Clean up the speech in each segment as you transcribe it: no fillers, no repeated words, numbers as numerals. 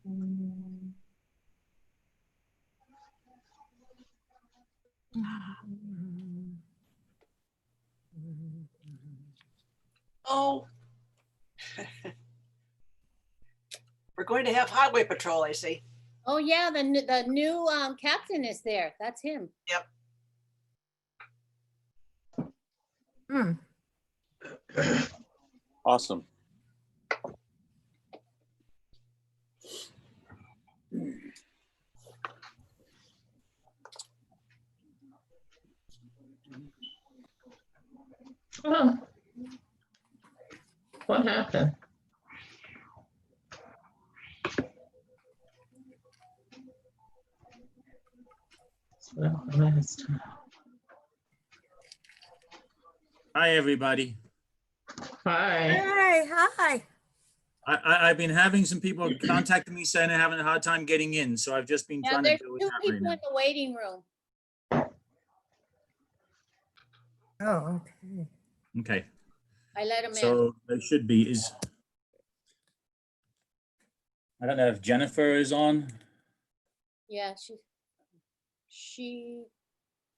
Oh, we're going to have highway patrol, I see. Oh yeah, the new captain is there. That's him. Yep. Awesome. Oh. What happened? Well, last time. Hi, everybody. Hi. Hi. I've been having some people contacting me saying they're having a hard time getting in, so I've just been Yeah, trying to there's deal with 2 that right people now. in the waiting room. Oh, okay. Okay, I let him in. so there should be I don't know if Jennifer is on. Yeah, she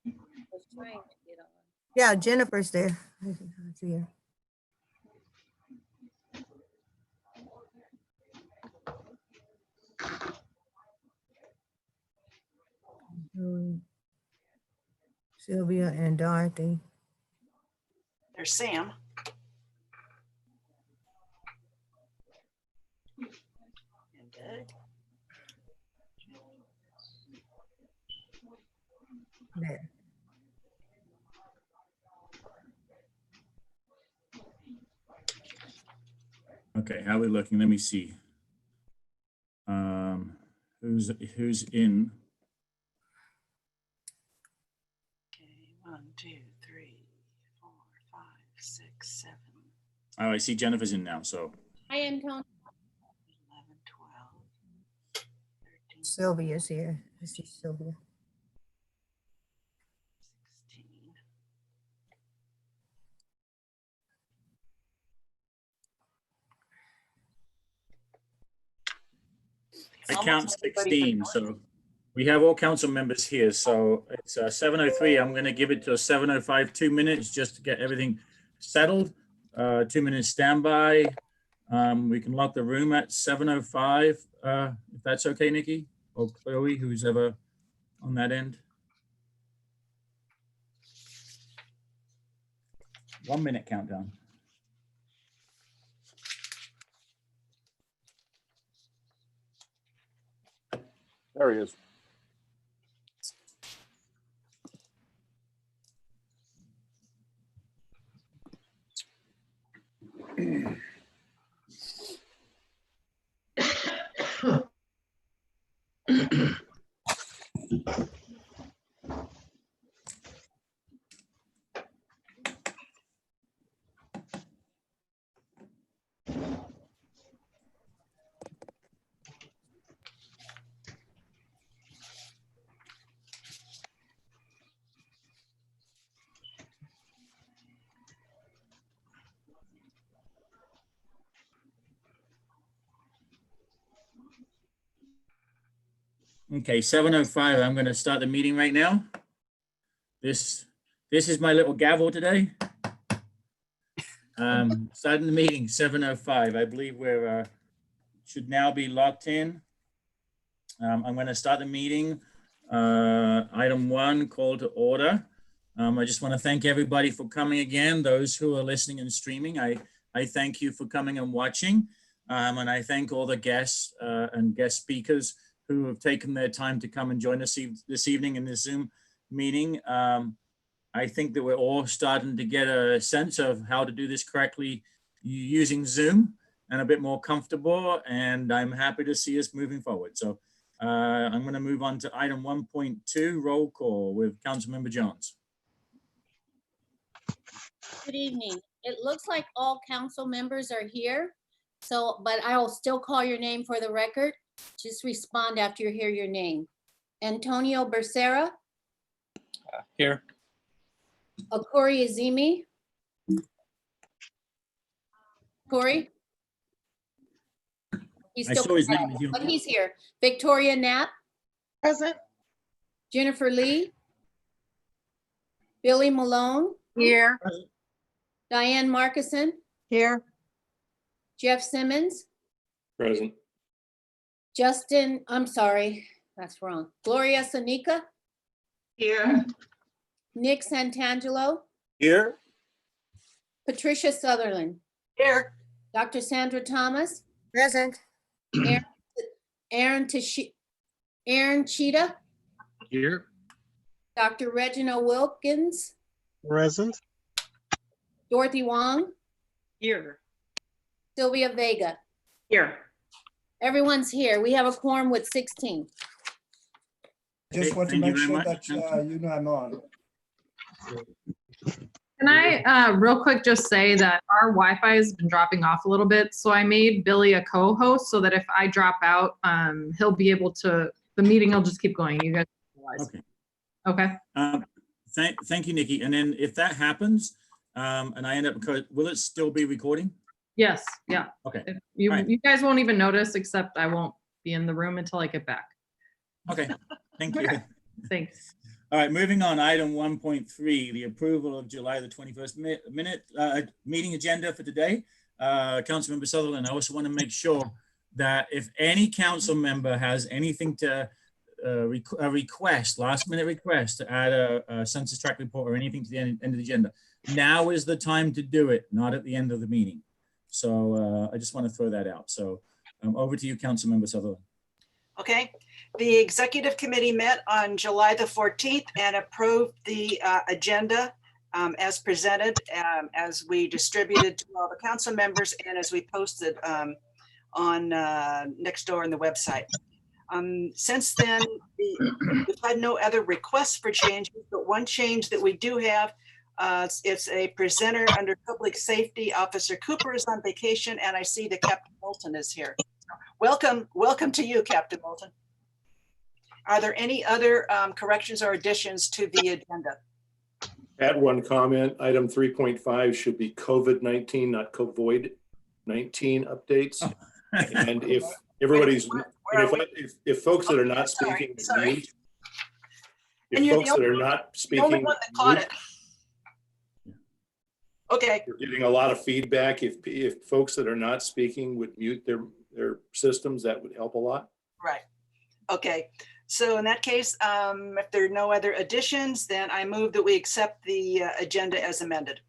was trying to get on. Yeah, Jennifer's there. I see her. Sylvia and Dorothy. There's Sam. And Doug. There. Okay, how are we looking? Let me see. Who's in? Okay, 1, 2, 3, 4, 5, 6, 7, Oh, I see Jennifer's in now, so. Hi, Antonio. 11, 12, 13, Sylvia's here. I see Sylvia. 16. I Almost count everybody 16, can so we have all council members here. So it's 7:03. I'm going to give it to 7:05, 2 minutes just to get everything settled. 2 minutes standby. We can lock the room at 7:05, if that's okay, Nikki or Chloe, who's ever on that end. 1 minute countdown. There he is. Okay, 7:05. I'm going to start the meeting right now. This is my little gavel today. Starting the meeting 7:05. I believe we're should now be locked in. I'm going to start the meeting. Item 1, call to order. I just want to thank everybody for coming again. Those who are listening and streaming, I thank you for coming and watching. And I thank all the guests and guest speakers who have taken their time to come and join us this evening in this Zoom meeting. I think that we're all starting to get a sense of how to do this correctly using Zoom and a bit more comfortable, and I'm happy to see us moving forward. So I'm going to move on to item 1.2, roll call with Councilmember Jones. Good evening. It looks like all council members are here. So, but I will still call your name for the record. Just respond after you hear your name. Antonio Bersera. Here. Akori Azimi. Corey. He's I still, saw his name. Is he on but there? he's here. Victoria Knapp, Present. Jennifer Lee, Billy Malone, Here. Diane Marcusen, Here. Jeff Simmons, Present. Justin, I'm sorry, that's wrong. Gloria Sunica, Here. Nick Santangelo, Here. Patricia Sutherland, Here. Dr. Sandra Thomas, Present. Aaron Cheetah, Here. Dr. Reginald Wilkins, Present. Dorothy Wong, Here. Sylvia Vega. Here. Everyone's here. We have a quorum with 16. Just Okay, want to thank you make very sure much. that you know I'm on. Can I real quick just say that our Wi-Fi has been dropping off a little bit, so I made Billy a co-host so that if I drop out, he'll be able to, the meeting will just keep going. You guys realize. Okay. Okay. Thank you, Nikki. And then if that happens, and I end up, will it still be recording? Yes, yeah. Okay. You, All right. you guys won't even notice, except I won't be in the room until I get back. Okay. Thank you. Thanks. All right, moving on, item 1.3, the approval of July the 21st meeting agenda for today. Councilmember Sutherland, I also want to make sure that if any council member has anything to a request, last minute request to add a census tract report or anything to the end of the agenda, now is the time to do it, not at the end of the meeting. So I just want to throw that out. So over to you, Councilmember Sutherland. Okay, the executive committee met on July the 14th and approved the agenda as presented, as we distributed to all the council members and as we posted on Nextdoor and the website. Since then, we've had no other requests for changes, but one change that we do have, it's a presenter under Public Safety. Officer Cooper is on vacation, and I see that Captain Moulton is here. Welcome to you, Captain Moulton. Are there any other corrections or additions to the agenda? Add one comment, item 3.5 should be COVID-19, not COVID-19 updates. And if everybody's, if folks that are not speaking, Sorry. if And you're folks the that are only- not The only speaking, one that caught it. Okay, we're getting a lot of feedback. If folks that are not speaking would mute their systems, that would help a lot. right. Okay, so in that case, if there are no other additions, then I move that we accept the agenda as amended.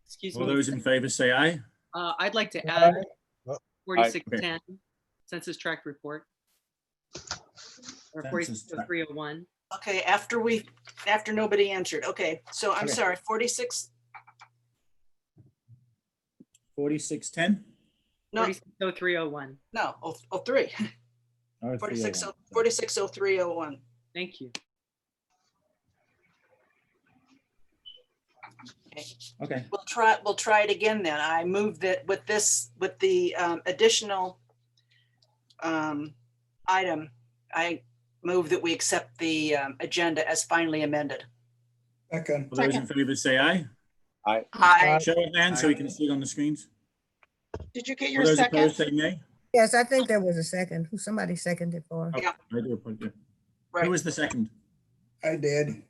Excuse All me. those in favor say aye. I'd like to add Aye. 4610 census tract report. Or Census tract. 46301. Okay, after nobody answered. Okay, so I'm Okay. sorry, 46, 4610. no, 460301. no, 03, Oh, 460301. Thank you. Okay. We'll try it again then. I move that with the additional item, I move that we accept the agenda as finally amended. Second. All those in favor say aye. Aye. Show of hands so we can see it on the screens. Did you get All your those second? opposed say nay. Yes, I think there was a second. Who somebody seconded for? Oh, Yeah. I do apologize. Who Right. was the second? I did.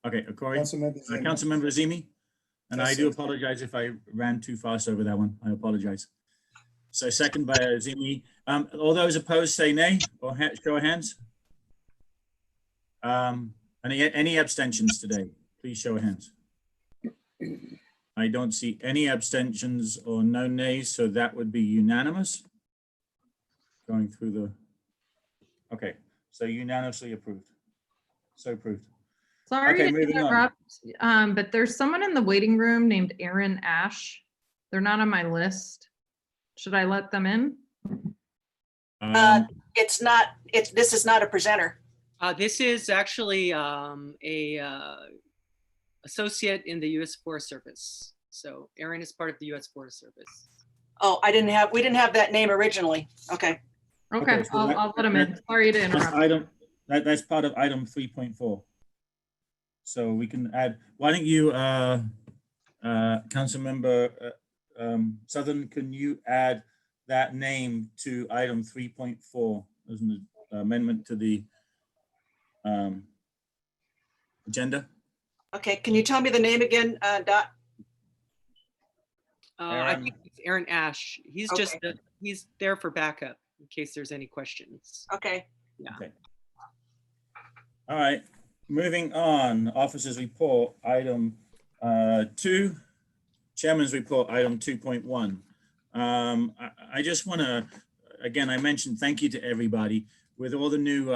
Okay, Akori. Councilmember Zimmer. Councilmember Azimi. And I Yes, do sir. apologize if I ran too fast over that one. I apologize. So second by Azimi. All those opposed say nay or show of hands. Any abstentions today? Please show of hands. I don't see any abstentions or no nays, so that would be unanimous. Going through the, okay, so unanimously approved. So approved. Sorry Okay, to moving on. interrupt, but there's someone in the waiting room named Aaron Ash. They're not on my list. Should I let them in? It's not, this is not a presenter. This is actually a associate in the U.S. Forest Service. So Aaron is part of the U.S. Forest Service. Oh, we didn't have that name originally. Okay. Okay, so I'll let them in. Sorry to That's interrupt. that's part of item 3.4. So we can add, why don't you, Councilmember Southern, can you add that name to item 3.4 as an amendment to the agenda. Okay, can you tell me the name again, Dot? I think it's Aaron Ash. He's just, Okay. he's there for backup in case there's any questions. Okay. Yeah. Okay. All right, moving on, officers report, item 2, chairman's report, item 2.1. I just want to, again, I mentioned thank you to everybody with all the new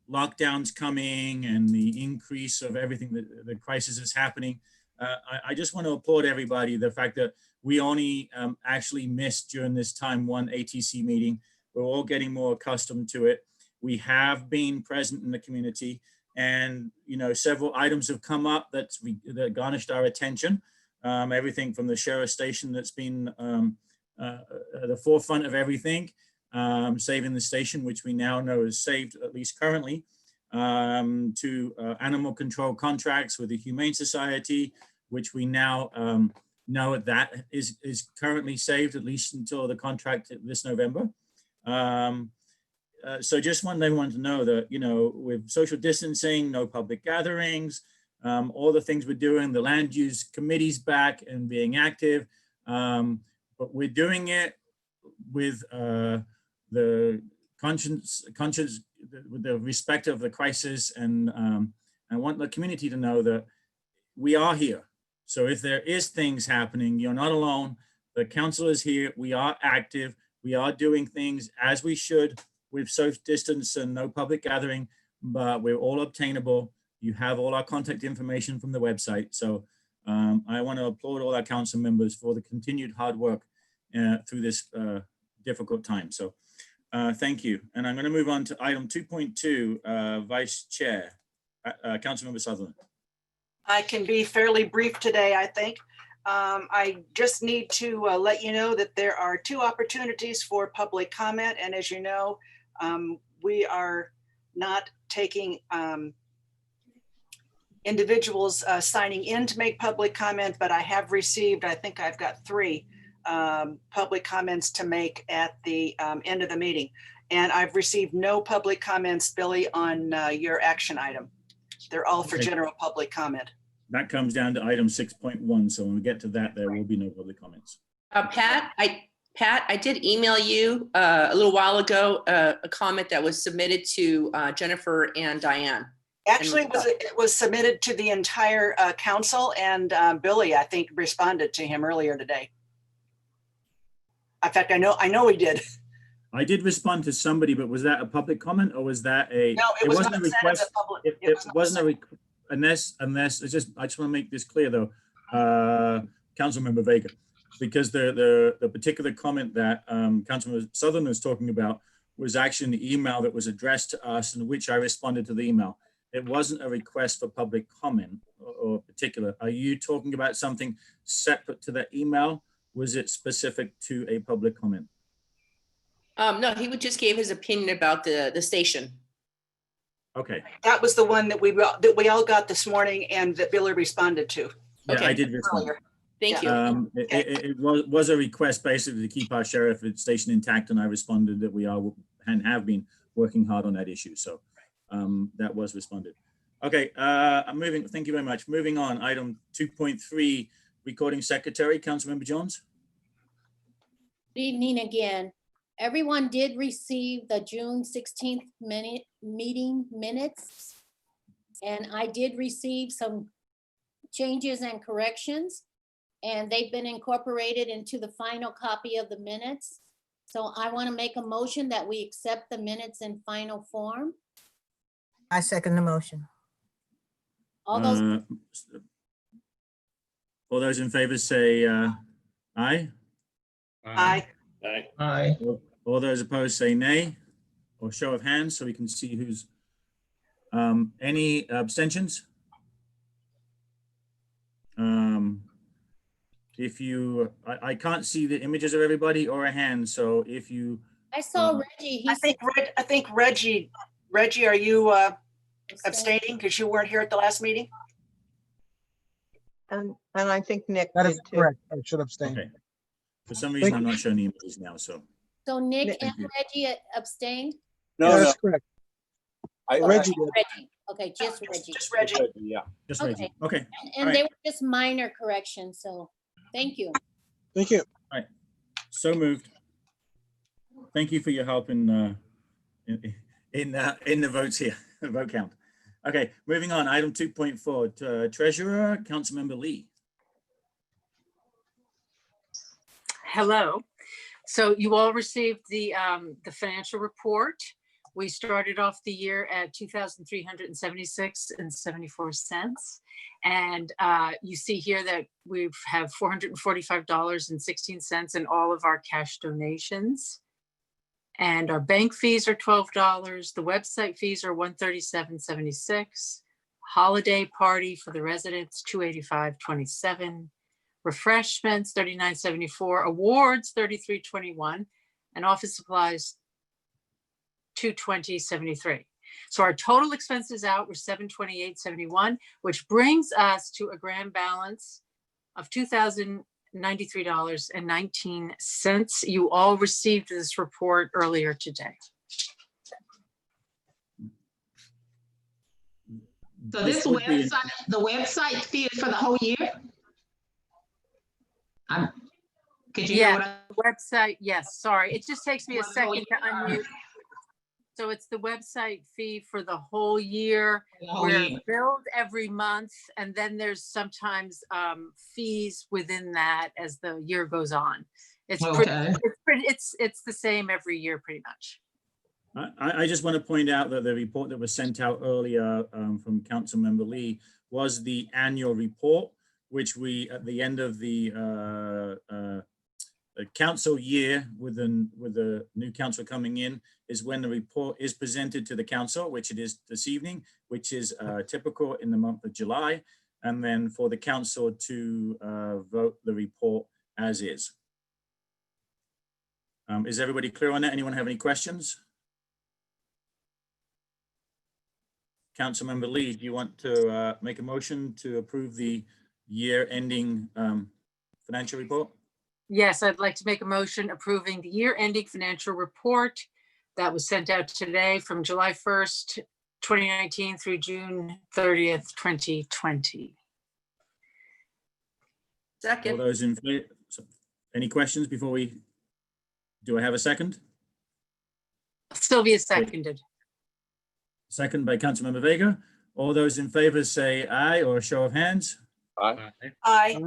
lockdowns coming and the increase of everything that the crisis is happening. I just want to applaud everybody, the fact that we only actually missed during this time one ATC meeting. We're all getting more accustomed to it. We have been present in the community, and several items have come up that garnished our attention. Everything from the sheriff station that's been at the forefront of everything, saving the station, which we now know is saved, at least currently, to animal control contracts with the Humane Society, which we now know that is currently saved, at least until the contract this November. So just wanted everyone to know that, with social distancing, no public gatherings, all the things we're doing, the land use committee's back and being active, but we're doing it with the conscience, with the respect of the crisis, and I want the community to know that we are here. So if there is things happening, you're not alone. The council is here. We are active. We are doing things as we should with social distance and no public gathering, but we're all obtainable. You have all our contact information from the website. So I want to applaud all our council members for the continued hard work through this difficult time. So thank you. And I'm going to move on to item 2.2, Vice Chair, Councilmember Sutherland. I can be fairly brief today, I think. I just need to let you know that there are 2 opportunities for public comment. And as you know, we are not taking individuals signing in to make public comment, but I have received, I think I've got 3 public comments to make at the end of the meeting. And I've received no public comments, Billy, on your action item. They're all for Okay. general public comment. That comes down to item 6.1. So when we get to that, there will be no public comments. Pat, I did email you a little while ago a comment that was submitted to Jennifer and Diane. Actually, it was submitted to the entire council, and Billy, I think, responded to him earlier today. In fact, I know he did. I did respond to somebody, but was that a public comment or was that a? No, it was wasn't not a sent as request. a public. It wasn't a request unless it's just. I just want to make this clear though, Councilmember Vega, because the particular comment that Councilmember Sutherland was talking about was actually an email that was addressed to us, in which I responded to the email. It wasn't a request for public comment or particular. Are you talking about something separate to that email? Was it specific to a public comment? No, he just gave his opinion about the station. Okay. That was the one that we all got this morning and that Billy responded to. Yeah, Okay. I did respond. Earlier. Thank you. It was a request basically to keep our sheriff station intact, and I responded that we are and have been working hard on that issue. So that was responded. Okay, I'm moving. Thank you very much. Moving on, item 2.3, recording secretary, Councilmember Jones. Good evening again. Everyone did receive the June 16th meeting minutes. And I did receive some changes and corrections, and they've been incorporated into the final copy of the minutes. So I want to make a motion that we accept the minutes in final form. I second the motion. All those, All those in favor say aye. Aye. Aye. Aye. All those opposed say nay, or show of hands so we can see who's, any abstentions? If you, I can't see the images of everybody or a hand, so if you, I saw Reggie. I think Reggie, are you abstaining because you weren't here at the last meeting? And I think Nick That did is too. correct. I should abstain. okay. For some reason, I'm not showing the images now, so. So Nick Nick. and Reggie abstained? No, That's correct. Oh, Reggie just did. Reggie. Okay, just No, Reggie. Just Reggie. Yeah. Just Okay. Reggie. Okay, And they were just minor corrections, so thank you. Thank you. so moved. Thank you for your help in the votes here, the vote count. Okay, moving on, item 2.4, Treasurer, Councilmember Lee. Hello. So you all received the financial report. We started off the year at $2,376.74. And you see here that we have $445.16 in all of our cash donations. And our bank fees are $12. The website fees are $137.76. Holiday party for the residents, $285.27. Refreshments, $39.74. Awards, $33.21. And office supplies, $220.73. So our total expenses out were $728.71, which brings us to a grand balance of $2,093.19. You all received this report earlier today. So this would be- website, the website fee is for the whole year? Could you hear Yeah, what I? the website, yes, sorry. It just takes me a What whole second to year? unmute. So it's the website fee for the whole year. The whole We're year. billed every month, and then there's sometimes fees within that as the year goes on. It's Okay. it's the same every year, pretty much. I just want to point out that the report that was sent out earlier from Councilmember Lee was the annual report, which we, at the end of the council year with the new council coming in, is when the report is presented to the council, which it is this evening, which is typical in the month of July, and then for the council to vote the report as is. Is everybody clear on that? Anyone have any questions? Councilmember Lee, do you want to make a motion to approve the year-ending financial report? Yes, I'd like to make a motion approving the year-ending financial report that was sent out today from July 1st, 2019 through June 30th, 2020. All Second. those in favor, any questions before we, do I have a second? Sylvia seconded. Second by Councilmember Vega. All those in favor say aye, or a show of hands. Aye. Aye.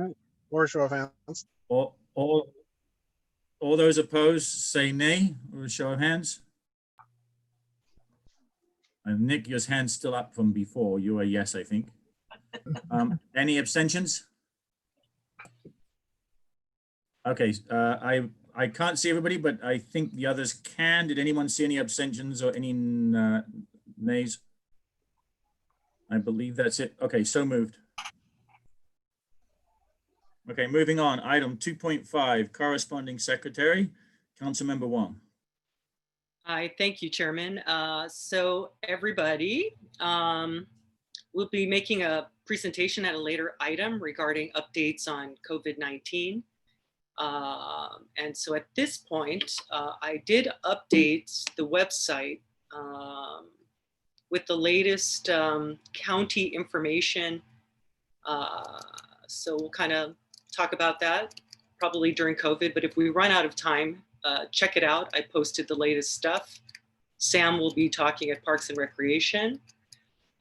Or show of hands. All those opposed say nay, or a show of hands. And Nick, your hand's still up from before. You are yes, I think. Any abstentions? Okay, I can't see everybody, but I think the others can. Did anyone see any abstentions or any nays? I believe that's it. Okay, so moved. Okay, moving on. Item 2.5, corresponding secretary, Councilmember Wong. Hi, thank you, Chairman. So everybody, we'll be making a presentation at a later item regarding updates on COVID-19. And so at this point, I did update the website with the latest county information. So we'll kind of talk about that probably during COVID, but if we run out of time, check it out. I posted the latest stuff. Sam will be talking at Parks and Recreation.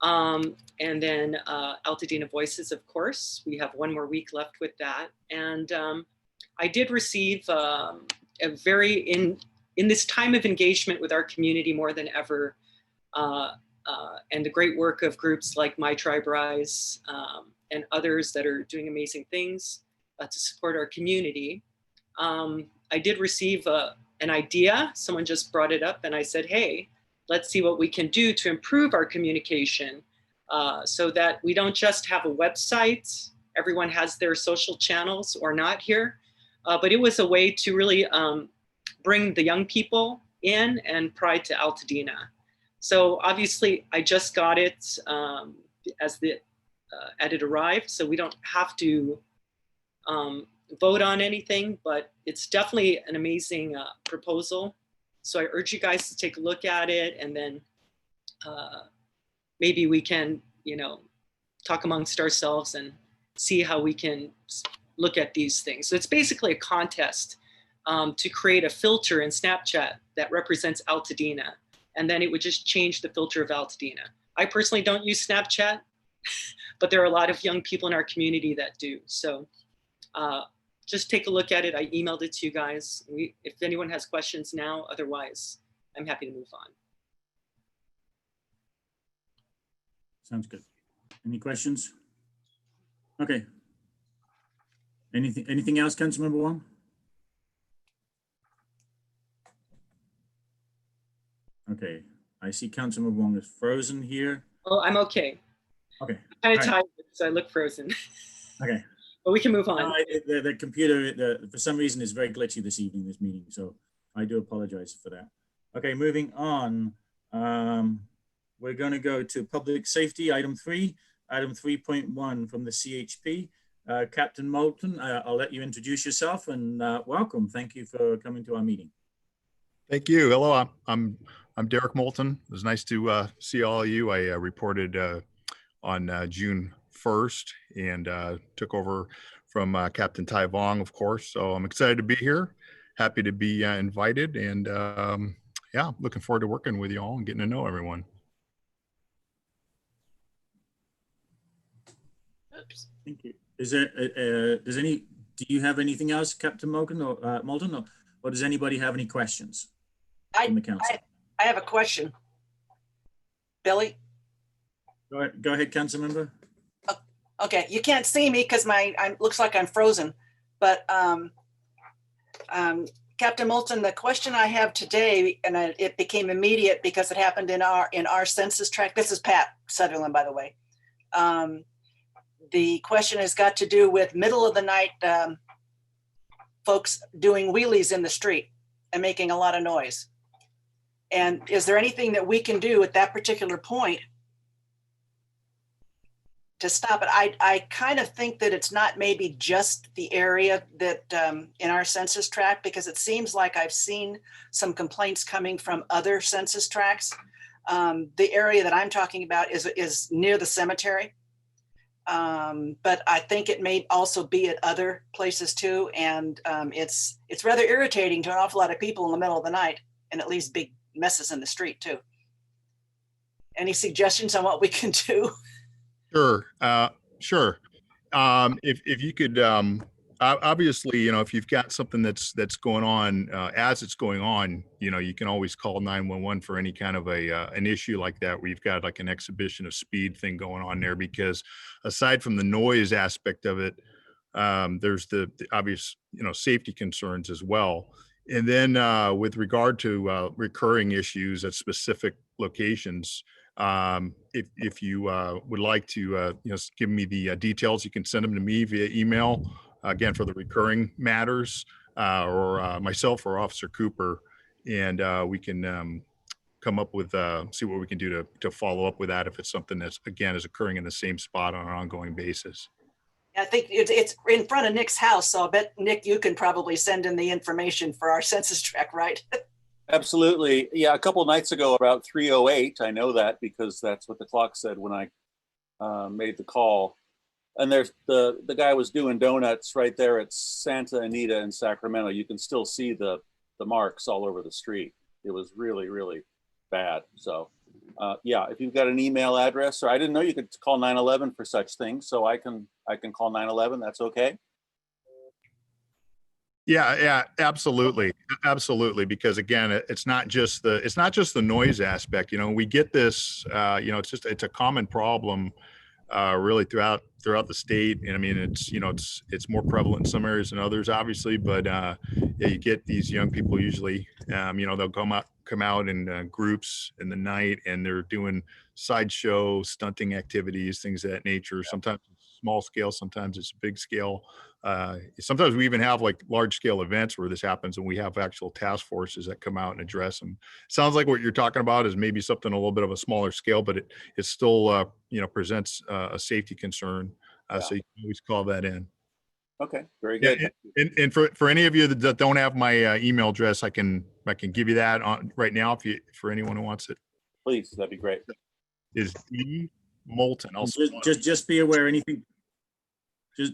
And then Altadena Voices, of course. We have one more week left with that. And I did receive a very, in this time of engagement with our community more than ever, and the great work of groups like My Tribe Rise and others that are doing amazing things to support our community. I did receive an idea. Someone just brought it up and I said, hey, let's see what we can do to improve our communication so that we don't just have a website. Everyone has their social channels or not here, but it was a way to really bring the young people in and pride to Altadena. So obviously I just got it as it arrived, so we don't have to vote on anything, but it's definitely an amazing proposal. So I urge you guys to take a look at it, and then maybe we can, talk amongst ourselves and see how we can look at these things. So it's basically a contest to create a filter in Snapchat that represents Altadena, and then it would just change the filter of Altadena. I personally don't use Snapchat, but there are a lot of young people in our community that do. So just take a look at it. I emailed it to you guys. If anyone has questions now, otherwise, I'm happy to move on. Sounds good. Any questions? Okay. Anything else, Councilmember Wong? Okay, I see Councilmember Wong is frozen here. Oh, I'm okay. Okay. I'm kind of All right. tired, so I look frozen. Okay. But we can move on. The computer, for some reason, is very glitchy this evening, this meeting, so I do apologize for that. Okay, moving on. We're going to go to public safety, item 3, item 3.1 from the CHP. Captain Moulton, I'll let you introduce yourself and welcome. Thank you for coming to our meeting. Thank you. Hello, I'm Derek Moulton. It was nice to see all of you. I reported on June 1st and took over from Captain Tai Vong, of course. So I'm excited to be here. Happy to be invited, and yeah, looking forward to working with you all and getting to know everyone. Oops. Thank you. Is there do you have anything else, Captain Moulton, or does anybody have any questions from the council? I have a question. Billy? Go ahead, council member. Okay, you can't see me because looks like I'm frozen, but Captain Moulton, the question I have today, and it became immediate because it happened in our census tract. This is Pat Sutherland, by the way. The question has got to do with middle of the night folks doing wheelies in the street and making a lot of noise. And is there anything that we can do at that particular point to stop it? I kind of think that it's not maybe just the area that in our census tract, because it seems like I've seen some complaints coming from other census tracts. The area that I'm talking about is near the cemetery. But I think it may also be at other places too. And it's rather irritating to an awful lot of people in the middle of the night, and it leaves big messes in the street too. Any suggestions on what we can do? Sure, sure. If you could, obviously, if you've got something that's going on as it's going on, you can always call 911 for any kind of an issue like that, where you've got like an exhibition of speed thing going on there. Because aside from the noise aspect of it, there's the obvious, safety concerns as well. And then with regard to recurring issues at specific locations, if you would like to give me the details, you can send them to me via email, again, for the recurring matters, or myself or Officer Cooper, and we can come up with see what we can do to follow up with that if it's something that's, again, is occurring in the same spot on an ongoing basis. I think it's in front of Nick's house, so I bet, Nick, you can probably send in the information for our census tract, right? Absolutely. Yeah, a couple of nights ago, about 3:08, I know that because that's what the clock said when I made the call. And there's the guy was doing donuts right there at Santa Anita in Sacramento. You can still see the marks all over the street. It was really, really bad. So yeah, if you've got an email address, or I didn't know you could call 911 for such things, so I can call 911. That's okay. Yeah, absolutely, because again, it's not just the noise aspect. We get this. It's a common problem, really throughout the state. And I mean, it's more prevalent in some areas than others, obviously. But yeah, you get these young people usually. They'll come out in groups in the night, and they're doing sideshow stunting activities, things of that nature. Sometimes it's small scale, sometimes it's big scale. Sometimes we even have like large scale events where this happens, and we have actual task forces that come out and address them. Sounds like what you're talking about is maybe something a little bit of a smaller scale, but it still presents a safety concern. So you can always call that in. Okay, very Yeah, good. and for any of you that don't have my email address, I can give you that on right now for anyone who wants it. Please, that'd be great. Is D Moulton. Just be aware anything.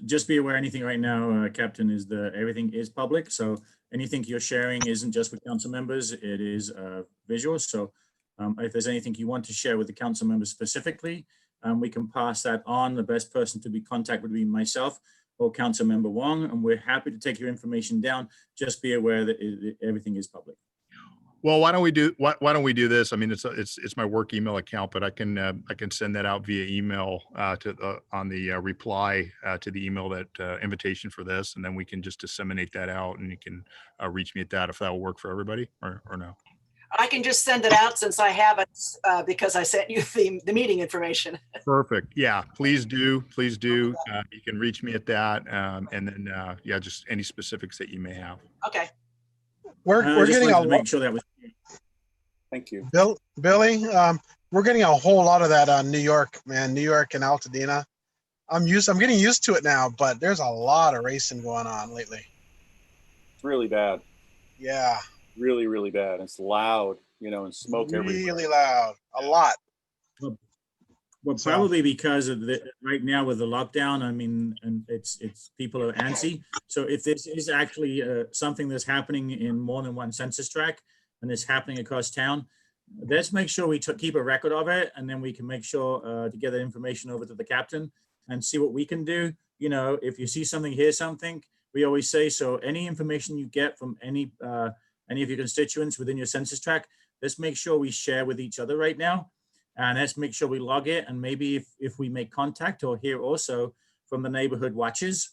Just be aware anything right now, Captain, is everything is public. So anything you're sharing isn't just with council members, it is visual. So if there's anything you want to share with the council members specifically, we can pass that on. The best person to be contacted would be myself or Councilmember Wong, and we're happy to take your information down. Just be aware that everything is public. Well, why don't we do this? I mean, it's my work email account, but I can send that out via email on the reply to the email that invitation for this, and then we can just disseminate that out, and you can reach me at that if that will work for everybody or no. I can just send it out since I have it because I sent you the meeting information. Perfect. Yeah, please do. Please do. You can reach me at that, and then yeah, just any specifics that you may have. Okay. We're getting a to make sure that was. Thank you. Billy, we're getting a whole lot of that on New York, man. New York and Altadena. I'm getting used to it now, but there's a lot of racing going on lately. It's really bad. Yeah. Really, really bad. It's loud, and smoke everywhere. Really loud. A lot. Well, probably because of right now with the lockdown, I mean, and it's people are antsy. So if this is actually something that's happening in more than one census tract and it's happening across town, let's make sure we keep a record of it, and then we can make sure to get that information over to the captain and see what we can do. If you see something, hear something, we always say, so any information you get from any of your constituents within your census tract, let's make sure we share with each other right now. And let's make sure we log it. And maybe if we make contact or hear also from the neighborhood watches,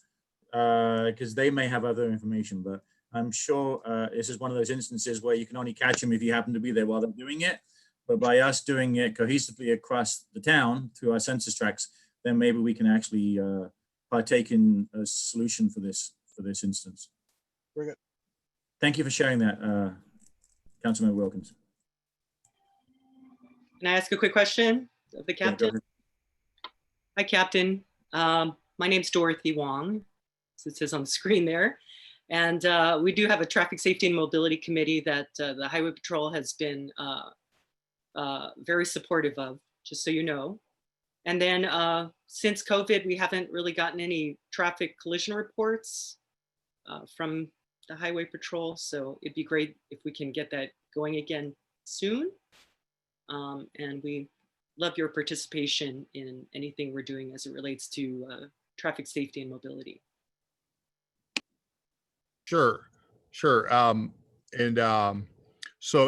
because they may have other information, but I'm sure this is one of those instances where you can only catch them if you happen to be there while they're doing it. But by us doing it cohesively across the town through our census tracts, then maybe we can actually partake in a solution for this instance. Very good. Thank you for sharing that, Councilmember Wilkins. Can I ask a quick question of the captain? Yeah, Hi, Captain. My name's Dorothy Wong, as it says on the screen there. And we do have a traffic safety and mobility committee that the Highway Patrol has been very supportive of, just so you know. And then since COVID, we haven't really gotten any traffic collision reports from the Highway Patrol. So it'd be great if we can get that going again soon. And we love your participation in anything we're doing as it relates to traffic safety and mobility. Sure. So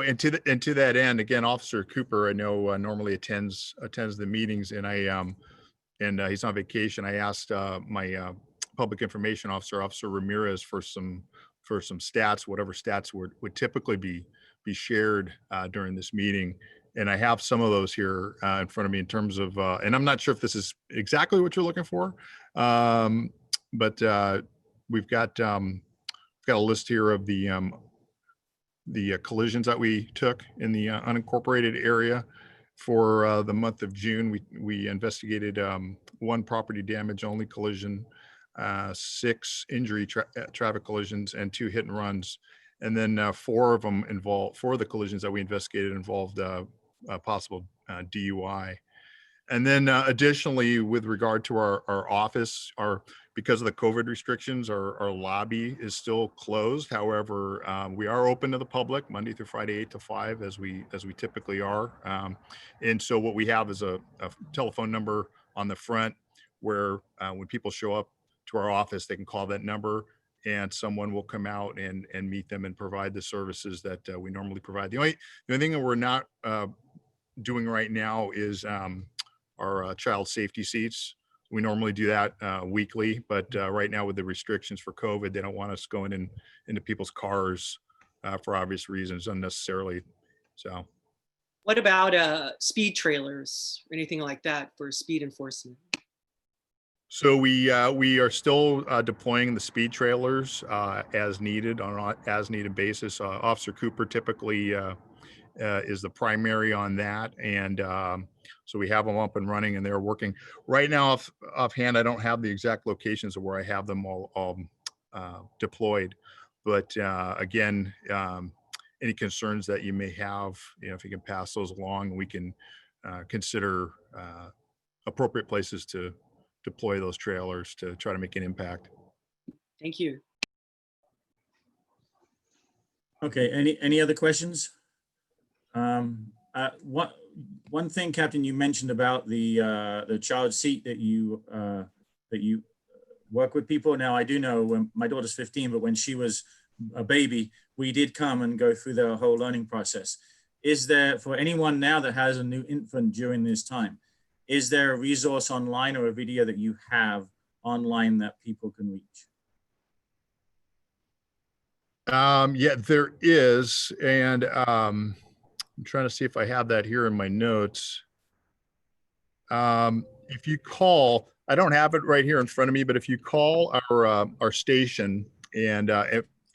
to that end, again, Officer Cooper, I know normally attends the meetings, and he's on vacation. I asked my public information officer, Officer Ramirez, for some stats, whatever stats would typically be shared during this meeting. And I have some of those here in front of me in terms of, and I'm not sure if this is exactly what you're looking for, but we've got a list here of the collisions that we took in the unincorporated area for the month of June. We investigated 1 property damage only collision, 6 injury traffic collisions, and 2 hit and runs. And then 4 of the collisions that we investigated involved possible DUI. And then additionally, with regard to our office, because of the COVID restrictions, our lobby is still closed. However, we are open to the public Monday through Friday, 8 to 5, as we typically are. And so what we have is a telephone number on the front where when people show up to our office, they can call that number and someone will come out and meet them and provide the services that we normally provide. The only thing that we're not doing right now is our child safety seats. We normally do that weekly, but right now with the restrictions for COVID, they don't want us going into people's cars for obvious reasons unnecessarily. So, what about speed trailers or anything like that for speed enforcement? So we are still deploying the speed trailers as needed on an as needed basis. Officer Cooper typically is the primary on that. And so we have them up and running and they're working. Right now, offhand, I don't have the exact locations of where I have them all deployed. But again, any concerns that you may have, if you can pass those along, we can consider appropriate places to deploy those trailers to try to make an impact. Thank you. Okay, any other questions? One thing, Captain, you mentioned about the child seat that you work with people. Now, I do know when my daughter's 15, but when she was a baby, we did come and go through the whole learning process. Is there, for anyone now that has a new infant during this time, is there a resource online or a video that you have online that people can reach? Yeah, there is. And I'm trying to see if I have that here in my notes. If you call, I don't have it right here in front of me, but if you call our station and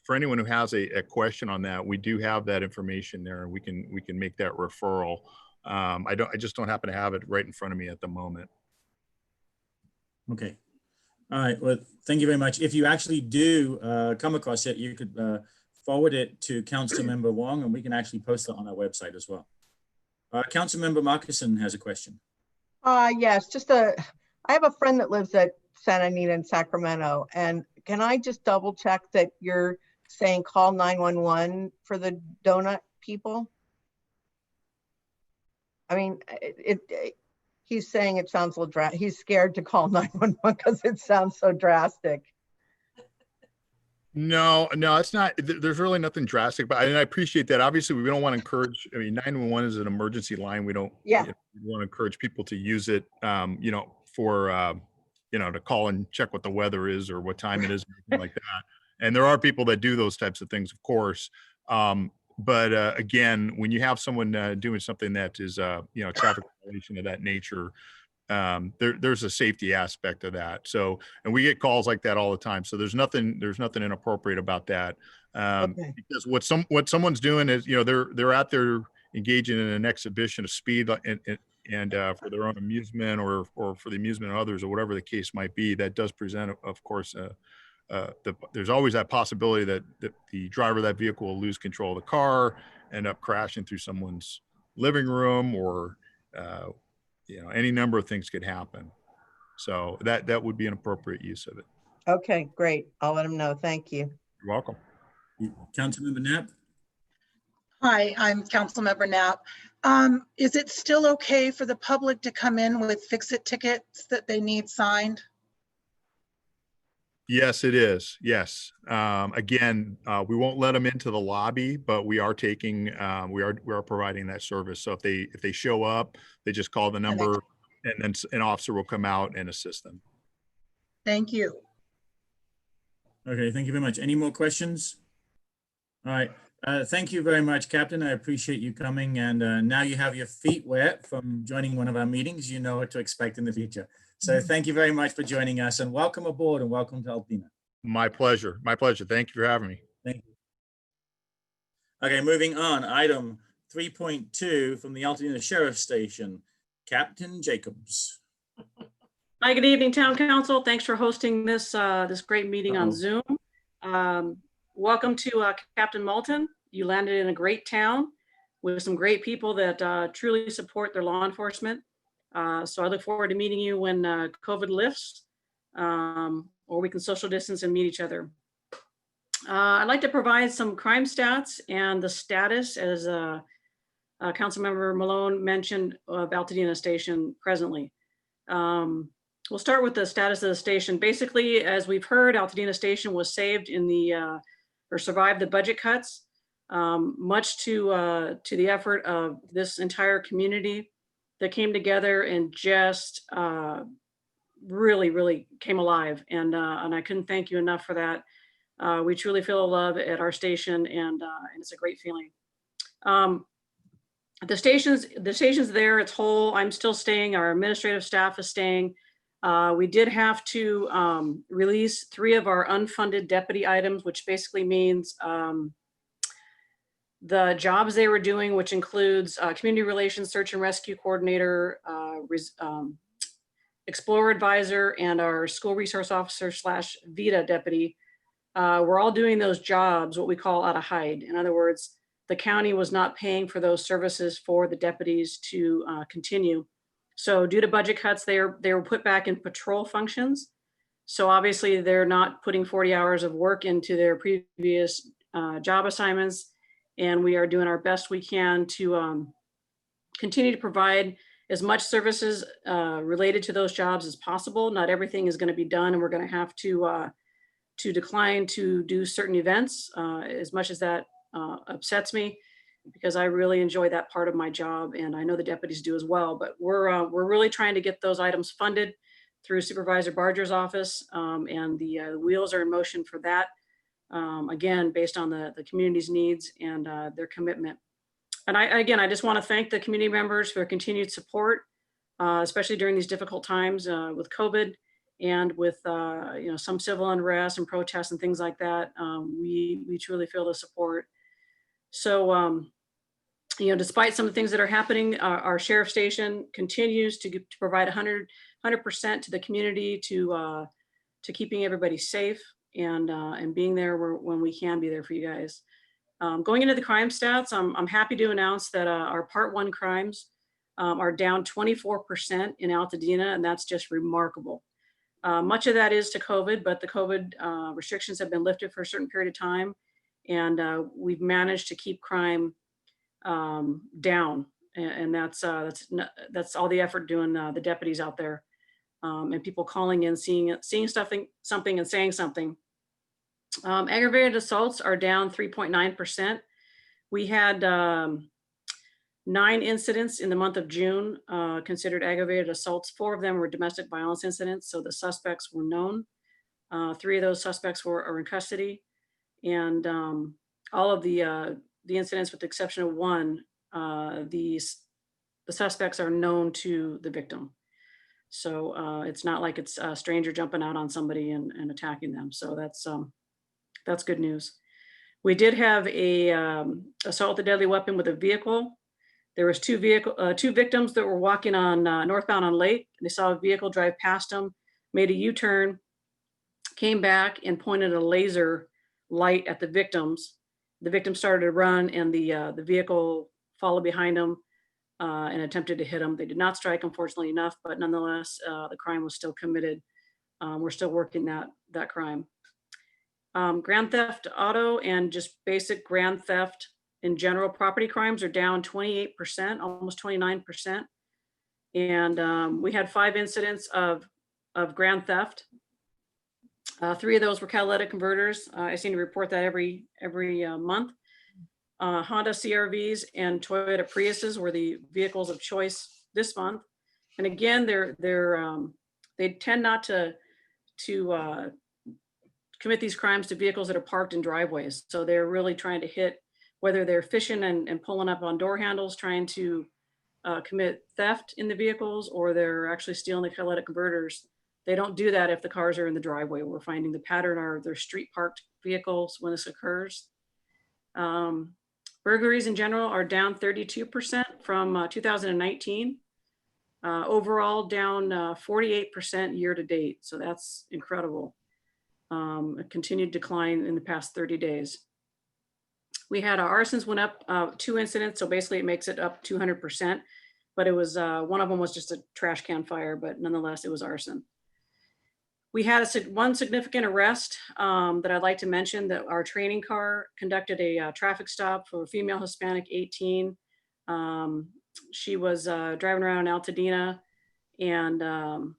for anyone who has a question on that, we do have that information there and we can make that referral. I just don't happen to have it right in front of me at the moment. Okay. All right. Well, thank you very much. If you actually do come across it, you could forward it to Councilmember Wong and we can actually post it on our website as well. Councilmember Marcusen has a question. Yes, I have a friend that lives at Santa Anita in Sacramento, and can I just double check that you're saying call 911 for the donut people? I mean, he's saying it sounds a little drastic. He's scared to call 911 because it sounds so drastic. No, it's not. There's really nothing drastic, but I appreciate that. Obviously, we don't want to encourage. I mean, 911 is an emergency line. We don't. Yeah. We want to encourage people to use it. For to call and check what the weather is or what time it is, anything like that. And there are people that do those types of things, of course. But again, when you have someone doing something that is traffic violation of that nature, there's a safety aspect of that. So, and we get calls like that all the time. So there's nothing inappropriate about that. Okay. Because what someone's doing is, they're out there engaging in an exhibition of speed and for their own amusement or for the amusement of others or whatever the case might be. That does present, of course, there's always that possibility that the driver of that vehicle will lose control of the car, end up crashing through someone's living room, or any number of things could happen. So that would be an appropriate use of it. Okay, great. I'll let him know. Thank you. You're welcome. Councilmember Knapp. Hi, I'm Councilmember Knapp. Is it still okay for the public to come in with fix-it tickets that they need signed? Yes, it is. Yes. Again, we won't let them into the lobby, but we are taking, we are providing that service. So if they show up, they just call the number and then an officer will come out and assist them. Thank you. Okay, thank you very much. Any more questions? All right. Thank you very much, Captain. I appreciate you coming. And now you have your feet wet from joining one of our meetings. You know what to expect in the future. So thank you very much for joining us and welcome aboard and welcome to Altadena. My pleasure. My pleasure. Thank you for having me. Thank you. Okay, moving on. Item 3.2 from the Altadena Sheriff's Station, Captain Jacobs. Hi, good evening, Town Council. Thanks for hosting this this great meeting on Zoom. Welcome to Captain Malton. You landed in a great town with some great people that truly support their law enforcement. So I look forward to meeting you when COVID lifts, or we can social distance and meet each other. I'd like to provide some crime stats and the status, as Councilmember Malone mentioned, of Altadena Station presently. We'll start with the status of the station. Basically, as we've heard, Altadena Station was saved in the, or survived the budget cuts, much to the effort of this entire community that came together and just really came alive. And I couldn't thank you enough for that. We truly feel love at our station, and it's a great feeling. The station's there, it's whole. I'm still staying, our administrative staff is staying. We did have to release 3 of our unfunded deputy items, which basically means the jobs they were doing, which includes community relations, search and rescue coordinator, Explorer advisor, and our school resource officer / VITA deputy, we're all doing those jobs, what we call out of hide. In other words, the county was not paying for those services for the deputies to continue. So due to budget cuts, they were put back in patrol functions. So obviously they're not putting 40 hours of work into their previous job assignments. And we are doing our best we can to continue to provide as much services related to those jobs as possible. Not everything is going to be done, and we're going to have to decline to do certain events, as much as that upsets me, because I really enjoy that part of my job, and I know the deputies do as well. But we're really trying to get those items funded through Supervisor Barger's office, and the wheels are in motion for that. Again, based on the community's needs and their commitment. And I just want to thank the community members for continued support, especially during these difficult times with COVID and with some civil unrest and protests and things like that. We truly feel the support. So, despite some of the things that are happening, our sheriff station continues to provide 100% to the community to keeping everybody safe and being there when we can be there for you guys. Going into the crime stats, I'm happy to announce that our Part 1 crimes are down 24% in Altadena, and that's just remarkable. Much of that is to COVID, but the COVID restrictions have been lifted for a certain period of time, and we've managed to keep crime down, and that's all the effort doing the deputies out there, and people calling in, seeing something and saying something. Aggravated assaults are down 3.9%. We had 9 incidents in the month of June considered aggravated assaults. 4 of them were domestic violence incidents, so the suspects were known. 3 of those suspects are in custody, and all of the incidents, with the exception of 1, the suspects are known to the victim. So it's not like it's a stranger jumping out on somebody and attacking them. So that's good news. We did have a assault with a deadly weapon with a vehicle. There was 2 victims that were walking on northbound on Lake. They saw a vehicle drive past them, made a U-turn, came back and pointed a laser light at the victims. The victim started to run, and the vehicle followed behind them and attempted to hit them. They did not strike, unfortunately enough, but nonetheless, the crime was still committed. We're still working that crime. Grand theft auto and just basic grand theft in general, property crimes are down 28%, almost 29%. And we had 5 incidents of grand theft. 3 of those were catalytic converters. I seem to report that every month. Honda CRVs and Toyota Priuses were the vehicles of choice this month. And again, they tend not to commit these crimes to vehicles that are parked in driveways. So they're really trying to hit, whether they're fishing and pulling up on door handles, trying to commit theft in the vehicles, or they're actually stealing the catalytic converters. They don't do that if the cars are in the driveway. We're finding the pattern are their street parked vehicles when this occurs. Burglaries in general are down 32% from 2019. Overall down 48% year to date. So that's incredible. A continued decline in the past 30 days. We had our arsons went up 2 incidents. So basically it makes it up 200%, but it was one of them was just a trash can fire, but nonetheless it was arson. We had one significant arrest that I'd like to mention, that our training car conducted a traffic stop for a female Hispanic 18. She was driving around Altadena, and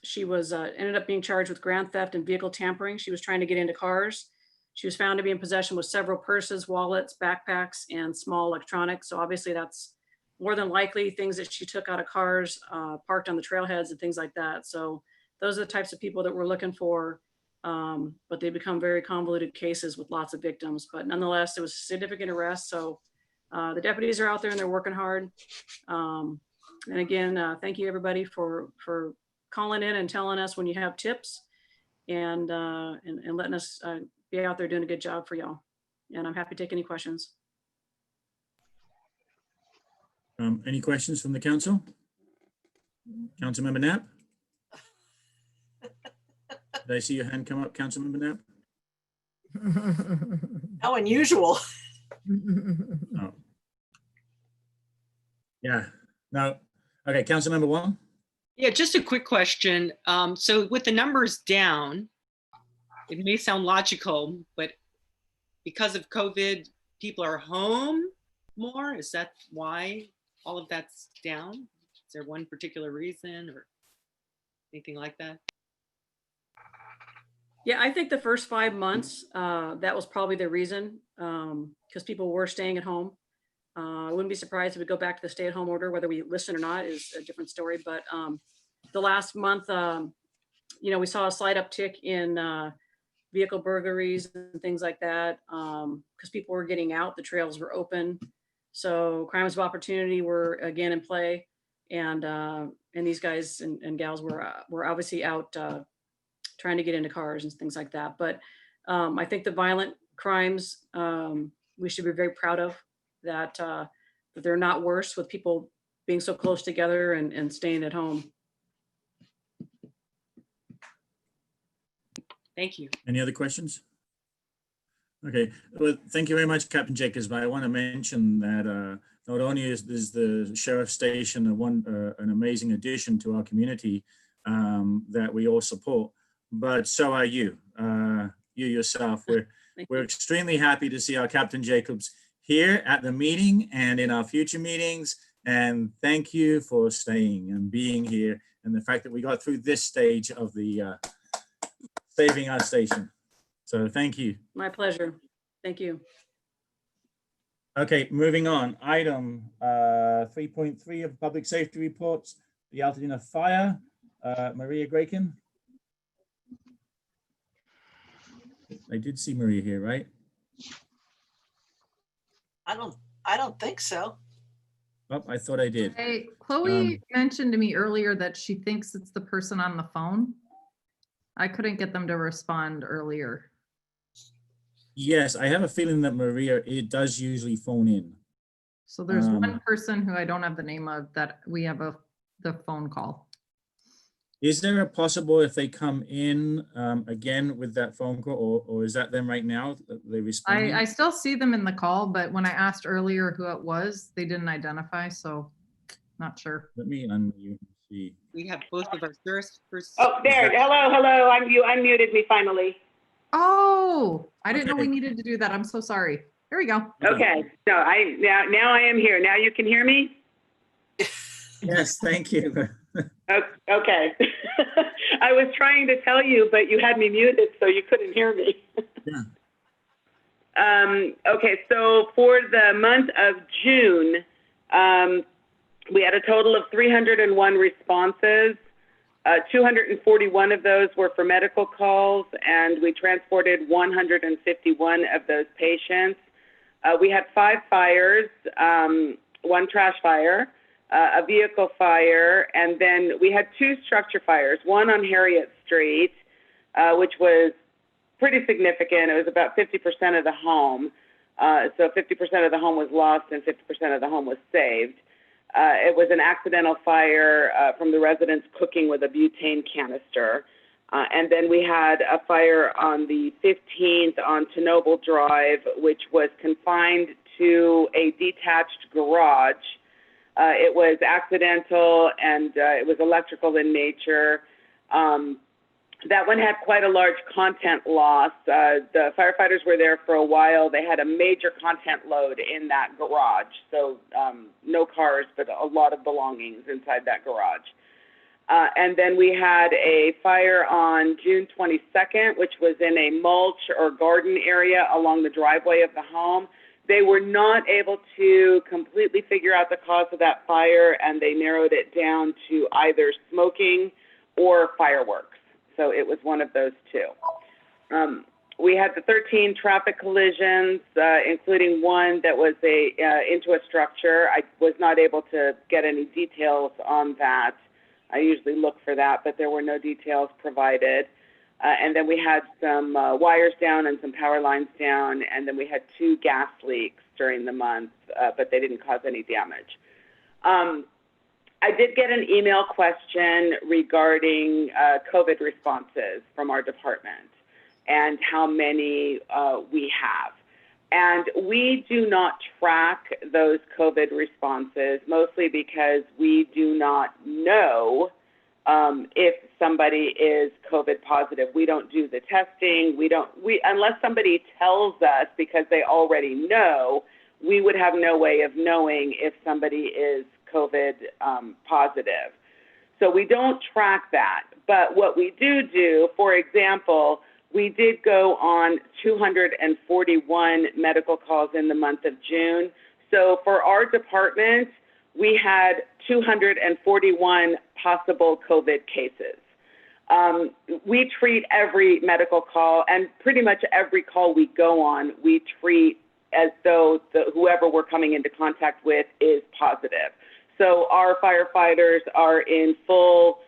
she was ended up being charged with grand theft and vehicle tampering. She was trying to get into cars. She was found to be in possession with several purses, wallets, backpacks, and small electronics. So obviously that's more than likely things that she took out of cars, parked on the trailheads and things like that. So those are the types of people that we're looking for, but they become very convoluted cases with lots of victims. But nonetheless, it was a significant arrest. So the deputies are out there and they're working hard. And again, thank you everybody for calling in and telling us when you have tips, and letting us be out there doing a good job for y'all. And I'm happy to take any questions. Any questions from the council? Councilmember Knapp? Did I see your hand come up, Councilmember Knapp? How unusual. Oh. Yeah, no. Okay, Councilmember Wong? Yeah, just a quick question. So with the numbers down, it may sound logical, but because of COVID, people are home more? Is that why all of that's down? Is there one particular reason or anything like that? Yeah, I think the first 5 months, that was probably the reason, because people were staying at home. I wouldn't be surprised if we go back to the stay-at-home order, whether we listen or not is a different story. But the last month, we saw a slight uptick in vehicle burglaries and things like that, because people were getting out, the trails were open. So crimes of opportunity were again in play. And these guys and gals were obviously out trying to get into cars and things like that. But I think the violent crimes, we should be very proud of that they're not worse with people being so close together and staying at home. Thank you. Any other questions? Okay, well, thank you very much, Captain Jacobs. But I want to mention that not only is the sheriff's station an amazing addition to our community that we all support, but so are you. You yourself. We're extremely happy to see our Captain Jacobs here at the meeting and in our future meetings. And thank you for staying and being here, and the fact that we got through this stage of the saving our station. So thank you. My pleasure. Thank you. Okay, moving on. Item 3.3 of public safety reports, the Altadena fire. Maria Graken. I did see Maria here, right? I don't think so. Oh, I thought I did. Hey, Chloe mentioned to me earlier that she thinks it's the person on the phone. I couldn't get them to respond earlier. Yes, I have a feeling that Maria, it does usually phone in. So there's one person who I don't have the name of that we have the phone call. Is there a possible if they come in again with that phone call, or is that them right now? They respond. I still see them in the call, but when I asked earlier who it was, they didn't identify, so not sure. Let me unmute. See. We have both of our first. Oh, there. Hello. You unmuted me finally. Oh, I didn't know we needed to do that. I'm so sorry. Here we go. Okay. So now I am here. Now you can hear me? Yes, thank you. Okay. I was trying to tell you, but you had me muted, so you couldn't hear me. Yeah. Okay, so for the month of June, we had a total of 301 responses. 241 of those were for medical calls, and we transported 151 of those patients. We had 5 fires, 1 trash fire, a vehicle fire, and then we had 2 structure fires, one on Harriet Street, which was pretty significant. It was about 50% of the home. So 50% of the home was lost and 50% of the home was saved. It was an accidental fire from the residents cooking with a butane canister. And then we had a fire on the 15th on Chernobyl Drive, which was confined to a detached garage. It was accidental and it was electrical in nature. That one had quite a large content loss. The firefighters were there for a while. They had a major content load in that garage. So no cars, but a lot of belongings inside that garage. And then we had a fire on June 22nd, which was in a mulch or garden area along the driveway of the home. They were not able to completely figure out the cause of that fire, and they narrowed it down to either smoking or fireworks. So it was one of those 2. We had the 13 traffic collisions, including one that was into a structure. I was not able to get any details on that. I usually look for that, but there were no details provided. And then we had some wires down and some power lines down, and then we had 2 gas leaks during the month, but they didn't cause any damage. I did get an email question regarding COVID responses from our department and how many we have. And we do not track those COVID responses, mostly because we do not know if somebody is COVID positive. We don't do the testing. Unless somebody tells us, because they already know, we would have no way of knowing if somebody is COVID positive. So we don't track that. But what we do, for example, we did go on 241 medical calls in the month of June. So for our department, we had 241 possible COVID cases. We treat every medical call, and pretty much every call we go on, we treat as though whoever we're coming into contact with is positive. So our firefighters are in full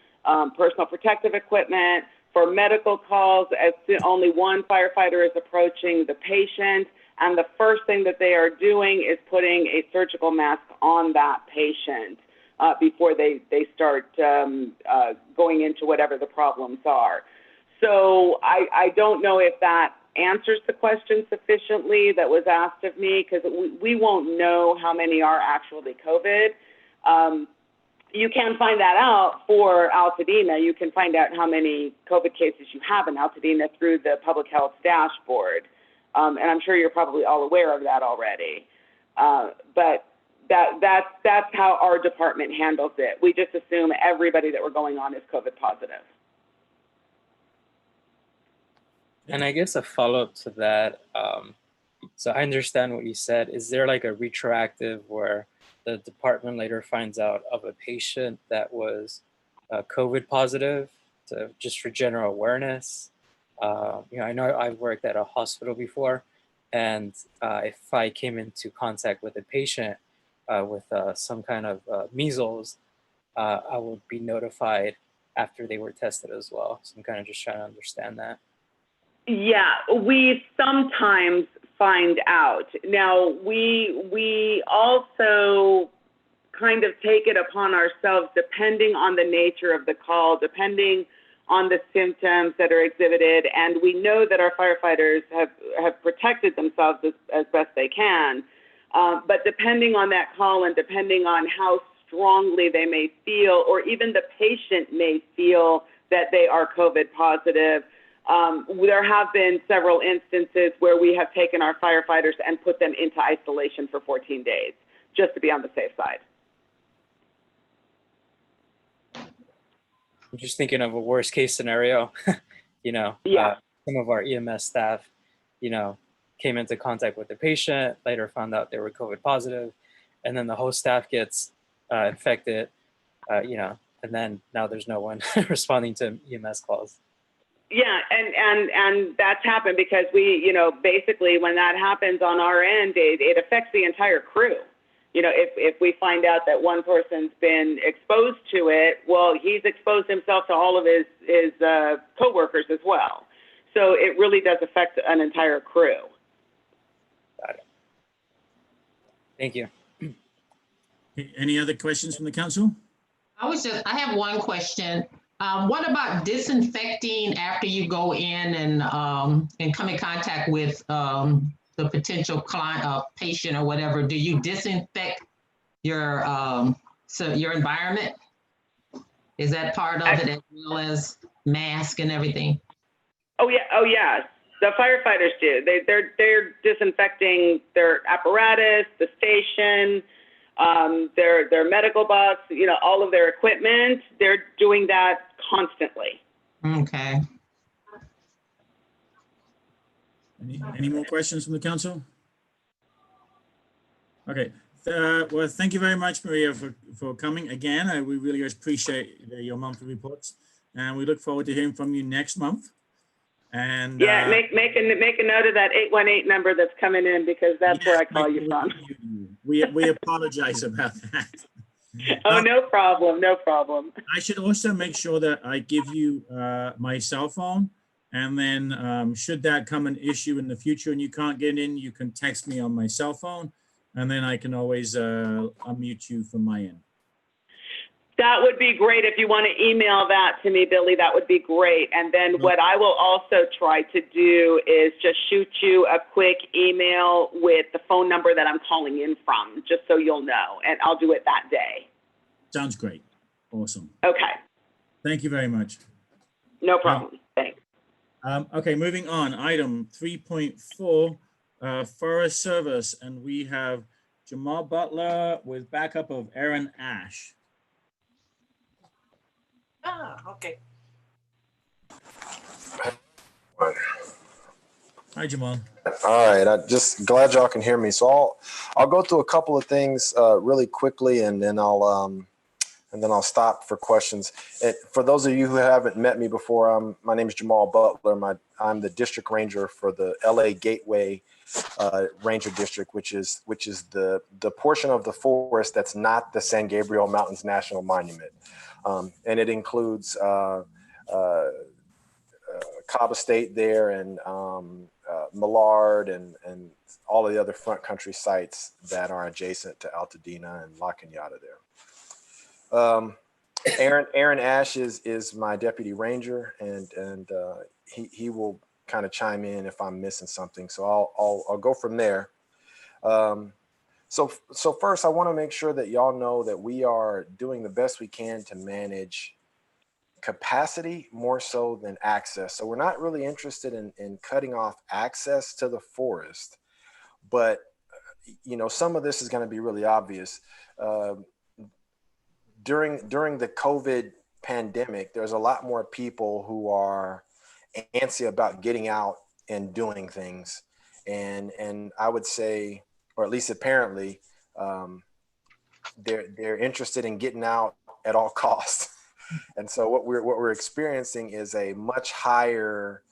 personal protective equipment. For medical calls, as only one firefighter is approaching the patient, and the first thing that they are doing is putting a surgical mask on that patient before they start going into whatever the problems are. So I don't know if that answers the question sufficiently that was asked of me, because we won't know how many are actually COVID. You can find that out for Altadena. You can find out how many COVID cases you have in Altadena through the public health dashboard. And I'm sure you're probably all aware of that already. But that's how our department handles it. We just assume everybody that we're going on is COVID positive. And I guess a follow-up to that, so I understand what you said. Is there like a retroactive where the department later finds out of a patient that was COVID positive, so just for general awareness? I know I've worked at a hospital before, and if I came into contact with a patient with some kind of measles, I would be notified after they were tested as well. So I'm kind of just trying to understand that. Yeah, we sometimes find out. Now, we also kind of take it upon ourselves, depending on the nature of the call, depending on the symptoms that are exhibited, and we know that our firefighters have protected themselves as best they can, but depending on that call and depending on how strongly they may feel, or even the patient may feel that they are COVID positive, there have been several instances where we have taken our firefighters and put them into isolation for 14 days, just to be on the safe side. I'm just thinking of a worst case scenario, some of our EMS staff, came into contact with the patient, later found out they were COVID positive, and then the whole staff gets infected, and then now there's no one responding to EMS calls. Yeah, and that's happened because we, basically when that happens on our end, it affects the entire crew. If we find out that one person's been exposed to it, well, he's exposed himself to all of his coworkers as well. So it really does affect an entire crew. Got it. Thank you. Any other questions from the council? I have one question. What about disinfecting after you go in and come in contact with the potential client, patient or whatever? Do you disinfect your environment? Is that part of it, as well as mask and everything? Oh yeah. The firefighters do. They're disinfecting their apparatus, the station, their medical box, all of their equipment. They're doing that constantly. Okay. Any more questions from the council? Okay. Well, thank you very much, Maria, for coming again. We really appreciate your monthly reports, and we look forward to hearing from you next month. And yeah, make a note of that 818 number that's coming in, because that's where I call you from. We apologize about that. Oh, no problem. No problem. I should also make sure that I give you my cell phone, and then should that come an issue in the future and you can't get in, you can text me on my cell phone, and then I can always unmute you from my end. That would be great. If you want to email that to me, Billy, that would be great. And then what I will also try to do is just shoot you a quick email with the phone number that I'm calling in from, just so you'll know. And I'll do it that day. Sounds great. Awesome. Okay. Thank you very much. No problem. Thanks. Okay, moving on. Item 3.4, Forest Service. And we have Jamal Butler with backup of Aaron Ash. Okay. Hi, Jamal. All right, I'm just glad y'all can hear me. So I'll go through a couple of things really quickly, and then I'll stop for questions. For those of you who haven't met me before, my name is Jamal Butler. I'm the district ranger for the LA Gateway Ranger District, which is the portion of the forest that's not the San Gabriel Mountains National Monument. And it includes Cobb Estate there, and Millard, and all of the other front country sites that are adjacent to Altadena and La Cañada there. Aaron Ash is my deputy ranger, and he will kind of chime in if I'm missing something. So I'll go from there. So first, I want to make sure that y'all know that we are doing the best we can to manage capacity more so than access. So we're not really interested in cutting off access to the forest, but some of this is going to be really obvious. During the COVID pandemic, there's a lot more people who are antsy about getting out and doing things, and I would say, or at least apparently, they're interested in getting out at all costs. And so what we're experiencing is a much higher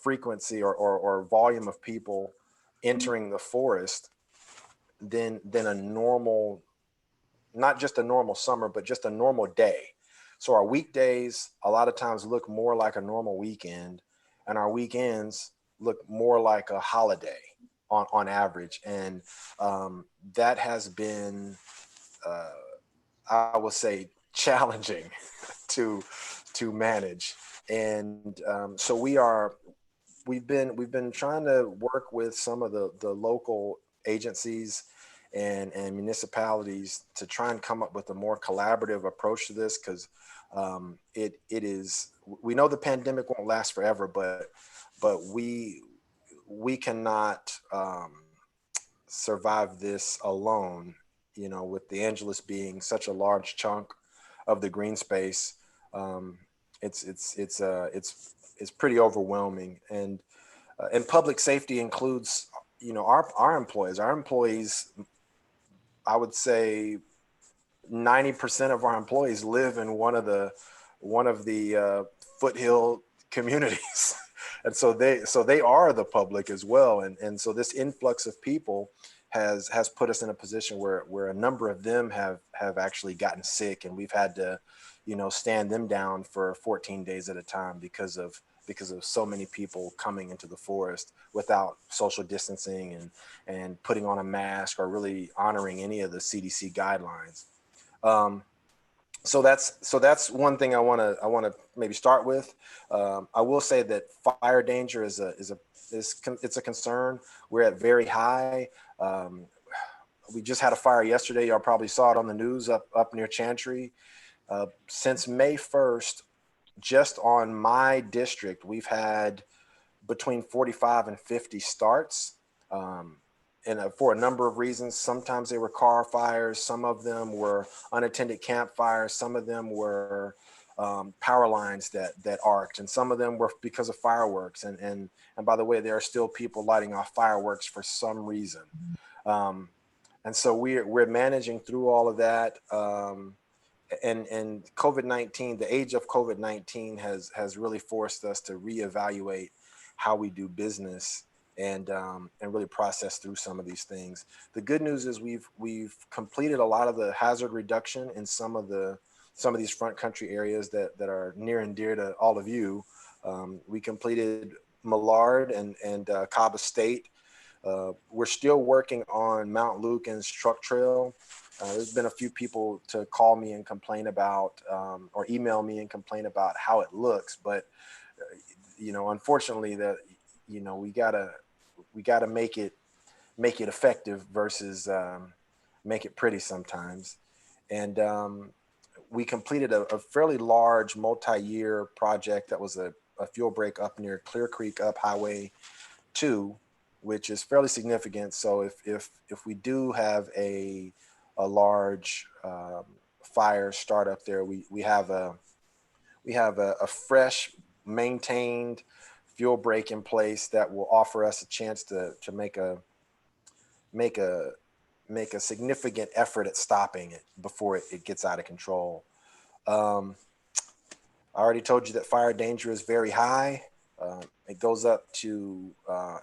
frequency or volume of people entering the forest than a normal, not just a normal summer, but just a normal day. So our weekdays a lot of times look more like a normal weekend, and our weekends look more like a holiday on average. And that has been, I will say, challenging to manage. And so we've been trying to work with some of the local agencies and municipalities to try and come up with a more collaborative approach to this, because it is, we know the pandemic won't last forever, but we cannot survive this alone, with the Angeles being such a large chunk of the green space. It's pretty overwhelming. And public safety includes, our employees. Our employees, I would say 90% of our employees live in one of the foothill communities. And so they are the public as well. And so this influx of people has put us in a position where a number of them have actually gotten sick, and we've had to, stand them down for 14 days at a time because of so many people coming into the forest without social distancing and putting on a mask or really honoring any of the CDC guidelines. So that's one thing I want to maybe start with. I will say that fire danger is a concern. We're at very high. We just had a fire yesterday. Y'all probably saw it on the news up near Chantry. Since May 1st, just on my district, we've had between 45 and 50 starts. And for a number of reasons. Sometimes they were car fires, some of them were unattended campfires, some of them were power lines that arced, and some of them were because of fireworks. And by the way, there are still people lighting off fireworks for some reason. And so we're managing through all of that. And COVID-19, the age of COVID-19 has really forced us to reevaluate how we do business and really process through some of these things. The good news is we've completed a lot of the hazard reduction in some of these front country areas that are near and dear to all of you. We completed Millard and Cobb Estate. We're still working on Mount Wilkins Truck Trail. There's been a few people to call me and complain about, or email me and complain about how it looks. But, unfortunately we gotta make it effective versus make it pretty sometimes. And we completed a fairly large multi-year project that was a fuel break up near Clear Creek up Highway 2, which is fairly significant. So if we do have a large fire start up there, we have a fresh, maintained fuel break in place that will offer us a chance to make a significant effort at stopping it before it gets out of control. I already told you that fire danger is very high. It goes up to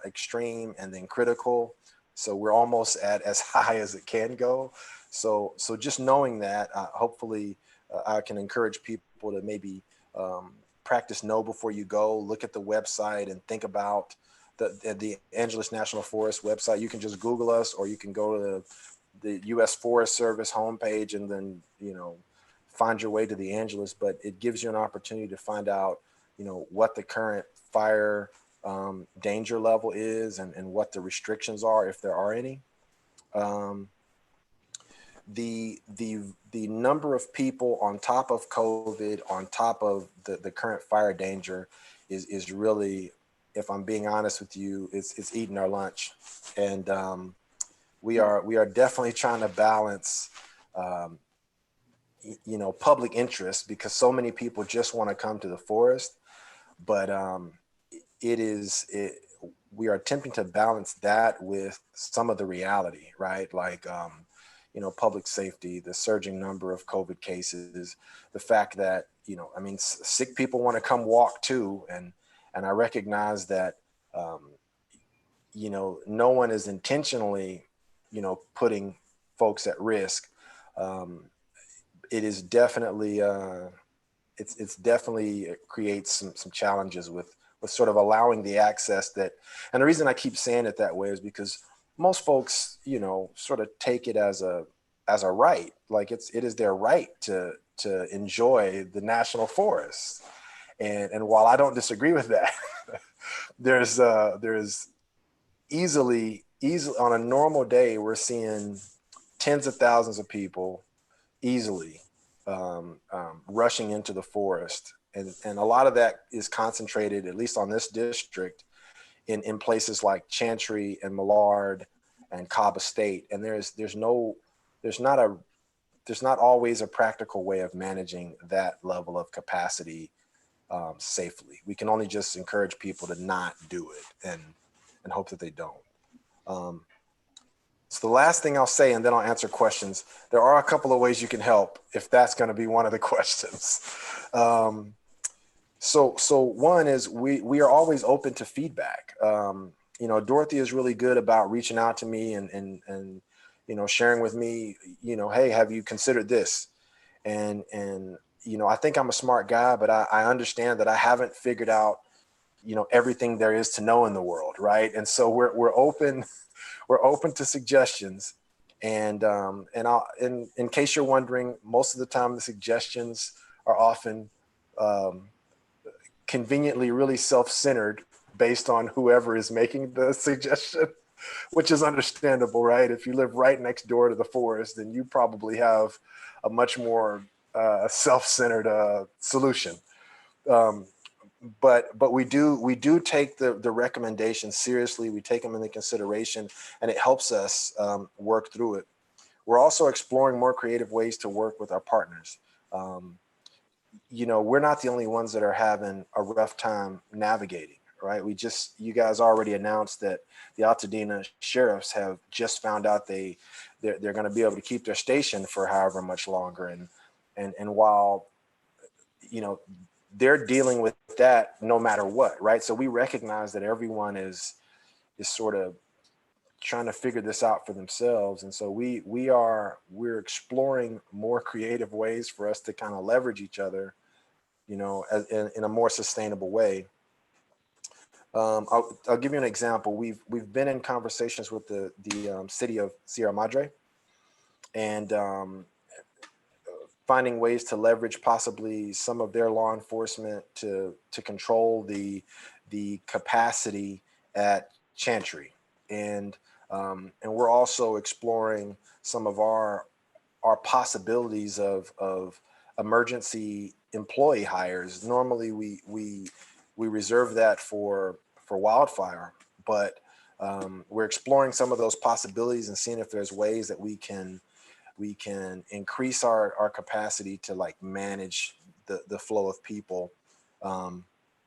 extreme and then critical. So we're almost at as high as it can go. So just knowing that, hopefully I can encourage people to maybe practice know before you go, look at the website and think about the Angeles National Forest website. You can just Google us, or you can go to the U.S. Forest Service homepage and then, find your way to the Angeles. But it gives you an opportunity to find out, what the current fire danger level is and what the restrictions are, if there are any. The number of people on top of COVID, on top of the current fire danger is really, if I'm being honest with you, it's eating our lunch. And we are definitely trying to balance, public interest, because so many people just want to come to the forest. But we are attempting to balance that with some of the reality, right? Like, public safety, the surging number of COVID cases, the fact that, sick people want to come walk too. And I recognize that, no one is intentionally, putting folks at risk. It is definitely, it's definitely creates some challenges with sort of allowing the access that, and the reason I keep saying it that way is because most folks, sort of take it as a right, like it is their right to enjoy the national forest. And while I don't disagree with that, there's easily on a normal day, we're seeing tens of thousands of people easily rushing into the forest. And a lot of that is concentrated, at least on this district, in places like Chantry and Millard and Cobb Estate. And there's not always a practical way of managing that level of capacity safely. We can only just encourage people to not do it and hope that they don't. So the last thing I'll say, and then I'll answer questions. There are a couple of ways you can help if that's going to be one of the questions. So one is we are always open to feedback. Dorothy is really good about reaching out to me and sharing with me, hey, have you considered this? And I think I'm a smart guy, but I understand that I haven't figured out, everything there is to know in the world, right? And so we're open to suggestions. And in case you're wondering, most of the time the suggestions are often conveniently really self-centered based on whoever is making the suggestion, which is understandable, right? If you live right next door to the forest, then you probably have a much more self-centered solution. But we do take the recommendations seriously. We take them into consideration, and it helps us work through it. We're also exploring more creative ways to work with our partners. We're not the only ones that are having a rough time navigating, right? You guys already announced that the Altadena sheriffs have just found out they're going to be able to keep their station for however much longer. And while, they're dealing with that no matter what, right? So we recognize that everyone is sort of trying to figure this out for themselves. And so we're exploring more creative ways for us to kind of leverage each other, in a more sustainable way. I'll give you an example. We've been in conversations with the city of Sierra Madre, and finding ways to leverage possibly some of their law enforcement to control the capacity at Chantry. And we're also exploring some of our possibilities of emergency employee hires. Normally we reserve that for wildfire, but we're exploring some of those possibilities and seeing if there's ways that we can increase our capacity to like manage the flow of people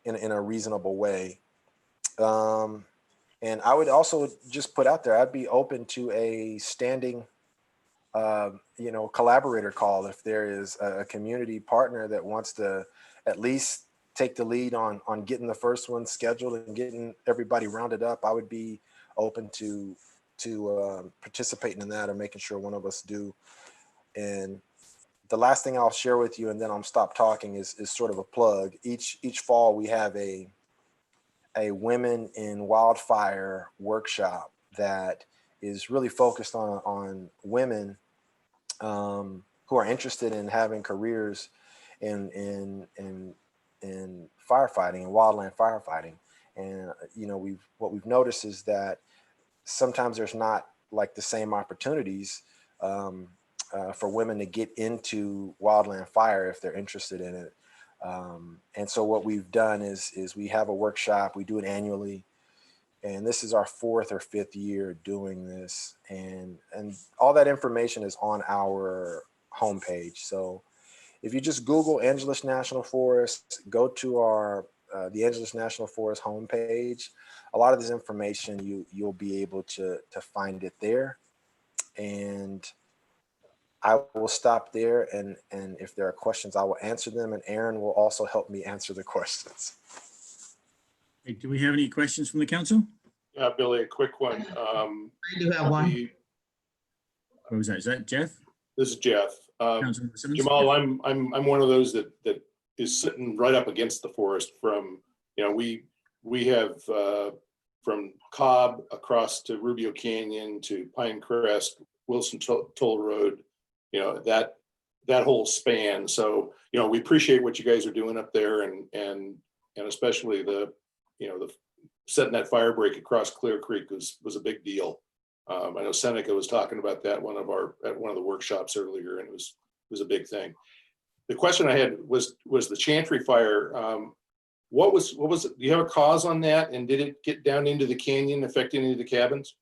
in a reasonable way. And I would also just put out there, I'd be open to a standing, collaborator call if there is a community partner that wants to at least take the lead on getting the first one scheduled and getting everybody rounded up. I would be open to participating in that or making sure one of us do. And the last thing I'll share with you, and then I'll stop talking, is sort of a plug. Each fall we have a Women in Wildfire workshop that is really focused on women who are interested in having careers in firefighting and wildland firefighting. And what we've noticed is that sometimes there's not like the same opportunities for women to get into wildland fire if they're interested in it. And so what we've done is we have a workshop, we do it annually, and this is our 4th or 5th year doing this. And all that information is on our homepage. So if you just Google Angeles National Forest, go to our the Angeles National Forest homepage, a lot of this information you'll be able to find it there. And I will stop there, and if there are questions, I will answer them, and Aaron will also help me answer the questions. Hey, do we have any questions from the council? Yeah, Billy, a quick one. I do have one. What was that? Is that Jeff? This is Jeff. Councilmember Simmons? Jamal, I'm one of those that is sitting right up against the forest. From we have from Cobb across to Rubio Canyon to Pinecrest, Wilson Toll Road, that whole span. So we appreciate what you guys are doing up there, and especially the setting that fire break across Clear Creek was a big deal. I know Seneca was talking about that at one of the workshops earlier, and it was a big thing. The question I had was the Chantry fire. What was it? Do you have a cause on that? And did it get down into the canyon, affect any of the cabins?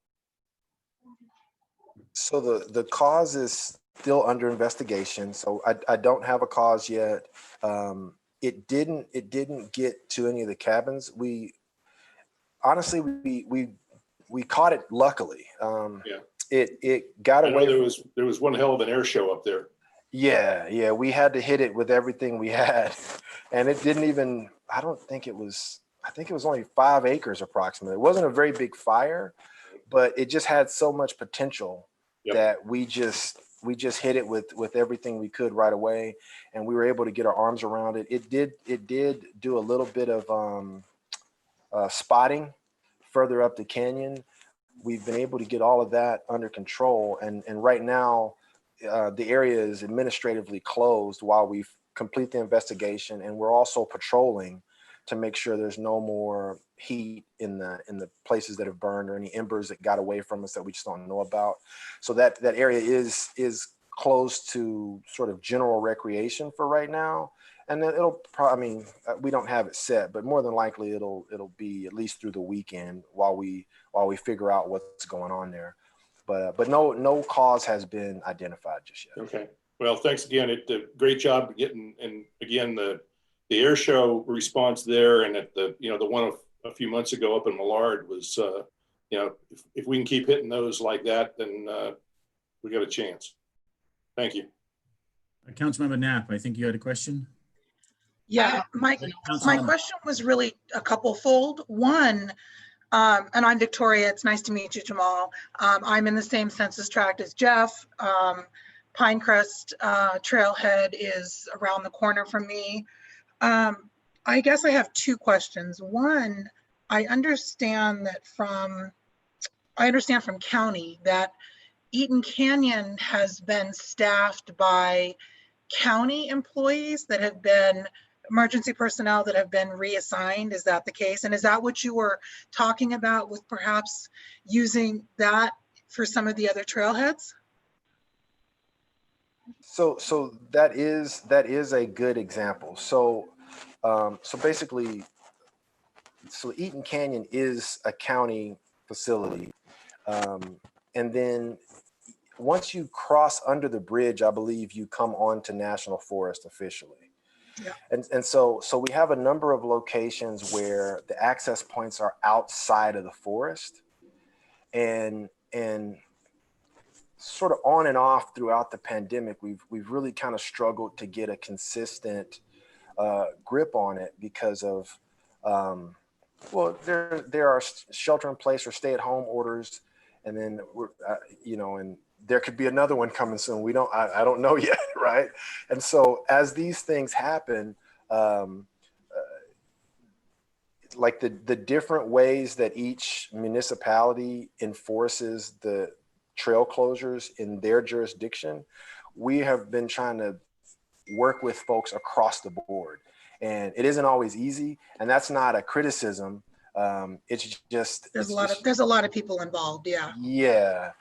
So the cause is still under investigation. So I don't have a cause yet. It didn't get to any of the cabins. We caught it luckily. It got away. I know there was one hell of an air show up there. Yeah, we had to hit it with everything we had, and it didn't even. I think it was only 5 acres approximately. It wasn't a very big fire, but it just had so much potential that we just hit it with everything we could right away, and we were able to get our arms around it. It did do a little bit of spotting further up the canyon. We've been able to get all of that under control, and right now the area is administratively closed while we complete the investigation, and we're also patrolling to make sure there's no more heat in the places that have burned or any embers that got away from us that we just don't know about. So that area is closed to sort of general recreation for right now. And then it'll probably, we don't have it set, but more than likely it'll be at least through the weekend while we figure out what's going on there. But no cause has been identified just yet. Okay. Well, thanks again. Great job getting, and again, the air show response there, and at the one a few months ago up in Millard was, if we can keep hitting those like that, then we got a chance. Thank you. Councilmember Knapp, I think you had a question. Yeah, my question was really a couple-fold. One, and I'm Victoria. It's nice to meet you, Jamal. I'm in the same census tract as Jeff. Pinecrest Trailhead is around the corner from me. I guess I have 2 questions. One, I understand from county that Eaton Canyon has been staffed by county employees that have been emergency personnel that have been reassigned. Is that the case? And is that what you were talking about with perhaps using that for some of the other trailheads? So that is a good example. So basically, so Eaton Canyon is a county facility, and then once you cross under the bridge, I believe you come on to National Forest officially. Yeah. And so we have a number of locations where the access points are outside of the forest, and sort of on and off throughout the pandemic, we've really kind of struggled to get a consistent grip on it because of well, there are shelter in place or stay at home orders, and then we're and there could be another one coming soon. I don't know yet, right? And so as these things happen, like the different ways that each municipality enforces the trail closures in their jurisdiction, we have been trying to work with folks across the board. And it isn't always easy, and that's not a criticism. It's just there's a lot of people involved. Yeah. Yeah.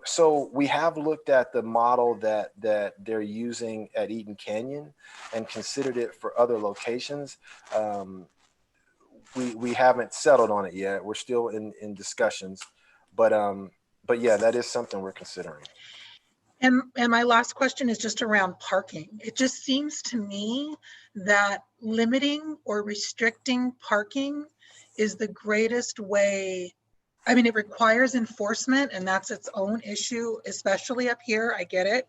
So we have looked at the model that they're using at Eaton Canyon and considered it for other locations. We haven't settled on it yet. We're still in discussions, but yeah, that is something we're considering. And my last question is just around parking. It just seems to me that limiting or restricting parking is the greatest way. I mean, it requires enforcement, and that's its own issue, especially up here. I get it.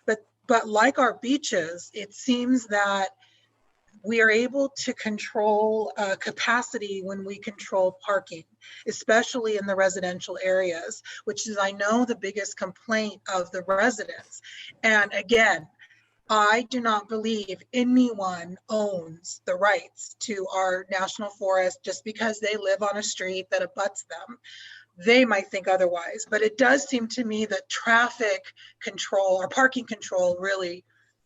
But like our beaches, it seems that we are able to control capacity when we control parking, especially in the residential areas, which is, I know, the biggest complaint of the residents. And again, I do not believe anyone owns the rights to our national forest just because they live on a street that abuts them. They might think otherwise, but it does seem to me that traffic control or parking control really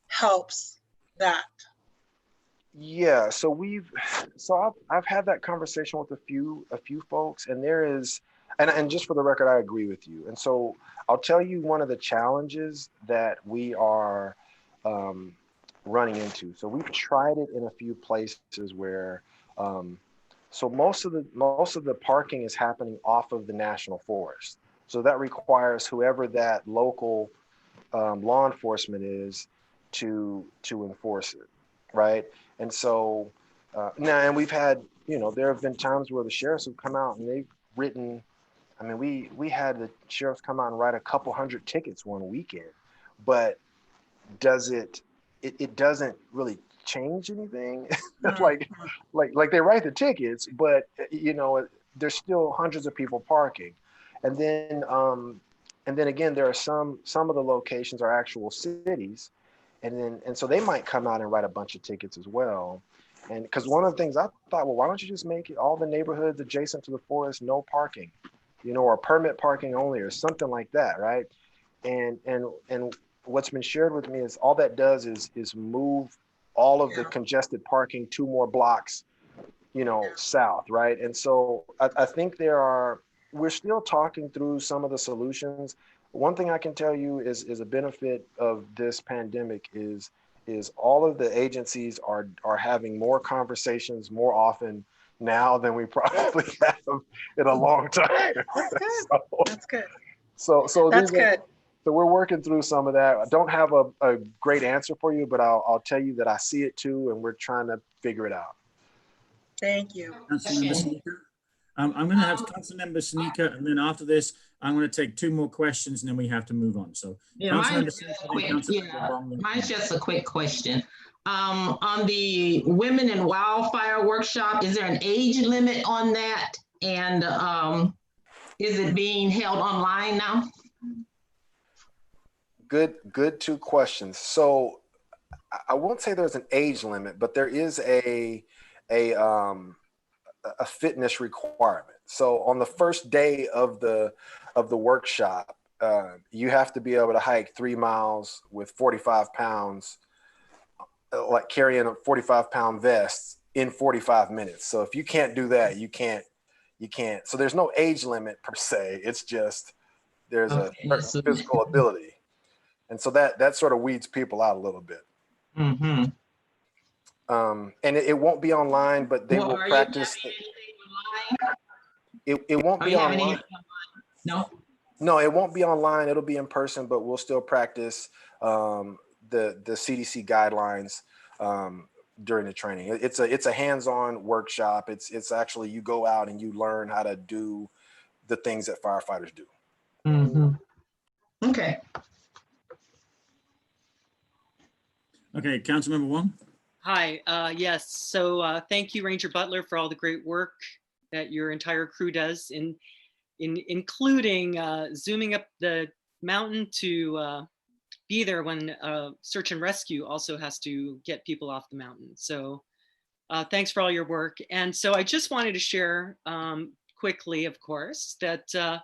helps that. Yeah, so I've had that conversation with a few folks, and there is, and just for the record, I agree with you. And so I'll tell you one of the challenges that we are running into. So we've tried it in a few places where, so most of the parking is happening off of the national forest. So that requires whoever that local law enforcement is to enforce it, right? And so now, and we've had, there have been times where the sheriffs have come out and they've written, I mean, we had the sheriffs come out and write a couple hundred tickets one weekend, but it doesn't really change anything. like they write the tickets, but there's still hundreds of people parking. And then again, there are some of the locations are actual cities. And so they might come out and write a bunch of tickets as well. And because one of the things I thought, well, why don't you just make it all the neighborhoods adjacent to the forest, no parking, or permit parking only or something like that, right? And what's been shared with me is all that does is move all of the congested parking 2 more blocks, south, right? And so I think we're still talking through some of the solutions. One thing I can tell you is a benefit of this pandemic is all of the agencies are having more conversations more often now than we probably have in a long time. That's good. So That's good. So we're working through some of that. I don't have a great answer for you, but I'll tell you that I see it too, and we're trying to figure it out. Thank you. Councilmember Sunica. I'm going to have Councilmember Sunica, and then after this, I'm going to take 2 more questions, and then we have to move on. So, yeah, mine's just a quick question. On the Women in Wildfire workshop, is there an age limit on that? And is it being held online now? Good 2 questions. So I won't say there's an age limit, but there is a fitness requirement. So on the first day of the workshop, you have to be able to hike 3 miles with 45 pounds, like carrying a 45-pound vest in 45 minutes. So if you can't do that, you can't. So there's no age limit per se. It's just there's a certain physical ability. And so that sort of weeds people out a little bit. Mm-hmm. And it won't be online, but they will practice. It won't be online. No, it won't be online. It'll be in person, but we'll still practice the CDC guidelines during the training. It's a hands-on workshop. It's actually, you go out and you learn how to do the things that firefighters do. Mm-hmm. Okay. Okay, Councilmember Wong. Hi, yes, so thank you, Ranger Butler, for all the great work that your entire crew does in including zooming up the mountain to be there when search and rescue also has to get people off the mountain. So thanks for all your work. And so I just wanted to share quickly, of course, that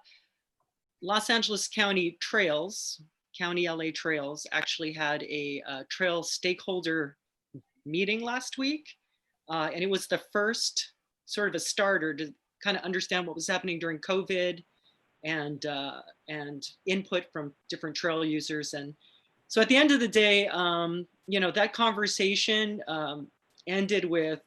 Los Angeles County Trails, County LA Trails, actually had a trail stakeholder meeting last week. And it was the first sort of a starter to kind of understand what was happening during COVID and input from different trail users. And so at the end of the day, you know, that conversation ended with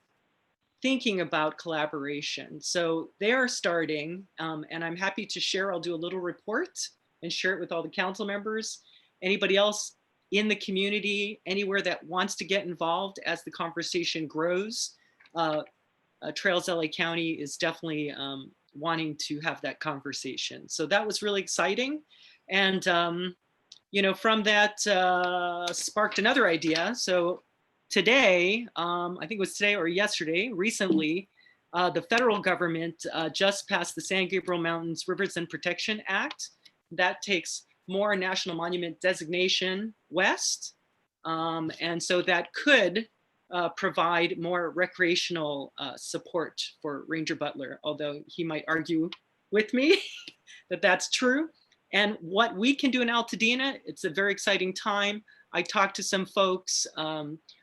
thinking about collaboration. So they are starting, and I'm happy to share, I'll do a little report and share it with all the council members. Anybody else in the community, anywhere that wants to get involved as the conversation grows, Trails LA County is definitely wanting to have that conversation. So that was really exciting. And, you know, from that sparked another idea. So today, I think it was today or yesterday, recently, the federal government just passed the San Gabriel Mountains Rivers and Protection Act. That takes more national monument designation west. And so that could provide more recreational support for Ranger Butler, although he might argue with me that that's true. And what we can do in Altadena, it's a very exciting time. I talked to some folks.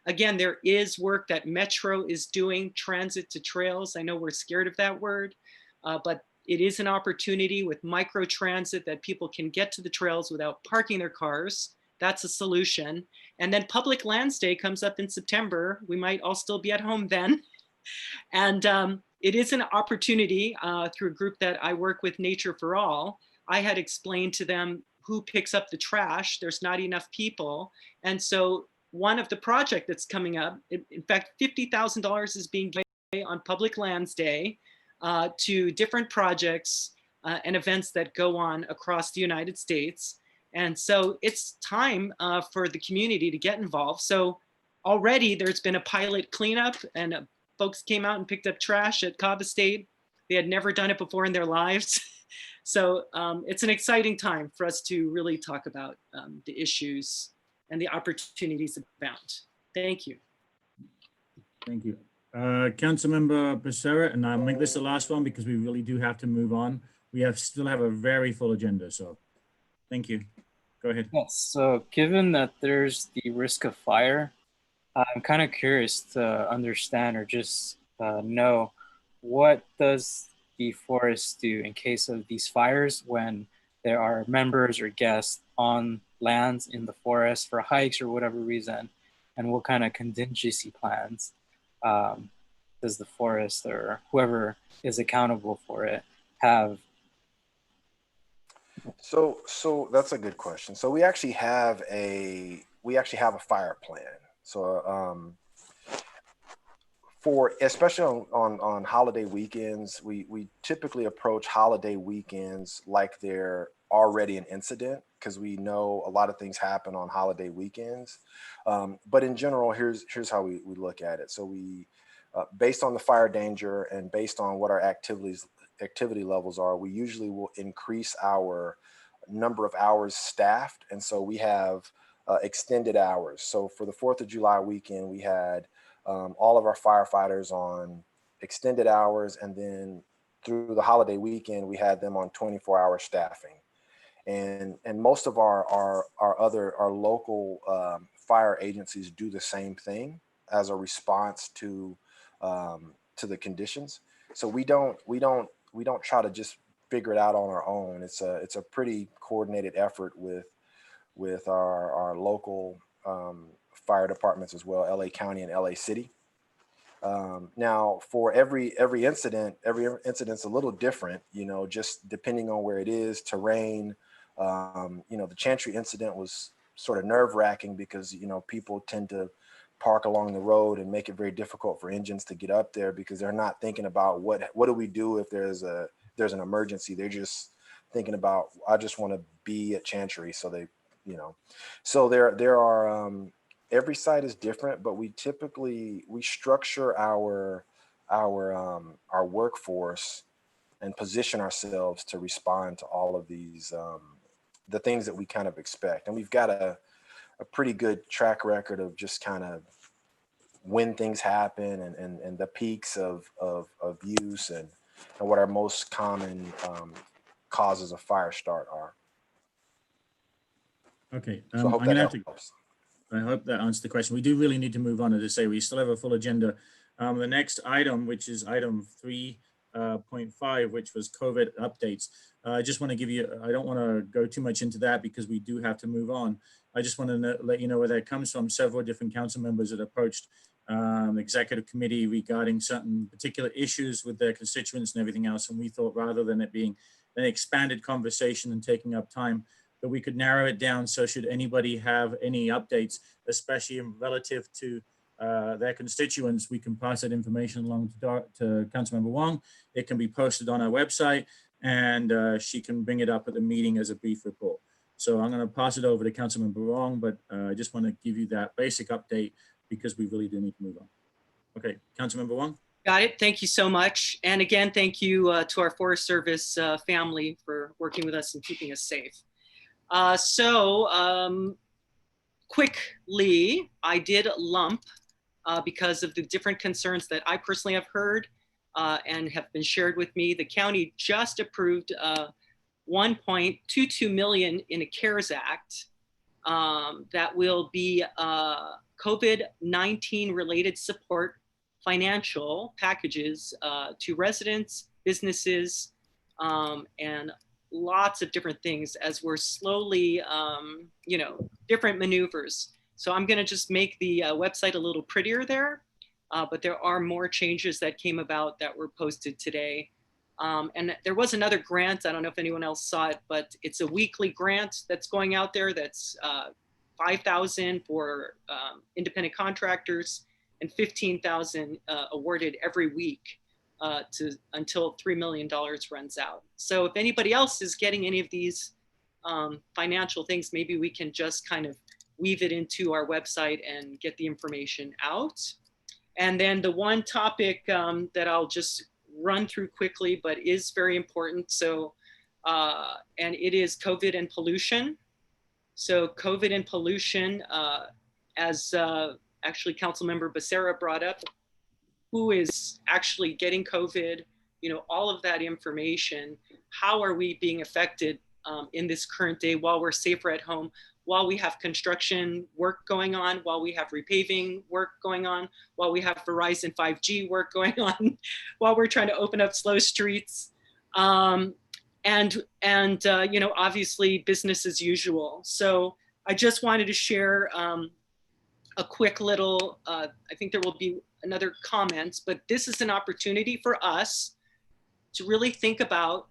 Again, there is work that Metro is doing, transit to trails. I know we're scared of that word, but it is an opportunity with micro transit that people can get to the trails without parking their cars. That's a solution. And then Public Lands Day comes up in September. We might all still be at home then. And it is an opportunity through a group that I work with, Nature for All. I had explained to them who picks up the trash. There's not enough people. And so one of the project that's coming up, in fact, $50,000 is being given on Public Lands Day to different projects and events that go on across the United States. And so it's time for the community to get involved. So already there's been a pilot cleanup and folks came out and picked up trash at Cobb Estate. They had never done it before in their lives. So it's an exciting time for us to really talk about the issues and the opportunities abound. Thank you. Thank you. Councilmember Bersera, and I'll make this the last one because we really do have to move on. We still have a very full agenda, so thank you. Go ahead. Yes, so given that there's the risk of fire, I'm kind of curious to understand or just know, what does the forest do in case of these fires when there are members or guests on lands in the forest for hikes or whatever reason, and what kind of contingency plans does the forest or whoever is accountable for it have? So that's a good question. So we actually have a fire plan. So especially on holiday weekends, we typically approach holiday weekends like they're already an incident, because we know a lot of things happen on holiday weekends. But in general, here's how we look at it. So we, based on the fire danger and based on what our activity levels are, we usually will increase our number of hours staffed. And so we have extended hours. So for the 4th of July weekend, we had all of our firefighters on extended hours. And then through the holiday weekend, we had them on 24-hour staffing. And most of our local fire agencies do the same thing as a response to the conditions. So we don't try to just figure it out on our own. It's a pretty coordinated effort with our local fire departments as well, LA County and LA City. Now, for every incident's a little different, just depending on where it is, terrain. The Chantry incident was sort of nerve-wracking because people tend to park along the road and make it very difficult for engines to get up there because they're not thinking about what do we do if there's an emergency. They're just thinking about, I just want to be at Chantry. So they, so there are, every site is different, but we structure our workforce and position ourselves to respond to all of these, the things that we kind of expect. And we've got a pretty good track record of just kind of when things happen and the peaks of use and what our most common causes of fire start are. Okay, So I hope that helps. I hope that answers the question. We do really need to move on. As I say, we still have a full agenda. The next item, which is item 3.5, which was COVID updates. I just want to give you, I don't want to go too much into that because we do have to move on. I just want to let you know where that comes from. Several different council members that approached the executive committee regarding certain particular issues with their constituents and everything else. And we thought rather than it being an expanded conversation and taking up time, that we could narrow it down. So should anybody have any updates, especially relative to their constituents, we can pass that information along to Councilmember Wong. It can be posted on our website and she can bring it up at the meeting as a brief report. So I'm going to pass it over to Councilmember Wong, but I just want to give you that basic update because we really do need to move on. Okay, Councilmember Wong. Got it. Thank you so much. And again, thank you to our Forest Service family for working with us and keeping us safe. Quickly, I did lump because of the different concerns that I personally have heard and have been shared with me. The county just approved $1.22 million in a CARES Act that will be COVID-19 related support financial packages to residents, businesses, and lots of different things as we're slowly, different maneuvers. So I'm going to just make the website a little prettier there, but there are more changes that came about that were posted today. And there was another grant. I don't know if anyone else saw it, but it's a weekly grant that's going out there. That's $5,000 for independent contractors and $15,000 awarded every week until $3 million runs out. So if anybody else is getting any of these financial things, maybe we can just kind of weave it into our website and get the information out. And then the one topic that I'll just run through quickly, but is very important. So, and it is COVID and pollution. So COVID and pollution, as actually Councilmember Bersera brought up, who is actually getting COVID, all of that information. How are we being affected in this current day while we're safer at home, while we have construction work going on, while we have repaving work going on, while we have Verizon 5G work going on, while we're trying to open up slow streets, and obviously business as usual. So I just wanted to share a quick little, I think there will be another comments, but this is an opportunity for us to really think about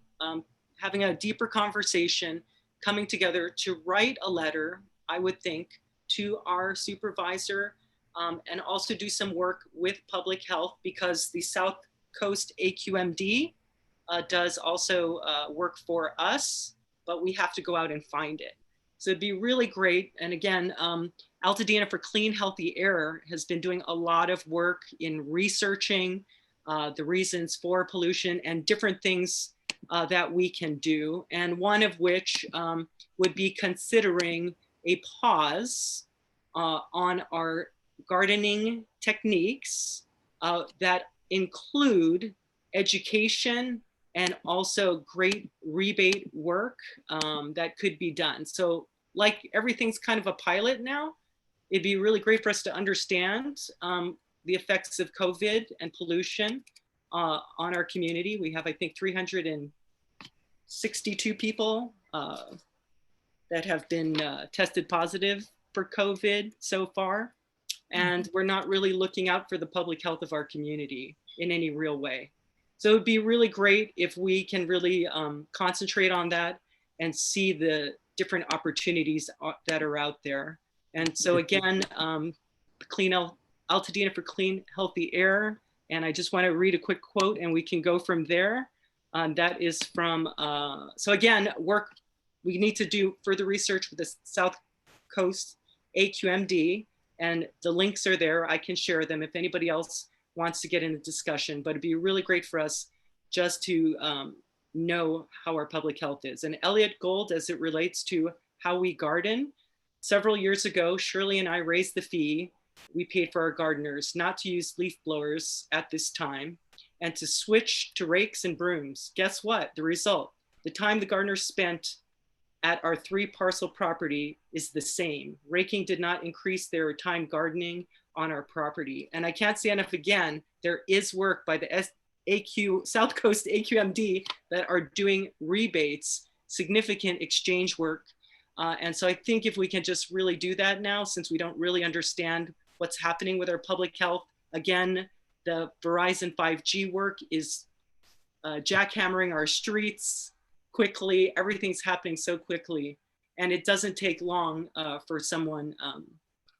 having a deeper conversation, coming together to write a letter, I would think, to our supervisor and also do some work with public health because the South Coast AQMD does also work for us, but we have to go out and find it. So it'd be really great. And again, Altadena for Clean, Healthy Air has been doing a lot of work in researching the reasons for pollution and different things that we can do. And one of which would be considering a pause on our gardening techniques that include education and also great rebate work that could be done. So like everything's kind of a pilot now, it'd be really great for us to understand the effects of COVID and pollution on our community. We have, I think, 362 people that have been tested positive for COVID so far. And we're not really looking out for the public health of our community in any real way. So it'd be really great if we can really concentrate on that and see the different opportunities that are out there. And so again, Altadena for clean, healthy air. And I just want to read a quick quote and we can go from there. That is from, so again, we need to do further research with the South Coast AQMD, and the links are there. I can share them if anybody else wants to get in a discussion, but it'd be really great for us just to know how our public health is. And Elliott Gold, as it relates to how we garden, several years ago, Shirley and I raised the fee we paid for our gardeners not to use leaf blowers at this time and to switch to rakes and brooms. Guess what? The result, the time the gardeners spent at our 3-parcel property is the same. Raking did not increase their time gardening on our property. And I can't say enough again, there is work by the South Coast AQMD that are doing rebates, significant exchange work. And so I think if we can just really do that now, since we don't really understand what's happening with our public health, again, the Verizon 5G work is jackhammering our streets quickly. Everything's happening so quickly, and it doesn't take long for someone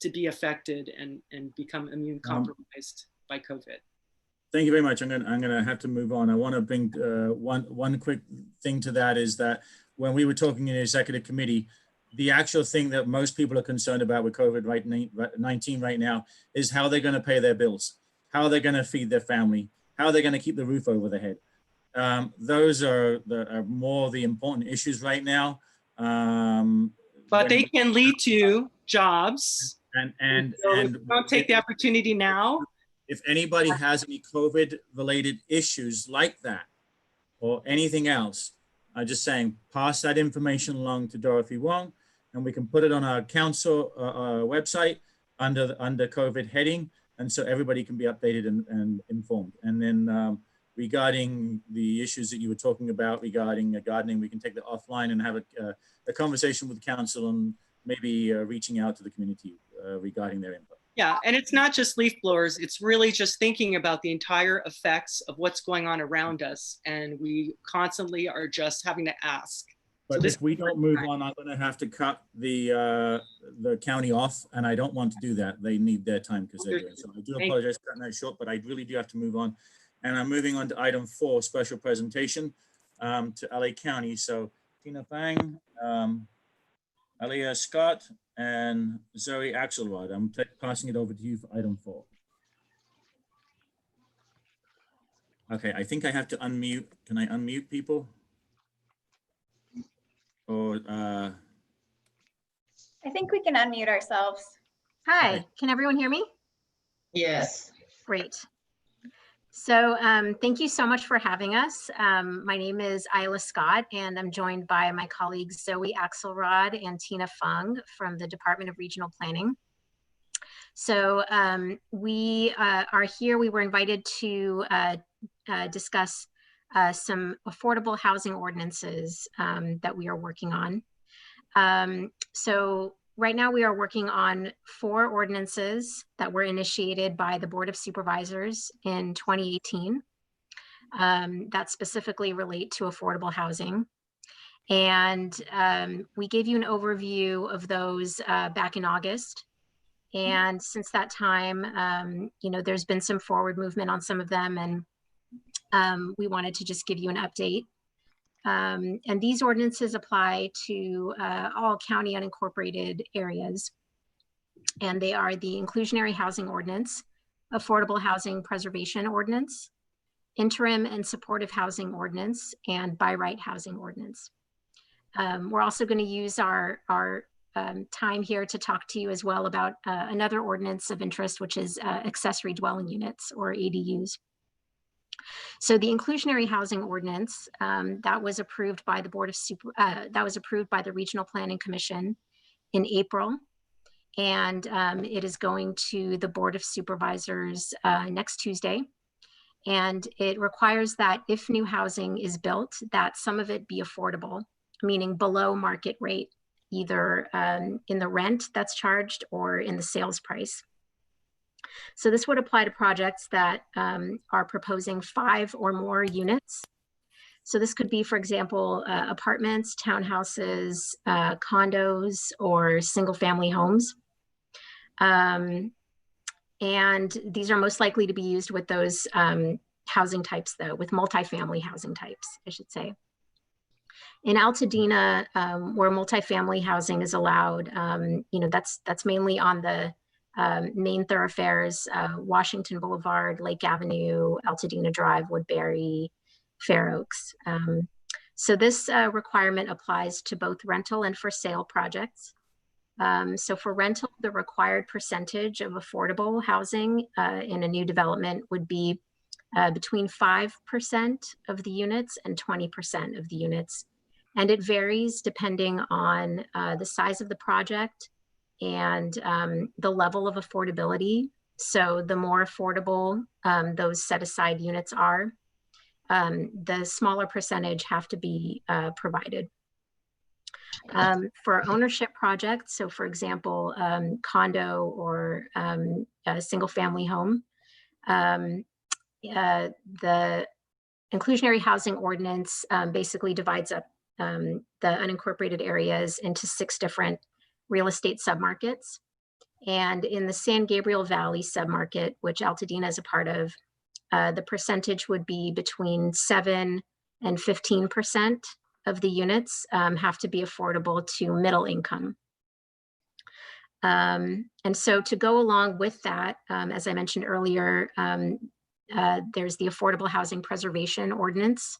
to be affected and become immune compromised by COVID. Thank you very much. I'm gonna have to move on. I want to bring one quick thing to that is that when we were talking in the executive committee, the actual thing that most people are concerned about with COVID-19 right now is how they're going to pay their bills, how they're going to feed their family, how they're going to keep the roof over their head. Those are more the important issues right now. But they can lead to jobs. And don't take the opportunity now. If anybody has any COVID-related issues like that or anything else, I'm just saying, pass that information along to Dorothy Wong, and we can put it on our council website under COVID heading, and so everybody can be updated and informed. And then regarding the issues that you were talking about regarding gardening, we can take that offline and have a conversation with the council and maybe reaching out to the community regarding their input. Yeah, and it's not just leaf blowers, it's really just thinking about the entire effects of what's going on around us. And we constantly are just having to ask. But So if we don't move on, I'm gonna have to cut the county off, and I don't want to do that. They need their time because they're doing. So I do apologize for cutting that short, but I really do have to move on. And I'm moving on to item 4, special presentation to LA County. So Tina Fang, Alia Scott, and Zoe Axelrod. I'm passing it over to you for item 4. Okay, I think I have to unmute. Can I unmute people? Or I think we can unmute ourselves. Hi, okay. Can everyone hear me? Yes. Great. So thank you so much for having us. My name is Isla Scott, and I'm joined by my colleagues Zoe Axelrod and Tina Fung from the Department of Regional Planning. So we are here. We were invited to discuss some affordable housing ordinances that we are working on. So right now we are working on 4 ordinances that were initiated by the Board of Supervisors in 2018 that specifically relate to affordable housing. And we gave you an overview of those back in August. And since that time, you know, there's been some forward movement on some of them, and we wanted to just give you an update. And these ordinances apply to all county unincorporated areas. And they are the Inclusionary Housing Ordinance, Affordable Housing Preservation Ordinance, Interim and Supportive Housing Ordinance, and By Right Housing Ordinance. We're also going to use our time here to talk to you as well about another ordinance of interest, which is accessory dwelling units, or ADUs. So the inclusionary housing ordinance that was approved by the Regional Planning Commission in April, and it is going to the Board of Supervisors next Tuesday. And it requires that if new housing is built, that some of it be affordable, meaning below market rate, either in the rent that's charged or in the sales price. So this would apply to projects that are proposing 5 or more units. So this could be, for example, apartments, townhouses, condos, or single-family homes. And these are most likely to be used with those housing types, though, with multifamily housing types, I should say. In Altadena, where multifamily housing is allowed, that's mainly on the main thoroughfares, Washington Boulevard, Lake Avenue, Altadena Drive, Woodbury, Fair Oaks. So this requirement applies to both rental and for sale projects. So for rental, the required percentage of affordable housing in a new development would be between 5% of the units and 20% of the units. And it varies depending on the size of the project and the level of affordability. So the more affordable those set aside units are, the smaller percentage have to be provided. For ownership projects, so for example, condo or a single family home, the inclusionary housing ordinance basically divides up the unincorporated areas into 6 different real estate submarkets. And in the San Gabriel Valley submarket, which Altadena is a part of, the percentage would be between 7 and 15% of the units have to be affordable to middle income. And so to go along with that, as I mentioned earlier, there's the Affordable Housing Preservation Ordinance,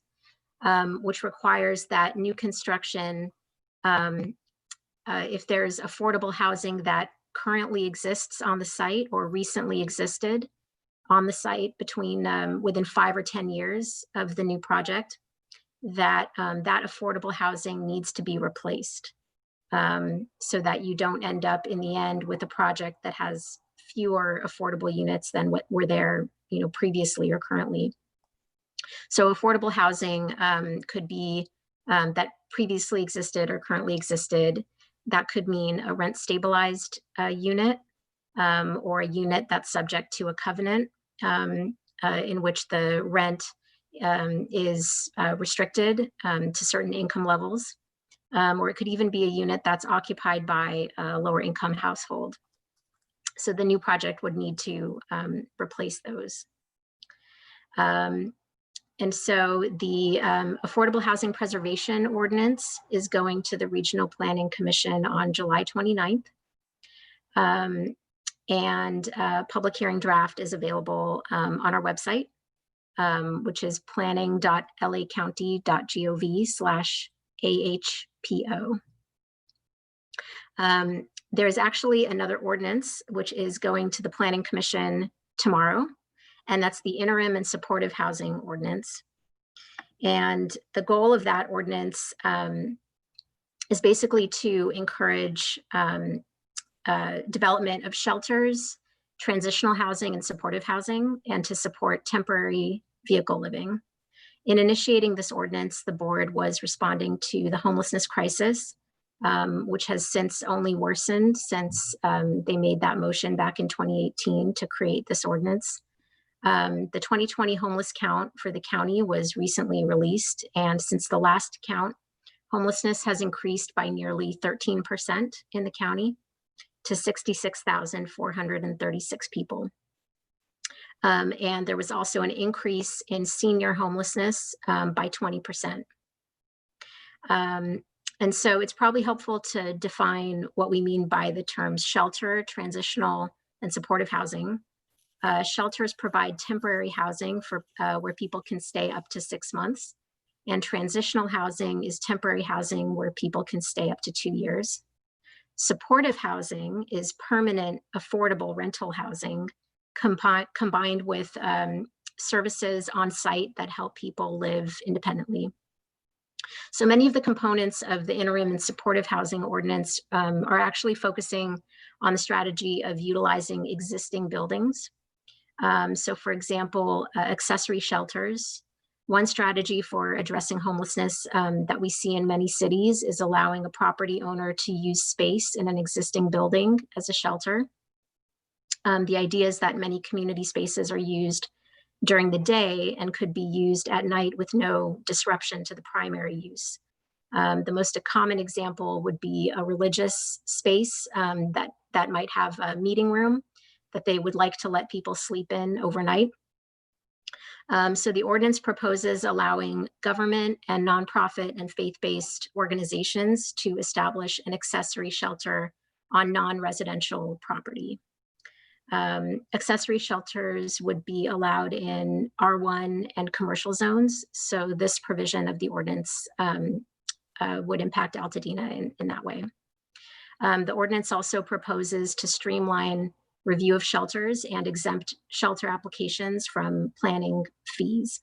which requires that new construction, if there's affordable housing that currently exists on the site or recently existed on the site within 5 or 10 years of the new project, that that affordable housing needs to be replaced so that you don't end up in the end with a project that has fewer affordable units than what were there previously or currently. So affordable housing could be that previously existed or currently existed. That could mean a rent stabilized unit or a unit that's subject to a covenant in which the rent is restricted to certain income levels, or it could even be a unit that's occupied by a lower income household. So the new project would need to replace those. And so the Affordable Housing Preservation Ordinance is going to the Regional Planning Commission on July 29th. And public hearing draft is available on our website, which is planning.lacounty.gov/AHPO. There's actually another ordinance which is going to the Planning Commission tomorrow, and that's the Interim and Supportive Housing Ordinance. And the goal of that ordinance is basically to encourage development of shelters, transitional housing, and supportive housing, and to support temporary vehicle living. In initiating this ordinance, the board was responding to the homelessness crisis, which has since only worsened since they made that motion back in 2018 to create this ordinance. The 2020 homeless count for the county was recently released, and since the last count, homelessness has increased by nearly 13% in the county to 66,436 people. And there was also an increase in senior homelessness by 20%. And so it's probably helpful to define what we mean by the terms shelter, transitional, and supportive housing. Shelters provide temporary housing for where people can stay up to 6 months. And transitional housing is temporary housing where people can stay up to 2 years. Supportive housing is permanent, affordable rental housing combined with services on site that help people live independently. So many of the components of the interim and supportive housing ordinance are actually focusing on the strategy of utilizing existing buildings. So for example, accessory shelters. One strategy for addressing homelessness that we see in many cities is allowing a property owner to use space in an existing building as a shelter. The idea is that many community spaces are used during the day and could be used at night with no disruption to the primary use. The most common example would be a religious space that might have a meeting room that they would like to let people sleep in overnight. So the ordinance proposes allowing government and nonprofit and faith-based organizations to establish an accessory shelter on non-residential property. Accessory shelters would be allowed in R1 and commercial zones. So this provision of the ordinance would impact Altadena in that way. The ordinance also proposes to streamline review of shelters and exempt shelter applications from planning fees.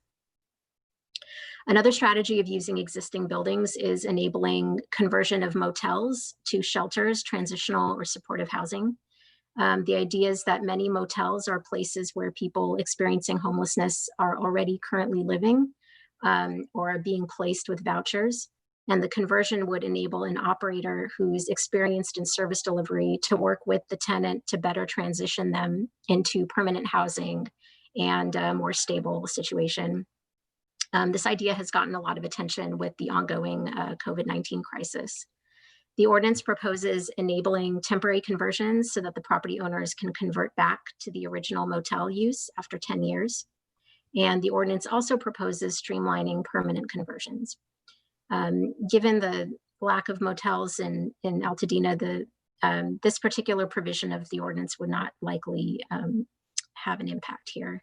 Another strategy of using existing buildings is enabling conversion of motels to shelters, transitional or supportive housing. The idea is that many motels are places where people experiencing homelessness are already currently living or are being placed with vouchers. And the conversion would enable an operator who's experienced in service delivery to work with the tenant to better transition them into permanent housing and a more stable situation. This idea has gotten a lot of attention with the ongoing COVID-19 crisis. The ordinance proposes enabling temporary conversions so that the property owners can convert back to the original motel use after 10 years. And the ordinance also proposes streamlining permanent conversions. Given the lack of motels in Altadena, this particular provision of the ordinance would not likely have an impact here.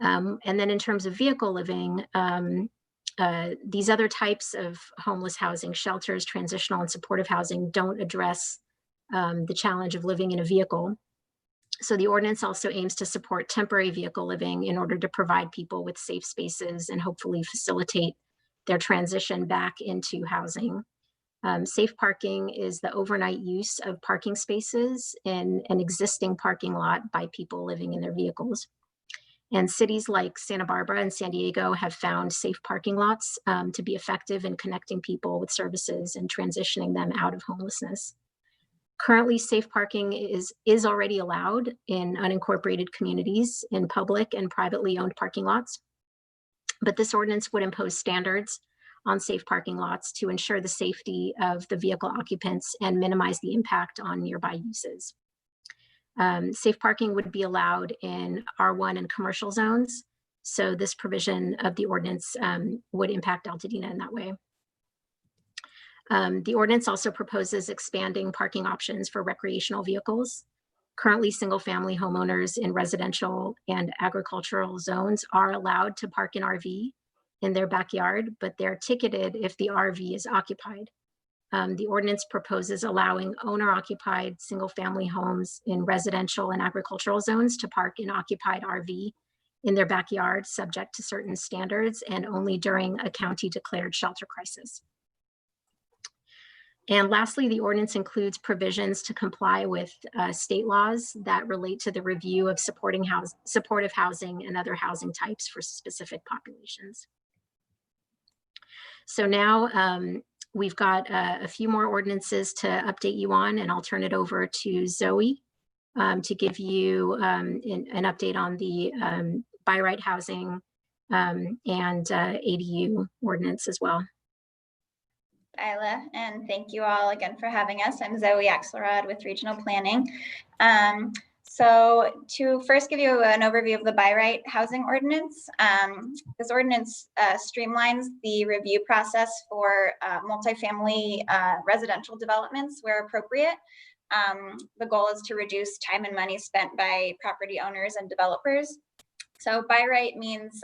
And then in terms of vehicle living, these other types of homeless housing, shelters, transitional and supportive housing, don't address the challenge of living in a vehicle. So the ordinance also aims to support temporary vehicle living in order to provide people with safe spaces and hopefully facilitate their transition back into housing. Safe parking is the overnight use of parking spaces in an existing parking lot by people living in their vehicles. And cities like Santa Barbara and San Diego have found safe parking lots to be effective in connecting people with services and transitioning them out of homelessness. Currently, safe parking is already allowed in unincorporated communities in public and privately owned parking lots. But this ordinance would impose standards on safe parking lots to ensure the safety of the vehicle occupants and minimize the impact on nearby uses. Safe parking would be allowed in R1 and commercial zones. So this provision of the ordinance would impact Altadena in that way. The ordinance also proposes expanding parking options for recreational vehicles. Currently, single-family homeowners in residential and agricultural zones are allowed to park an RV in their backyard, but they're ticketed if the RV is occupied. The ordinance proposes allowing owner-occupied single-family homes in residential and agricultural zones to park an occupied RV in their backyard, subject to certain standards and only during a county-declared shelter crisis. And lastly, the ordinance includes provisions to comply with state laws that relate to the review of supportive housing and other housing types for specific populations. So now we've got a few more ordinances to update you on, and I'll turn it over to Zoe to give you an update on the by right housing and ADU ordinance as well. Isla, and thank you all again for having us. I'm Zoe Axelrod with Regional Planning. So to first give you an overview of the by right housing ordinance, this ordinance streamlines the review process for multifamily residential developments where appropriate. The goal is to reduce time and money spent by property owners and developers. So by right means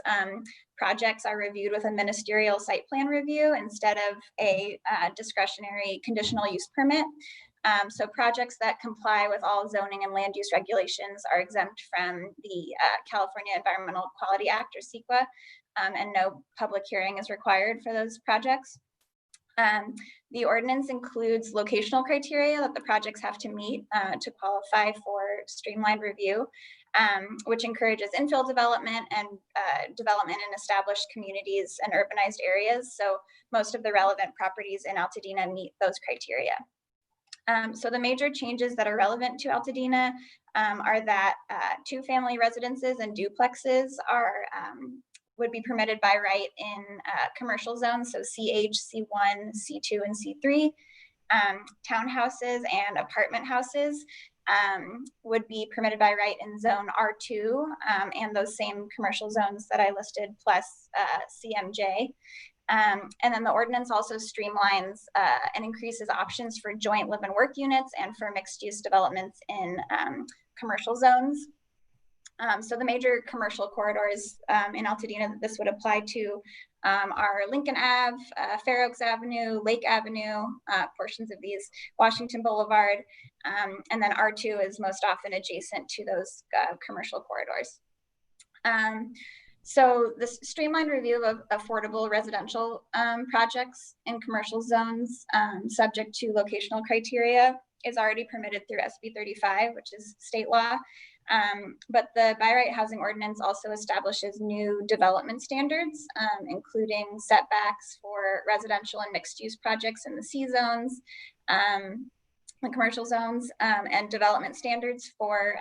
projects are reviewed with a ministerial site plan review instead of a discretionary conditional use permit. So projects that comply with all zoning and land use regulations are exempt from the California Environmental Quality Act, or CEQA, and no public hearing is required for those projects. The ordinance includes locational criteria that the projects have to meet to qualify for streamlined review, which encourages infill development and development in established communities and urbanized areas. So most of the relevant properties in Altadena meet those criteria. So the major changes that are relevant to Altadena are that two-family residences and duplexes would be permitted by right in commercial zones, so CH, C1, C2, and C3. Townhouses and apartment houses would be permitted by right in zone R2 and those same commercial zones that I listed, plus CMJ. And then the ordinance also streamlines and increases options for joint live and work units and for mixed use developments in commercial zones. So the major commercial corridors in Altadena that this would apply to are Lincoln Ave, Fair Oaks Avenue, Lake Avenue, portions of these, Washington Boulevard, and then R2 is most often adjacent to those commercial corridors. So this streamlined review of affordable residential projects in commercial zones subject to locational criteria is already permitted through SB 35, which is state law. But the by right housing ordinance also establishes new development standards, including setbacks for residential and mixed use projects in the C zones, the commercial zones, and development standards for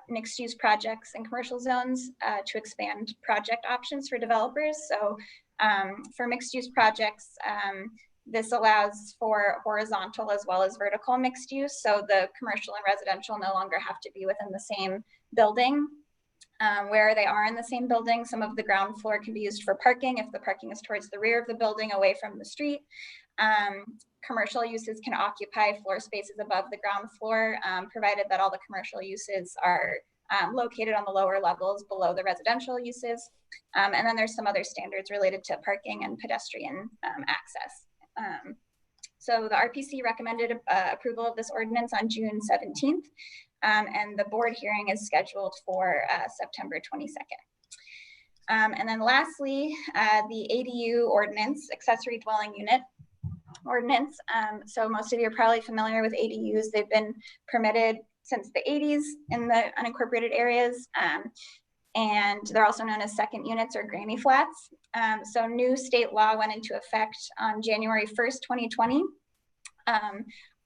mixed use projects in commercial zones to expand project options for developers. So for mixed use projects, this allows for horizontal as well as vertical mixed use. So the commercial and residential no longer have to be within the same building. Where they are in the same building, some of the ground floor can be used for parking if the parking is towards the rear of the building away from the street. Commercial uses can occupy floor spaces above the ground floor, provided that all the commercial uses are located on the lower levels below the residential uses. And then there's some other standards related to parking and pedestrian access. So the RPC recommended approval of this ordinance on June 17th, and the board hearing is scheduled for September 22nd. And then lastly, the ADU ordinance, accessory dwelling unit ordinance. So most of you are probably familiar with ADUs. They've been permitted since the 80s in the unincorporated areas. And they're also known as second units or granny flats. So new state law went into effect on January 1st, 2020.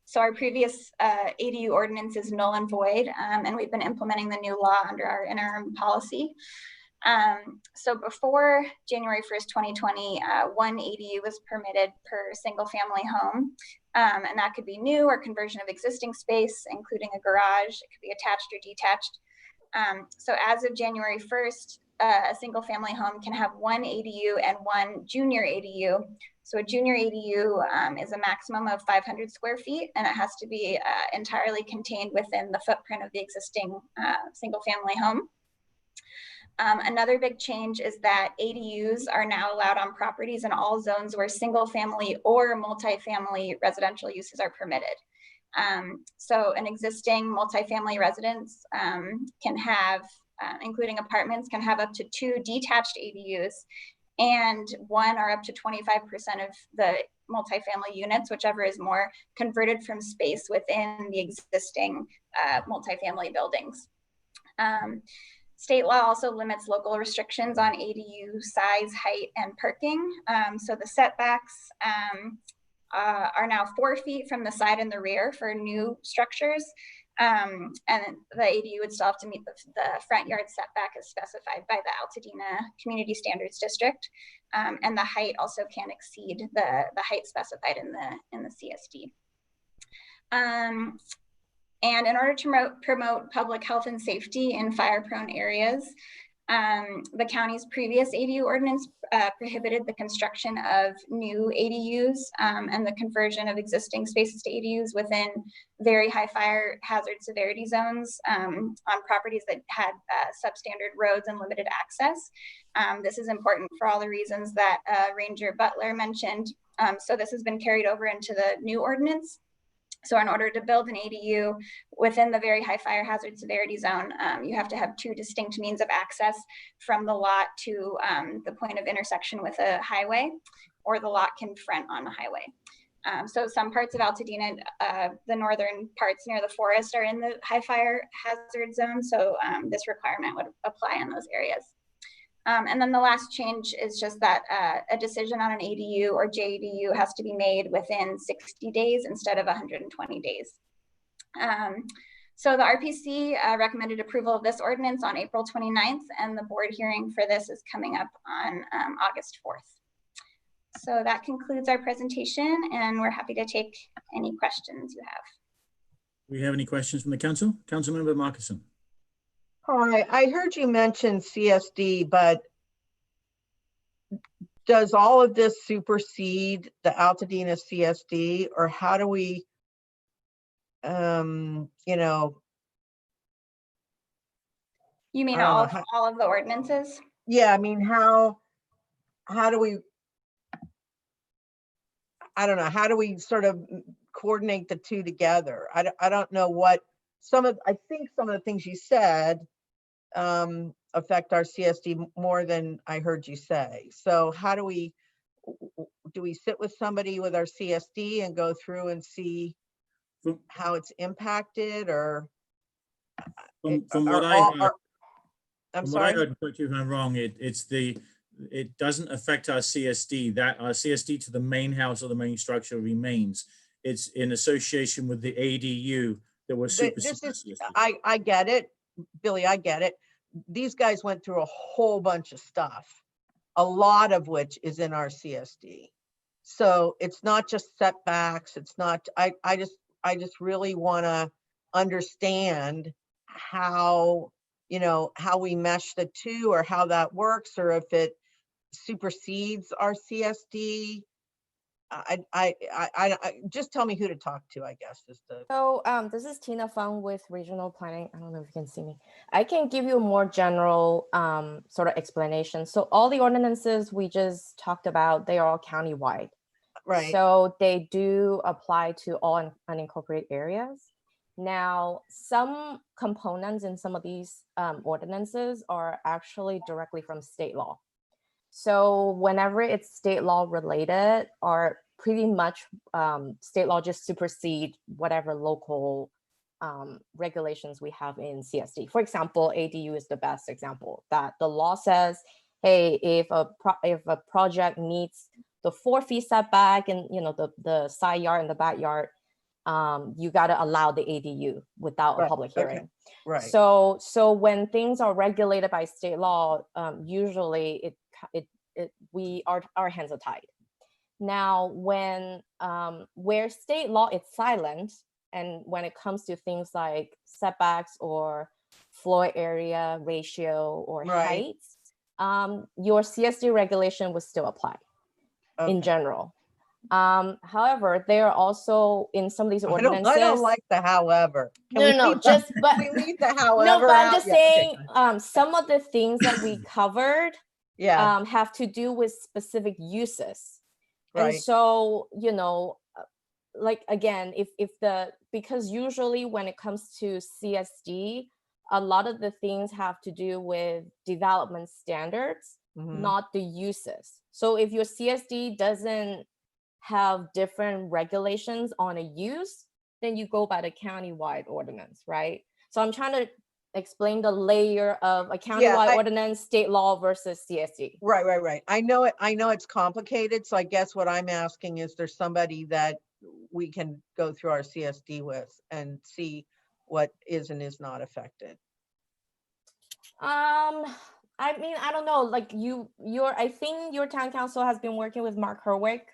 So our previous ADU ordinance is null and void, and we've been implementing the new law under our interim policy. So before January 1st, 2020, one ADU was permitted per single family home. And that could be new or conversion of existing space, including a garage. It could be attached or detached. So as of January 1st, a single family home can have one ADU and one junior ADU. So a junior ADU is a maximum of 500 square feet, and it has to be entirely contained within the footprint of the existing single family home. Another big change is that ADUs are now allowed on properties in all zones where single family or multifamily residential uses are permitted. So an existing multifamily residence can have, including apartments, can have up to 2 detached ADUs and 1 or up to 25% of the multifamily units, whichever is more, converted from space within the existing multifamily buildings. State law also limits local restrictions on ADU size, height, and parking. So the setbacks are now 4 feet from the side and the rear for new structures. And the ADU would still have to meet the front yard setback as specified by the Altadena Community Standards District. And the height also can exceed the height specified in the CSD. And in order to promote public health and safety in fire-prone areas, the county's previous ADU ordinance prohibited the construction of new ADUs and the conversion of existing spaces to ADUs within very high fire hazard severity zones on properties that had substandard roads and limited access. This is important for all the reasons that Ranger Butler mentioned. So this has been carried over into the new ordinance. So in order to build an ADU within the very high fire hazard severity zone, you have to have two distinct means of access from the lot to the point of intersection with a highway, or the lot can front on a highway. So some parts of Altadena, the northern parts near the forest, are in the high fire hazard zone. So this requirement would apply in those areas. And then the last change is just that a decision on an ADU or JDU has to be made within 60 days instead of 120 days. So the RPC recommended approval of this ordinance on April 29th, and the board hearing for this is coming up on August 4th. So that concludes our presentation, and we're happy to take any questions you have. Do we have any questions from the council? Councilmember Marcusen. Hi, I heard you mention CSD, but does all of this supersede the Altadena CSD, or how do we, you know? You mean all of the ordinances? Yeah, I mean, how do we, I don't know, how do we sort of coordinate the two together? I don't know what I think some of the things you said affect our CSD more than I heard you say. So how do we sit with somebody with our CSD and go through and see how it's impacted, or? From what I heard, I'm from sorry? what I heard, correct me if I'm wrong, it doesn't affect our CSD. That our CSD to the main house or the main structure remains. It's in association with the ADU that was superseded. I get it, Billy, I get it. These guys went through a whole bunch of stuff, a lot of which is in our CSD. So it's not just setbacks. It's not, I just really want to understand how, you know, how we mesh the two, or how that works, or if it supersedes our CSD. I just tell me who to talk to, I guess. So this is Tina Fung with Regional Planning. I don't know if you can see me. I can give you a more general sort of explanation. So all the ordinances we just talked about, they are all countywide. Right. So they do apply to all unincorporated areas. Now, some components in some of these ordinances are actually directly from state law. So whenever it's state law related, or pretty much state law just supersede whatever local regulations we have in CSD. For example, ADU is the best example, that the law says, hey, if a project meets the 4 feet setback and, you know, the side yard and the backyard, you got to allow the ADU without a public hearing. Okay. Right. So when things are regulated by state law, usually our hands are tied. Now, when where state law is silent, and when it comes to things like setbacks or floor area ratio or heights, your CSD regulation would still apply in general. However, there are also in some of these ordinances. I don't like the however. We need the however. No, but I'm just saying, okay. Some of the things that we covered have to do with specific uses. Right. And so, you know, like again, because usually when it comes to CSD, a lot of the things have to do with development standards, not the uses. So if your CSD doesn't have different regulations on a use, then you go by the countywide ordinance, right? So I'm trying to explain the layer of a countywide ordinance, state law versus CSD. Right. I know it's complicated. So I guess what I'm asking is, there's somebody that we can go through our CSD with and see what is and is not affected. I mean, I don't know, like I think your town council has been working with Mark Herwick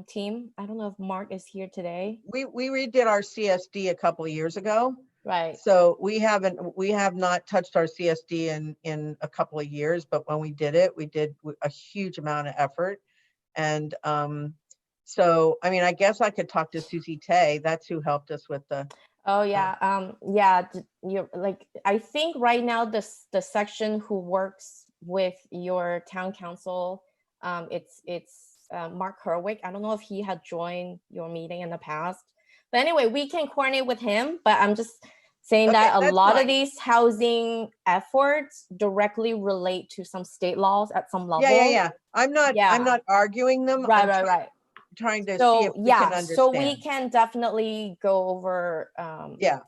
team. I don't know if Mark is here today. We redid our CSD a couple of years ago. Right. So we have not touched our CSD in a couple of years, but when we did it, we did a huge amount of effort. And so, I mean, I guess I could talk to Susie Tay. That's who helped us with the. Oh yeah. You're like, I think right now the section who works with your town council, it's Mark Herwick. I don't know if he had joined your meeting in the past, But anyway, we can coordinate with him, but I'm just saying Okay, that a that's lot fine. of these housing efforts directly relate to some state laws at some level. Yeah. I'm not arguing them. Right, I'm right. trying to see So if we can understand. so we can definitely go over, Yeah.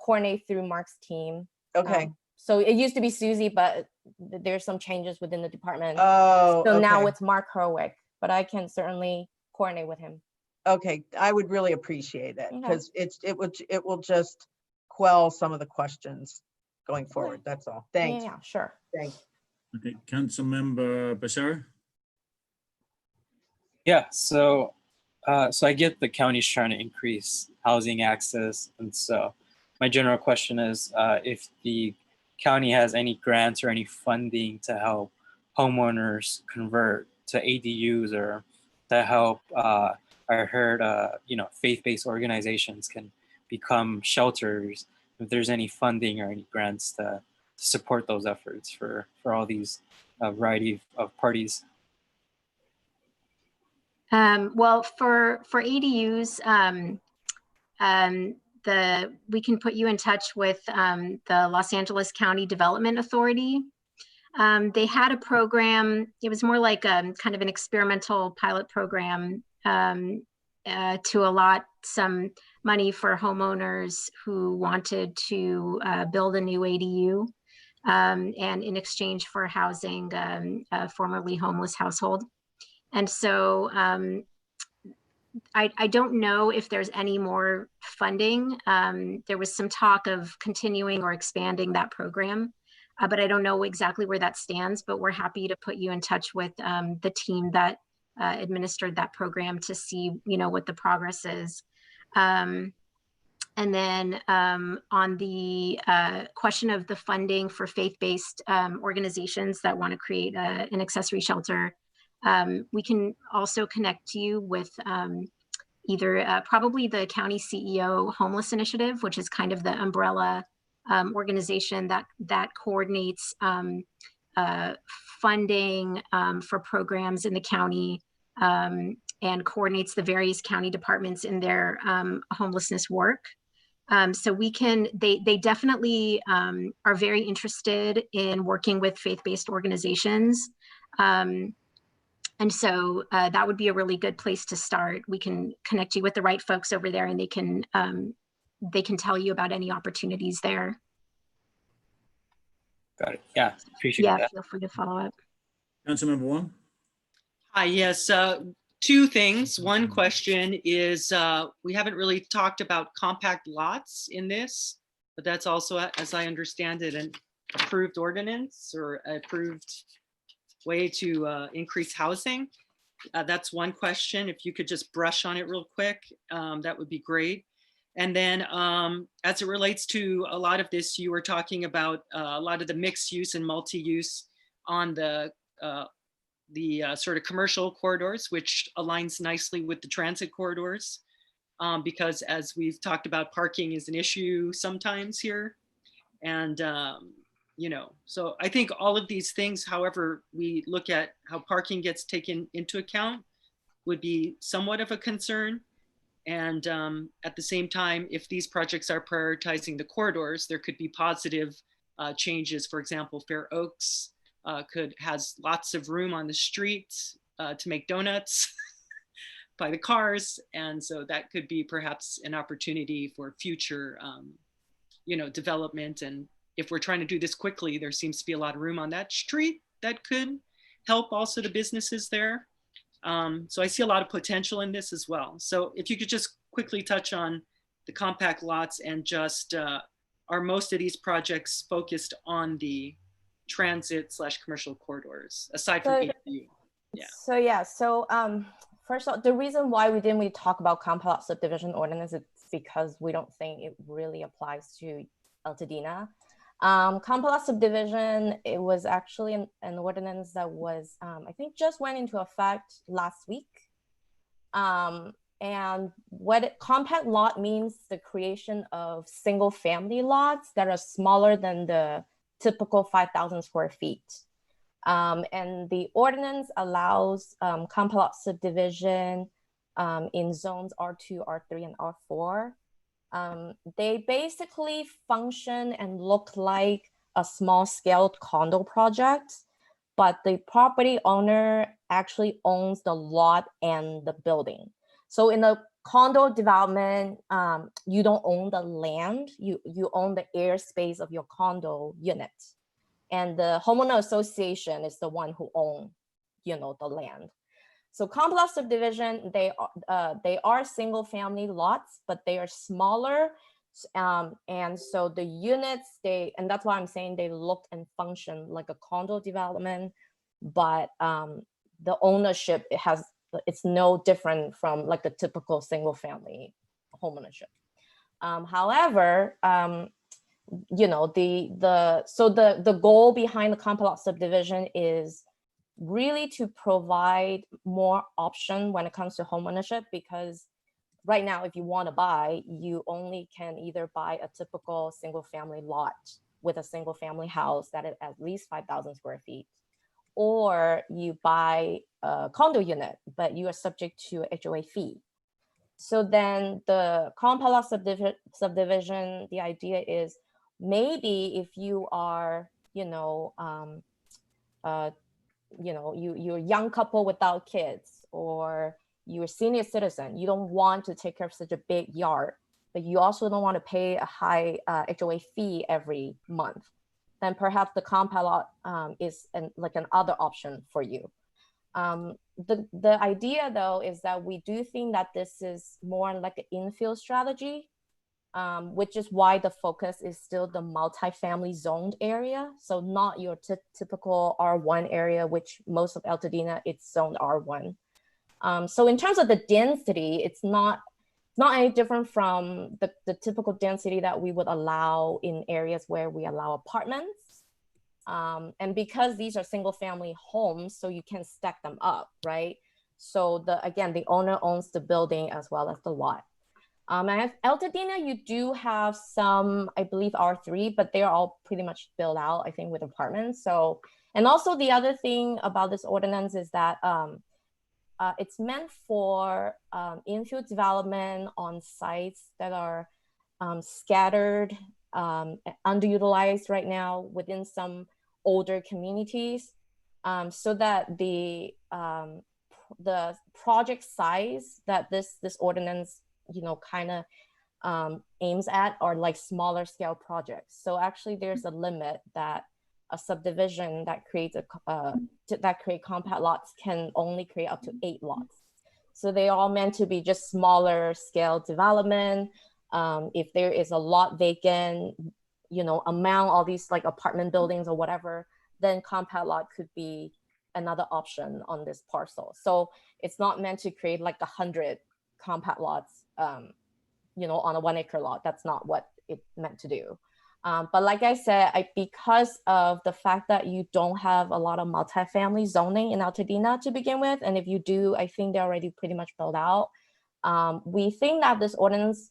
coordinate through Mark's team. Okay. So it used to be Susie, but there's some changes within the department. Oh, So now okay. it's Mark Herwick, but I can certainly coordinate with him. Okay, I would really appreciate it Okay. because it will just quell some of the questions going forward. That's all. Thanks. Yeah, sure. Thanks. Okay, Councilmember Bersera? Yeah, so I get the county's trying to increase housing access, and so my general question is if the county has any grants or any funding to help homeowners convert to ADUs, or to help. I heard faith-based organizations can become shelters. If there's any funding or any grants to support those efforts for all these variety of parties. Well, for ADUs, we can put you in touch with the Los Angeles County Development Authority. They had a program. It was more like kind of an experimental pilot program to allot some money for homeowners who wanted to build a new ADU, and in exchange for housing a formerly homeless household. And so I don't know if there's any more funding. There was some talk of continuing or expanding that program, but I don't know exactly where that stands, but we're happy to put you in touch with the team that administered that program to see, what the progress is. And then on the question of the funding for faith-based organizations that want to create an accessory shelter, we can also connect you with either probably the County CEO Homeless Initiative, which is kind of the umbrella organization that coordinates funding for programs in the county and coordinates the various county departments in their homelessness work. So they definitely are very interested in working with faith-based organizations. And so that would be a really good place to start. We can connect you with the right folks over there, and they can tell you about any opportunities there. Got it. Yeah, appreciate that. Yeah, feel free to follow up. Councilmember Wong? Hi, yes, two things. One question is we haven't really talked about compact lots in this, but that's also, as I understand it, an approved ordinance or approved way to increase housing. That's one question. If you could just brush on it real quick, that would be great. And then as it relates to a lot of this, you were talking about a lot of the mixed use and multi-use on the sort of commercial corridors, which aligns nicely with the transit corridors, because as we've talked about, parking is an issue sometimes here. And, so I think all of these things, however we look at how parking gets taken into account, would be somewhat of a concern. And at the same time, if these projects are prioritizing the corridors, there could be positive changes. For example, Fair Oaks has lots of room on the street to make donuts by the cars. And so that could be perhaps an opportunity for future, development. And if we're trying to do this quickly, there seems to be a lot of room on that street that could help also the businesses there. So I see a lot of potential in this as well. So if you could just quickly touch on the compact lots and just, are most of these projects focused on the transit/commercial corridors, aside from ADU? Yeah. So first of all, the reason why we didn't really talk about Complex Subdivision ordinance is because we don't think it really applies to Altadena. Complex Subdivision, it was actually an ordinance that was, I think just went into effect last week. And what compact lot means, the creation of single family lots that are smaller than the typical 5,000 square feet. And the ordinance allows complex subdivision in zones R2, R3, and R4. They basically function and look like a small scale condo project, but the property owner actually owns the lot and the building. So in a condo development, you don't own the land, you own the airspace of your condo unit. And the homeowner association is the one who owns, the land. So complex subdivision, they are single family lots, but they are smaller. And so the units, and that's why I'm saying they look and function like a condo development, but the ownership, it's no different from like the typical single family homeownership. However, the goal behind the complex subdivision is really to provide more option when it comes to homeownership, because right now, if you want to buy, you only can either buy a typical single family lot with a single family house that is at least 5,000 square feet, or you buy a condo unit, but you are subject to HOA fee. So then the complex subdivision, the idea is maybe if you are, you're a young couple without kids, or you're a senior citizen, you don't want to take care of such a big yard, but you also don't want to pay a high HOA fee every month, then perhaps the compound lot is like another option for you. The idea though is that we do think that this is more like an infill strategy, which is why the focus is still the multifamily zoned area. So not your typical R1 area, which most of Altadena, it's zoned R1. So in terms of the density, it's not any different from the typical density that we would allow in areas where we allow apartments. And because these are single family homes, so you can stack them up, right? So again, the owner owns the building as well as the lot. At Altadena, you do have some, I believe R3, but they're all pretty much built out, I think, with apartments. So, and also the other thing about this ordinance is that it's meant for infill development on sites that are scattered, underutilized right now within some older communities, so that the project size that this ordinance kind of aims at are like smaller scale projects. So actually there's a limit that a subdivision that creates create compact lots can only create up to 8 lots. So they are all meant to be just smaller scale development. If there is a lot vacant, among all these like apartment buildings or whatever, then compact lot could be another option on this parcel. So it's not meant to create like 100 compact lots, on a 1 acre lot. That's not what it's meant to do. But like I said, because of the fact that you don't have a lot of multifamily zoning in Altadena to begin with, and if you do, I think they're already pretty much built out. We think that this ordinance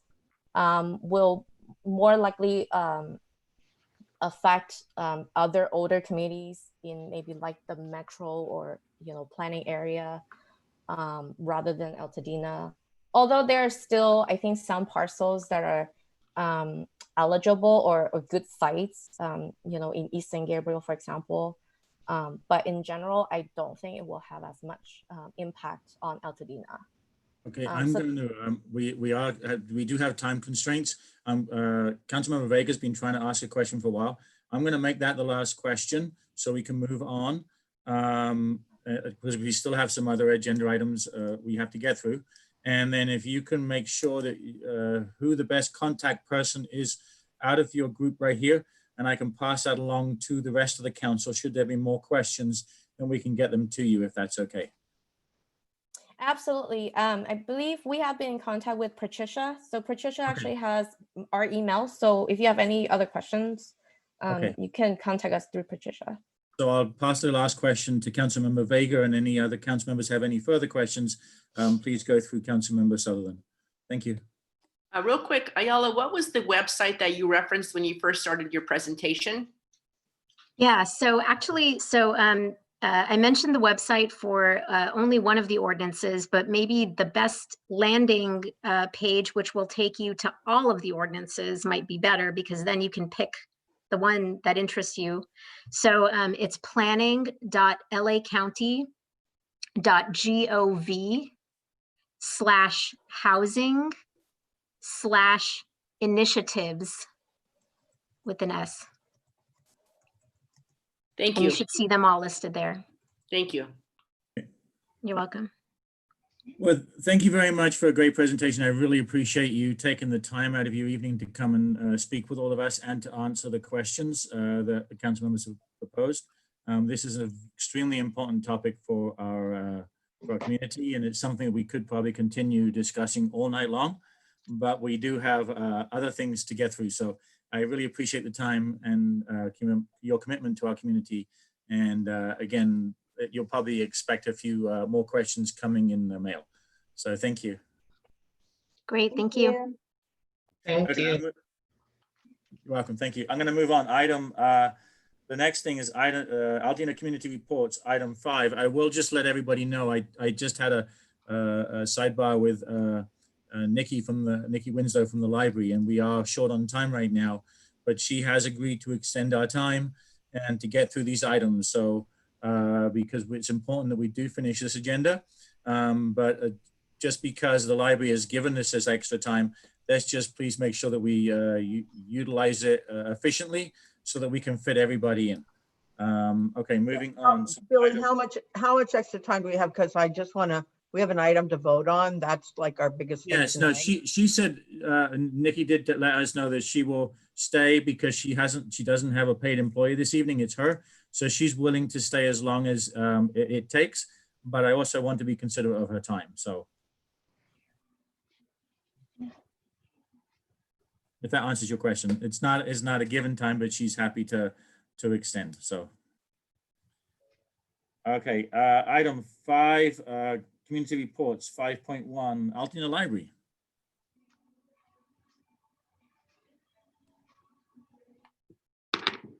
will more likely affect other older communities in maybe like the metro or planning area rather than Altadena. Although there are still, I think, some parcels that are eligible or good sites, in East San Gabriel, for example. But in general, I don't think it will have as much impact on Altadena. Okay, I'm going to, we do have time constraints. Councilmember Vega has been trying to ask a question for a while. I'm going to make that the last question so we can move on, because we still have some other agenda items we have to get through. And then if you can make sure that who the best contact person is out of your group right here, and I can pass that along to the rest of the council. Should there be more questions, then we can get them to you if that's okay. Absolutely. I believe we have been in contact with Patricia. So Patricia actually has our email. So if you have any other questions, you can contact us through Patricia. So I'll pass the last question to Councilmember Vega, and any other council members have any further questions, please go through Councilmember Sutherland. Thank you. Real quick, Ayala, what was the website that you referenced when you first started your presentation? Yeah, so actually, I mentioned the website for only one of the ordinances, but maybe the best landing page, which will take you to all of the ordinances, might be better because then you can pick the one that interests you. So it's planning.lacounty.gov/housing/initiatives with an S. Thank And you. you should see them all listed there. Thank you. You're welcome. Well, thank you very much for a great presentation. I really appreciate you taking the time out of your evening to come and speak with all of us and to answer the questions that the council members have proposed. This is an extremely important topic for our community, and it's something we could probably continue discussing all night long, but we do have other things to get through. So I really appreciate the time and your commitment to our community. And again, you'll probably expect a few more questions coming in the mail. So thank you. Great, thank you. Thank you. You're welcome, thank you. I'm gonna move on. The next thing is Altadena Community Reports, item 5. I will just let everybody know, I just had a sidebar with Nikki Winslow from the library, and we are short on time right now, but she has agreed to extend our time and to get through these items. So because it's important that we do finish this agenda, but just because the library has given us this extra time, let's just please make sure that we utilize it efficiently so that we can fit everybody in. Okay, moving on. Billy, how much extra time do we have? Because I just want to, we have an item to vote on. That's like our biggest thing Yes, no, tonight. she said, Nikki did let us know that she will stay because she doesn't have a paid employee this evening. It's her. So she's willing to stay as long as it takes, but I also want to be considerate of her time. So if that answers your question, it's not a given time, but she's happy to extend. So okay, item 5, community reports, 5.1, Altadena Library.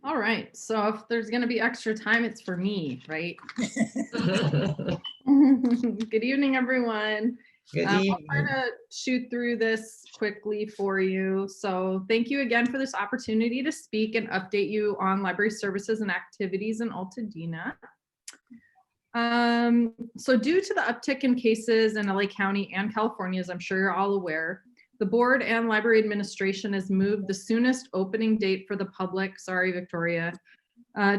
All right, so if there's gonna be extra time, it's for me, right? Good evening, everyone. Good I'll evening. try to shoot through this quickly for you. So thank you again for this opportunity to speak and update you on library services and activities in Altadena. So due to the uptick in cases in LA County and California, as I'm sure you're all aware, the board and library administration has moved the soonest opening date for the public, sorry, Victoria,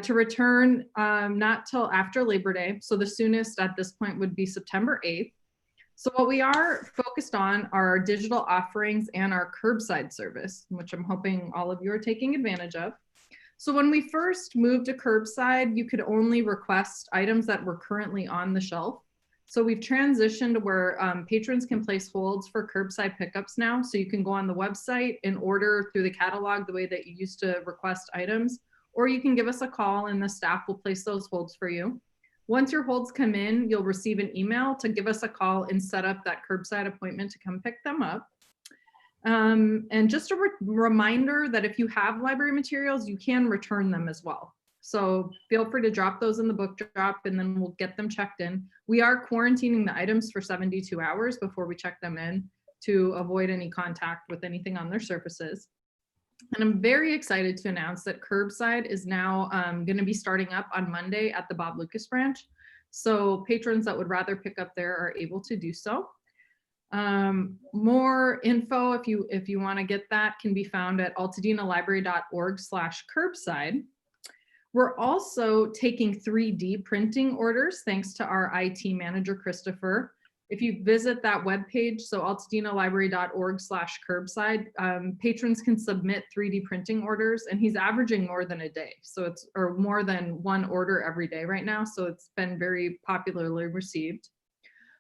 to return not till after Labor Day. So the soonest at this point would be September 8th. So what we are focused on are our digital offerings and our curbside service, which I'm hoping all of you are taking advantage of. So when we first moved to curbside, you could only request items that were currently on the shelf. So we've transitioned where patrons can place holds for curbside pickups now. So you can go on the website and order through the catalog the way that you used to request items, or you can give us a call and the staff will place those holds for you. Once your holds come in, you'll receive an email to give us a call and set up that curbside appointment to come pick them up. And just a reminder that if you have library materials, you can return them as well. So feel free to drop those in the book drop and then we'll get them checked in. We are quarantining the items for 72 hours before we check them in to avoid any contact with anything on their surfaces. And I'm very excited to announce that curbside is now going to be starting up on Monday at the Bob Lucas branch. So patrons that would rather pick up there are able to do so. More info, if you want to get that, can be found at altadenalibrary.org/curbside. We're also taking 3D printing orders thanks to our IT manager, Christopher. If you visit that webpage, so altadenalibrary.org/curbside, patrons can submit 3D printing orders, and he's averaging more than a day. So it's, or more than one order every day right now. So it's been very popularly received.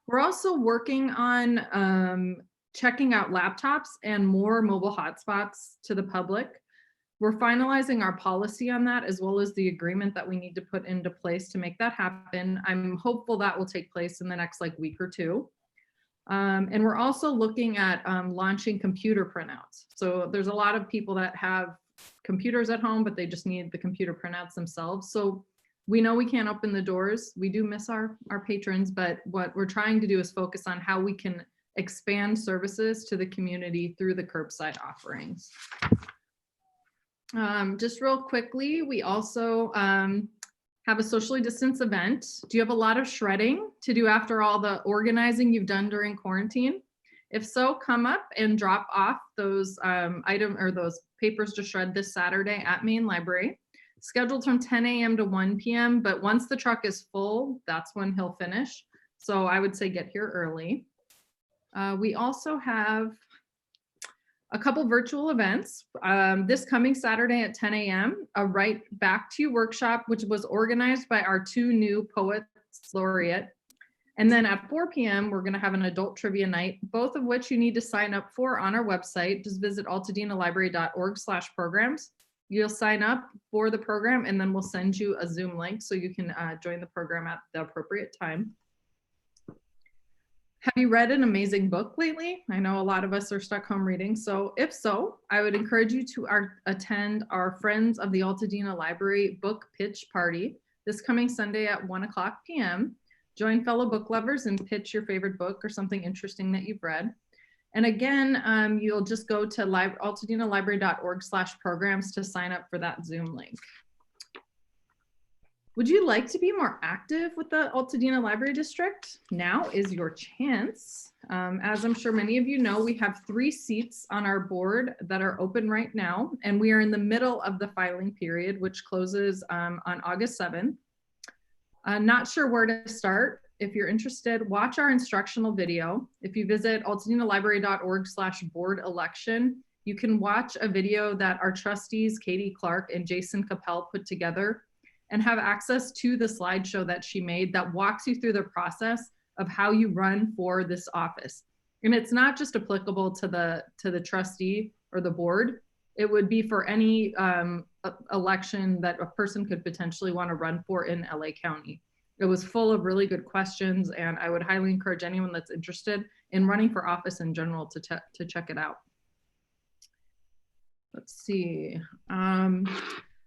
We're also working on checking out laptops and more mobile hotspots to the public. We're finalizing our policy on that, as well as the agreement that we need to put into place to make that happen. I'm hopeful that will take place in the next week or two. And we're also looking at launching computer printouts. So there's a lot of people that have computers at home, but they just need the computer printouts themselves. So We know we can't open the doors. We do miss our patrons, but what we're trying to do is focus on how we can expand services to the community through the curbside offerings. Just real quickly, we also have a socially distanced event. Do you have a lot of shredding to do after all the organizing you've done during quarantine? If so, come up and drop off those those papers to shred this Saturday at Main Library. Scheduled from 10 a.m. to 1 p.m. But once the truck is full, that's when he'll finish. So I would say get here early. We also have a couple virtual events. This coming Saturday at 10 a.m., a Write Back to You workshop, which was organized by our 2 new poets laureate. And then at 4 p.m., we're going to have an adult trivia night, both of which you need to sign up for on our website. Just visit altadena.library.org/programs. You'll sign up for the program, and then we'll send you a Zoom link so you can join the program at the appropriate time. Have you read an amazing book lately? I know a lot of us are stuck home reading. So if so, I would encourage you to attend our Friends of the Altadena Library book pitch party this coming Sunday at 1:00 p.m. Join fellow book lovers and pitch your favorite book or something interesting that you've read. And again, you'll just go to altadena.library.org/programs to sign up for that Zoom link. Would you like to be more active with the Altadena Library District? Now is your chance. As I'm sure many of you know, we have 3 seats on our board that are open right now, and we are in the middle of the filing period, which closes on August 7th. Not sure where to start. If you're interested, watch our instructional video. If you visit altadena.library.org/board election, you can watch a video that our trustees, Katie Clark and Jason Capel, put together and have access to the slideshow that she made that walks you through the process of how you run for this office. And it's not just applicable to the trustee or the board. It would be for any election that a person could potentially want to run for in LA County. It was full of really good questions, and I would highly encourage anyone that's interested in running for office in general to check it out. Let's see.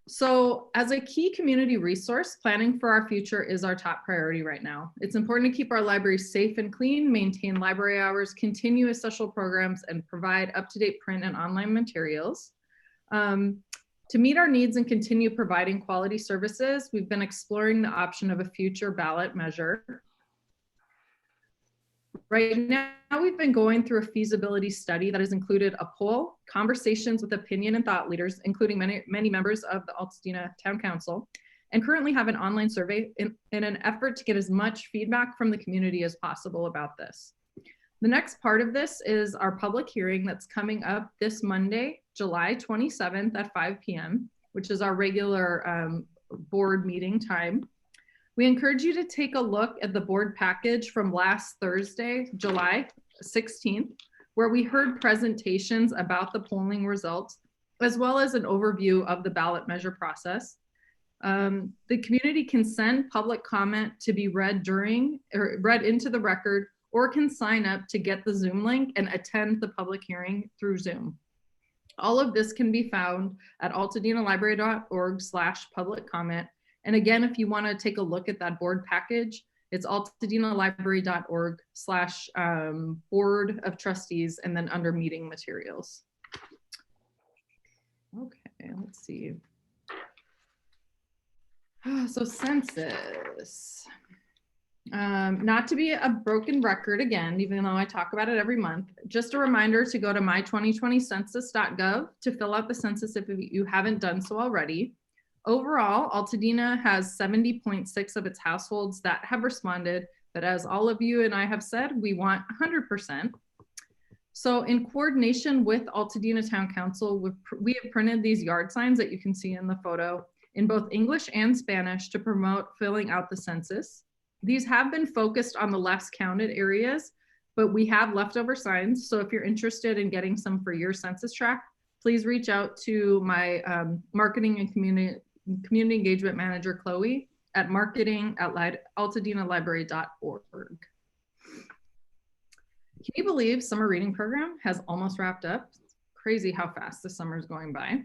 So as a key community resource, planning for our future is our top priority right now. It's important to keep our libraries safe and clean, maintain library hours, continue essential programs, and provide up-to-date print and online materials. To meet our needs and continue providing quality services, we've been exploring the option of a future ballot measure. Right now, we've been going through a feasibility study that has included a poll, conversations with opinion and thought leaders, including many members of the Altadena Town Council, and currently have an online survey in an effort to get as much feedback from the community as possible about this. The next part of this is our public hearing that's coming up this Monday, July 27th at 5 p.m., which is our regular board meeting time. We encourage you to take a look at the board package from last Thursday, July 16th, where we heard presentations about the polling results, as well as an overview of the ballot measure process. The community can send public comment to be read during or read into the record, or can sign up to get the Zoom link and attend the public hearing through Zoom. All of this can be found at altadena.library.org/public comment. And again, if you want to take a look at that board package, it's altadena.library.org/board of trustees, and then under meeting materials. Okay, let's see. So census. Not to be a broken record again, even though I talk about it every month, just a reminder to go to my2020census.gov to fill out the census if you haven't done so already. Overall, Altadena has 70.6 of its households that have responded, but as all of you and I have said, we want 100%. So in coordination with Altadena Town Council, we have printed these yard signs that you can see in the photo in both English and Spanish to promote filling out the census. These have been focused on the less counted areas, but we have leftover signs. So if you're interested in getting some for your census tract, please reach out to my marketing and community engagement manager, Chloe, at marketing@altadena.library.org. Can you believe summer reading program has almost wrapped up? It's crazy how fast the summer is going by.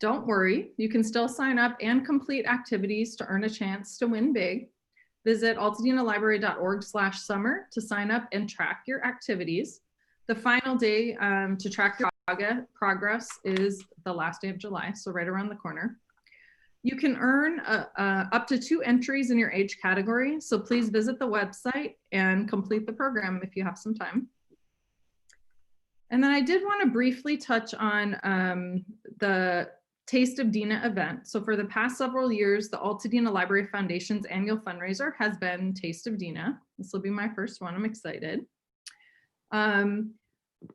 Don't worry, you can still sign up and complete activities to earn a chance to win big. Visit altadenalibrary.org/summer to sign up and track your activities. The final day to track your progress is the last day of July, so right around the corner. You can earn up to 2 entries in your age category, so please visit the website and complete the program if you have some time. And then I did want to briefly touch on the Taste of Dina event. So for the past several years, the Altadena Library Foundation's annual fundraiser has been Taste of Dina. This will be my first one. I'm excited.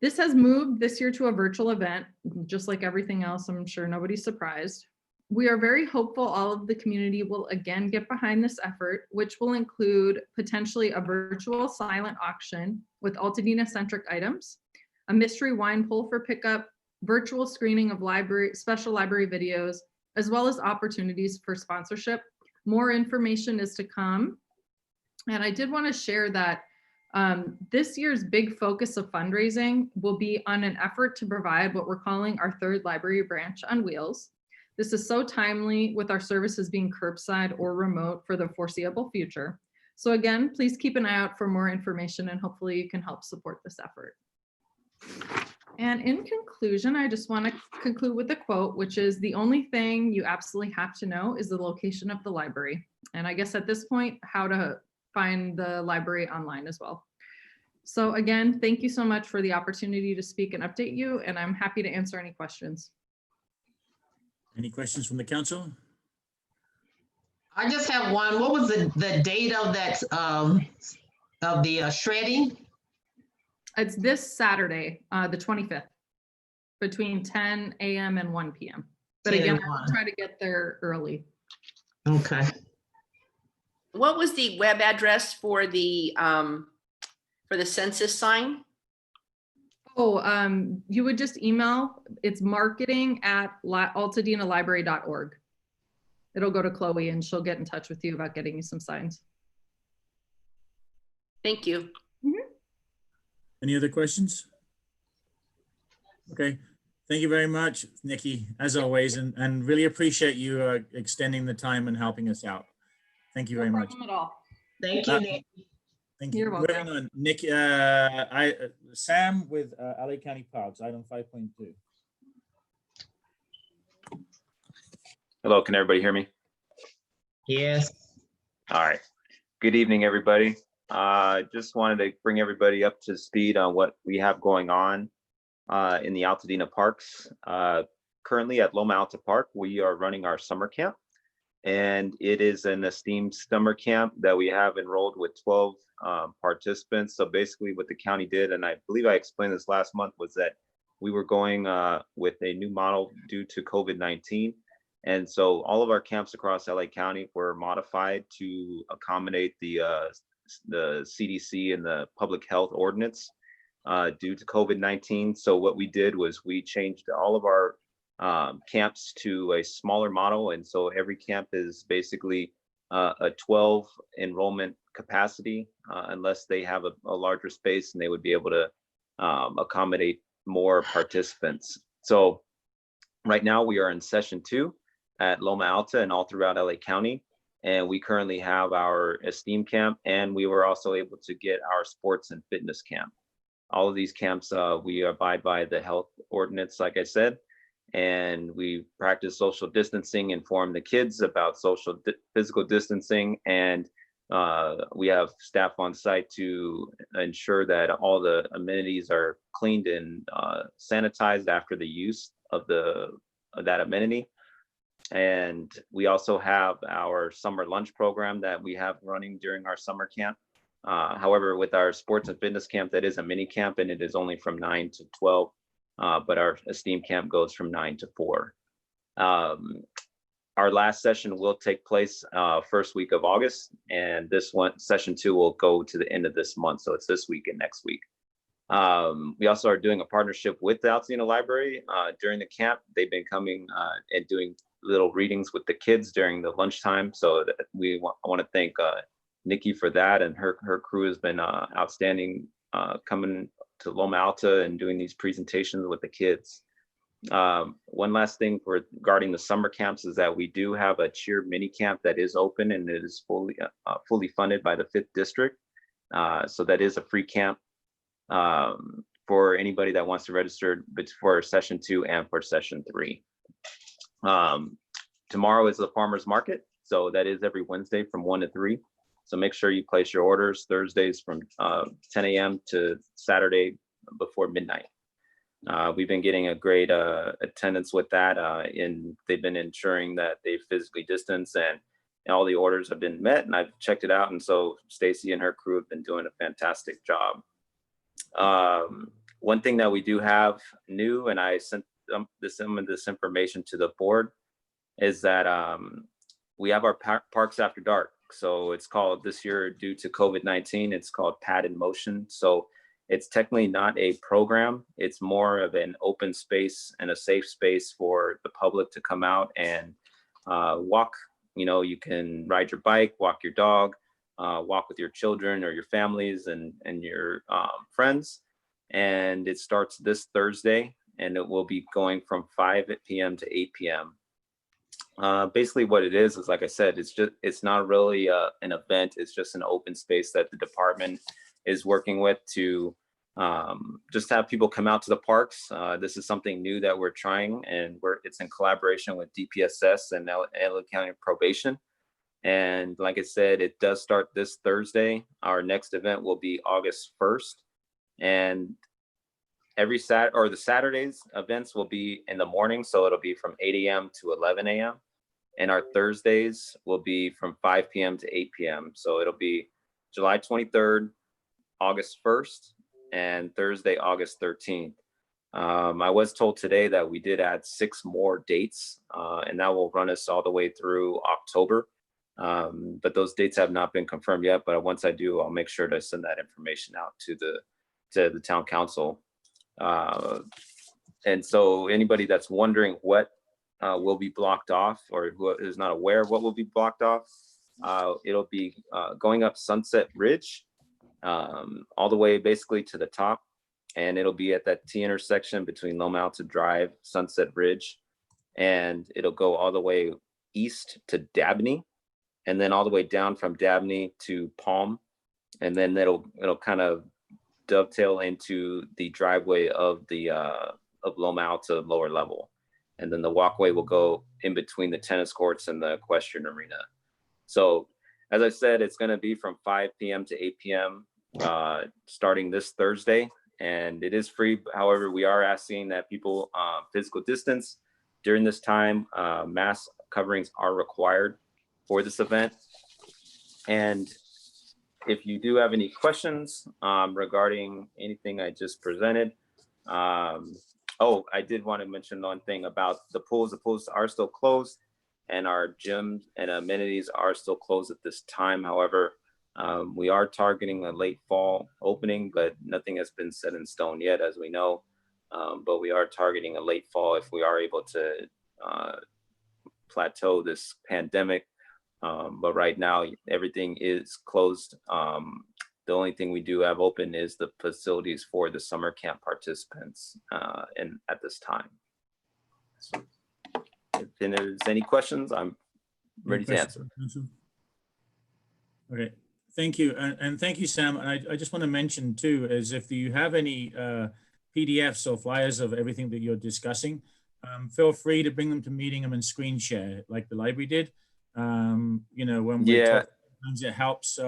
This has moved this year to a virtual event, just like everything else. I'm sure nobody's surprised. We are very hopeful all of the community will again get behind this effort, which will include potentially a virtual silent auction with Altadena-centric items, a mystery wine pull for pickup, virtual screening of special library videos, as well as opportunities for sponsorship. More information is to come. And I did want to share that this year's big focus of fundraising will be on an effort to provide what we're calling our 3rd library branch on wheels. This is so timely with our services being curbside or remote for the foreseeable future. So again, please keep an eye out for more information and hopefully you can help support this effort. And in conclusion, I just want to conclude with a quote, which is, "The only thing you absolutely have to know is the location of the library." And I guess at this point, how to find the library online as well. So again, thank you so much for the opportunity to speak and update you, and I'm happy to answer any questions. Any questions from the council? I just have one. What was the date of that, of the shredding? It's this Saturday, the 25th, between 10 a.m. and 1 p.m. But again, I'll try to get there early. Okay. What was the web address for the census sign? Oh, you would just email, it's marketing@altadenalibrary.org. It'll go to Chloe and she'll get in touch with you about getting you some signs. Thank you. Any other questions? Okay, thank you very much, Nikki, as always, and really appreciate you extending the time and helping us out. Thank you very much. No problem at all. Thank you, Nick. Thank you. You're welcome. Moving on, Nick, Sam with LA County Parks, item 5.2. Hello, can everybody hear me? Yes. All right. Good evening, everybody. Just wanted to bring everybody up to speed on what we have going on in the Altadena parks. Currently at Loma Alta Park, we are running our summer camp, and it is an esteemed summer camp that we have enrolled with 12 participants. So basically what the county did, and I believe I explained this last month, was that we were going with a new model due to COVID-19. And so all of our camps across LA County were modified to accommodate the CDC and the public health ordinance due to COVID-19. So what we did was we changed all of our camps to a smaller model. And so every camp is basically a 12 enrollment capacity, unless they have a larger space and they would be able to accommodate more participants. So right now we are in session 2 at Loma Alta and all throughout LA County. And we currently have our esteem camp, and we were also able to get our sports and fitness camp. All of these camps, we abide by the health ordinance, like I said, and we practice social distancing, inform the kids about physical distancing, and we have staff on site to ensure that all the amenities are cleaned and sanitized after the use of that amenity. And we also have our summer lunch program that we have running during our summer camp. However, with our sports and fitness camp, that is a mini camp, and it is only from 9 to 12, but our esteem camp goes from 9 to 4. Our last session will take place first week of August, and this one, session 2, will go to the end of this month. So it's this week and next week. We also are doing a partnership with the Altadena Library during the camp. They've been coming and doing little readings with the kids during the lunchtime. So I want to thank Nikki for that, and her crew has been outstanding coming to Loma Alta and doing these presentations with the kids. One last thing regarding the summer camps is that we do have a cheer mini camp that is open and it is fully funded by the 5th district. So that is a free camp for anybody that wants to register for session 2 and for session 3. Tomorrow is the farmers market. So that is every Wednesday from 1 to 3. So make sure you place your orders Thursdays from 10 a.m. to Saturday before midnight. We've been getting a great attendance with that, and they've been ensuring that they physically distance and all the orders have been met, and I've checked it out. And so Stacy and her crew have been doing a fantastic job. One thing that we do have new, and I sent some of this information to the board, is that we have our Parks After Dark. So it's called, this year due to COVID-19, it's called Pad in Motion. So it's technically not a program. It's more of an open space and a safe space for the public to come out and walk. You know, you can ride your bike, walk your dog, walk with your children or your families and your friends. And it starts this Thursday and it will be going from 5 p.m. to 8 p.m. Basically what it is like I said, it's not really an event. It's just an open space that the department is working with to just have people come out to the parks. This is something new that we're trying, and it's in collaboration with DPSS and LA County Probation. And like I said, it does start this Thursday. Our next event will be August 1st. And the Saturdays events will be in the morning. So it'll be from 8 a.m. to 11 a.m. And our Thursdays will be from 5 p.m. to 8 p.m. So it'll be July 23rd, August 1st, and Thursday, August 13th. I was told today that we did add 6 more dates, and that will run us all the way through October. But those dates have not been confirmed yet. But once I do, I'll make sure to send that information out to the town council. And so anybody that's wondering what will be blocked off, or who is not aware of what will be blocked off, it'll be going up Sunset Ridge, all the way basically to the top, and it'll be at that T intersection between Loma Alta Drive, Sunset Ridge, and it'll go all the way east to Dabney, and then all the way down from Dabney to Palm, and then it'll kind of dovetail into the driveway of the of Loma Alta lower level, and then the walkway will go in between the tennis courts and the equestrian arena. So as I said, it's going to be from 5 p.m. to 8 p.m. Starting this Thursday, and it is free. However, we are asking that people physical distance during this time. Mask coverings are required for this event. And if you do have any questions regarding anything I just presented, I did want to mention one thing about the pools. The pools are still closed, and our gyms and amenities are still closed at this time. However, we are targeting a late fall opening, but nothing has been set in stone yet, as we know. But we are targeting a late fall if we are able to plateau this pandemic. But right now, everything is closed. The only thing we do have open is the facilities for the summer camp participants at this time. So if there's any questions, I'm ready to answer. Okay, thank you. And thank you, Sam. And I just want to mention too, is if you have any PDFs or flyers of everything that you're discussing, feel free to bring them to meeting them and screen share like the library did. You know, when we talk, sometimes it helps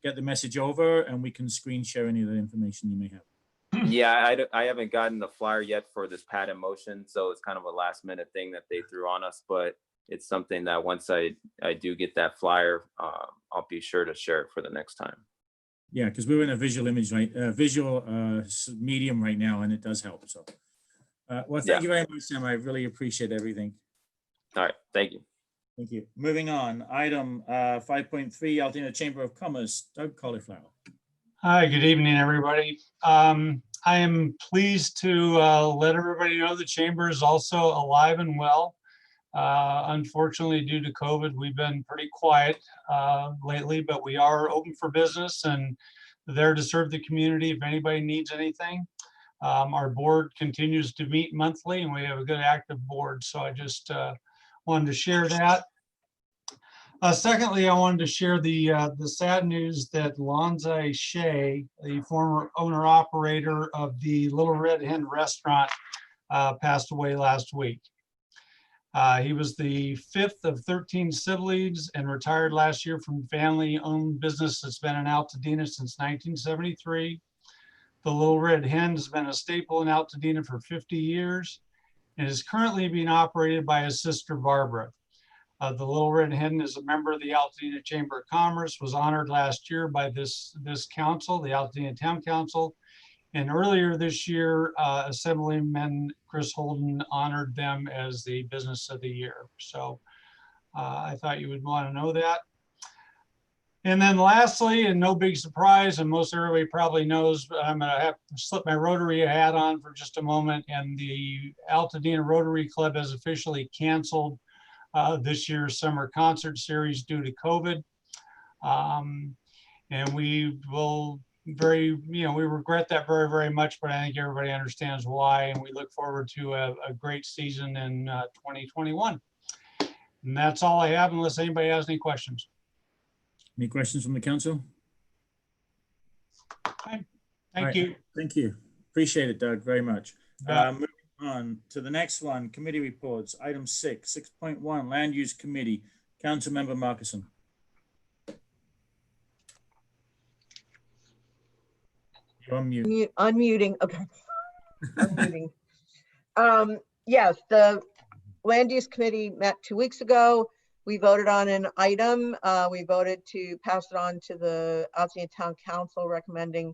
get the message over, and we can screen share any of the information you may have. Yeah, I haven't gotten the flyer yet for this Pad in Motion, so it's kind of a last minute thing that they threw on us, but it's something that once I do get that flyer, I'll be sure to share it for the next time. Yeah, because we're in a visual image, visual medium right now, and it does help. So, well, thank you very much, Sam. I really appreciate everything. All right, thank you. Thank you. Moving on, item 5.3, Altadena Chamber of Commerce, Doug Cauliflower. Hi, good evening, everybody. I am pleased to let everybody know the chamber is also alive and well. Unfortunately, due to COVID, we've been pretty quiet lately, but we are open for business and there to serve the community if anybody needs anything. Our board continues to meet monthly and we have a good active board. So I just wanted to share that. Secondly, I wanted to share the sad news that Lonzai Shea, the former owner operator of the Little Red Hen restaurant, passed away last week. He was the 5th of 13 siblings and retired last year from family-owned business that's been in Altadena since 1973. The Little Red Hen has been a staple in Altadena for 50 years and is currently being operated by his sister, Barbara. The Little Red Hen is a member of the Altadena Chamber of Commerce, was honored last year by this council, the Altadena Town Council. And earlier this year, Assemblyman Chris Holden honored them as the Business of the Year. So I thought you would want to know that. And then lastly, and no big surprise, and most everybody probably knows, but I'm going to have to slip my Rotary hat on for just a moment. And the Altadena Rotary Club has officially canceled this year's summer concert series due to COVID. And we will we regret that very, very much, but I think everybody understands why. And we look forward to a great season in 2021. And that's all I have, unless anybody has any questions. Any questions from the council? Thank you. Thank you. Appreciate it, Doug, very much. Moving on to the next one, committee reports. Item 6.1, Land Use Committee. Councilmember Marcusen. You're on mute. Unmuting. Okay. Unmuting. Yes, the Land Use Committee met 2 weeks ago. We voted on an item. We voted to pass it on to the Altadena Town Council recommending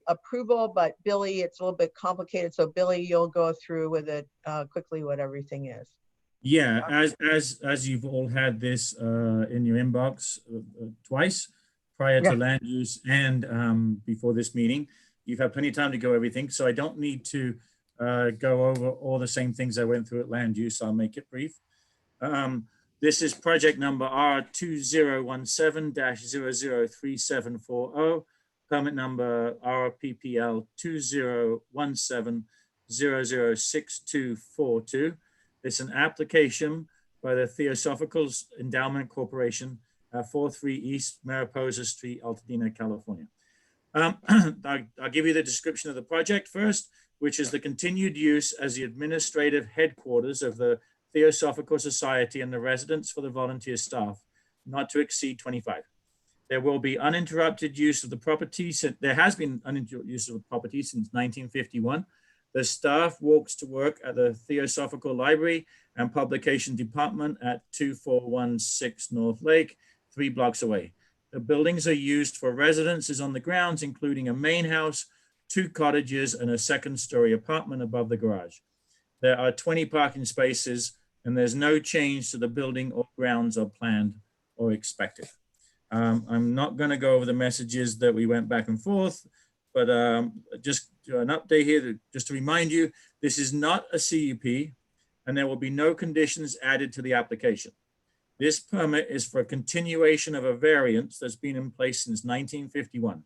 approval, but Billy, it's a little bit complicated. So Billy, you'll go through with it quickly what everything is. Yeah, as you've all had this in your inbox twice prior to land use and before this meeting, you've had plenty of time to go everything. So I don't need to go over all the same things I went through at land use. I'll make it brief. This is project number R2017-003740, permit number RPPL 2017-006242. It's an application by the Theosophical Endowment Corporation, 43 East Mariposa Street, Altadena, California. I'll give you the description of the project first, which is the continued use as the administrative headquarters of the Theosophical Society and the residence for the volunteer staff, not to exceed 25. There will be uninterrupted use of the property. There has been uninterrupted use of the property since 1951. The staff walks to work at the Theosophical Library and Publication Department at 2416 North Lake, 3 blocks away. The buildings are used for residences on the grounds, including a main house, 2 cottages, and a 2nd-story apartment above the garage. There are 20 parking spaces, and there's no change to the building or grounds are planned or expected. I'm not going to go over the messages that we went back and forth, but just an update here, just to remind you, this is not a CUP, and there will be no conditions added to the application. This permit is for a continuation of a variance that's been in place since 1951.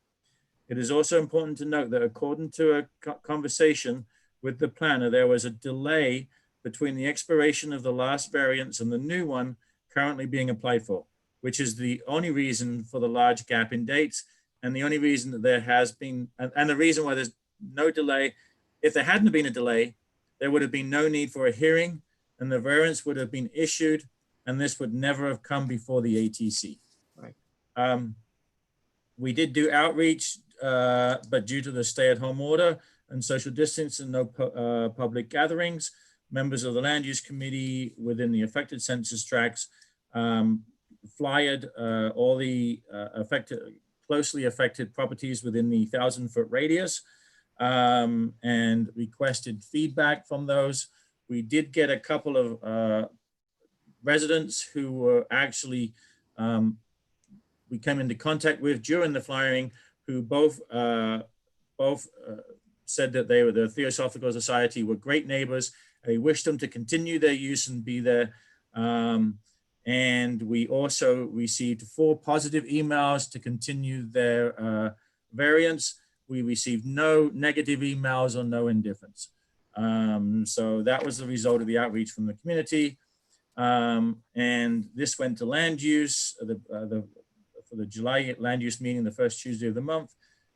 It is also important to note that according to a conversation with the planner, there was a delay between the expiration of the last variance and the new one currently being applied for, which is the only reason for the large gap in dates and the only reason that there has been, and the reason why there's no delay. If there hadn't been a delay, there would have been no need for a hearing and the variance would have been issued and this would never have come before the ATC. Right. We did do outreach, but due to the stay-at-home order and social distance and no public gatherings, members of the Land Use Committee within the affected census tracts flyered all the closely affected properties within the 1,000-foot radius and requested feedback from those. We did get a couple of residents who were actually, we came into contact with during the flyering, who both said that they were, the Theosophical Society were great neighbors. They wished them to continue their use and be there. And we also received 4 positive emails to continue their variance. we received no negative emails or no indifference. So that was the result of the outreach from the community. And this went to land use, for the July land use meeting, the first Tuesday of the month.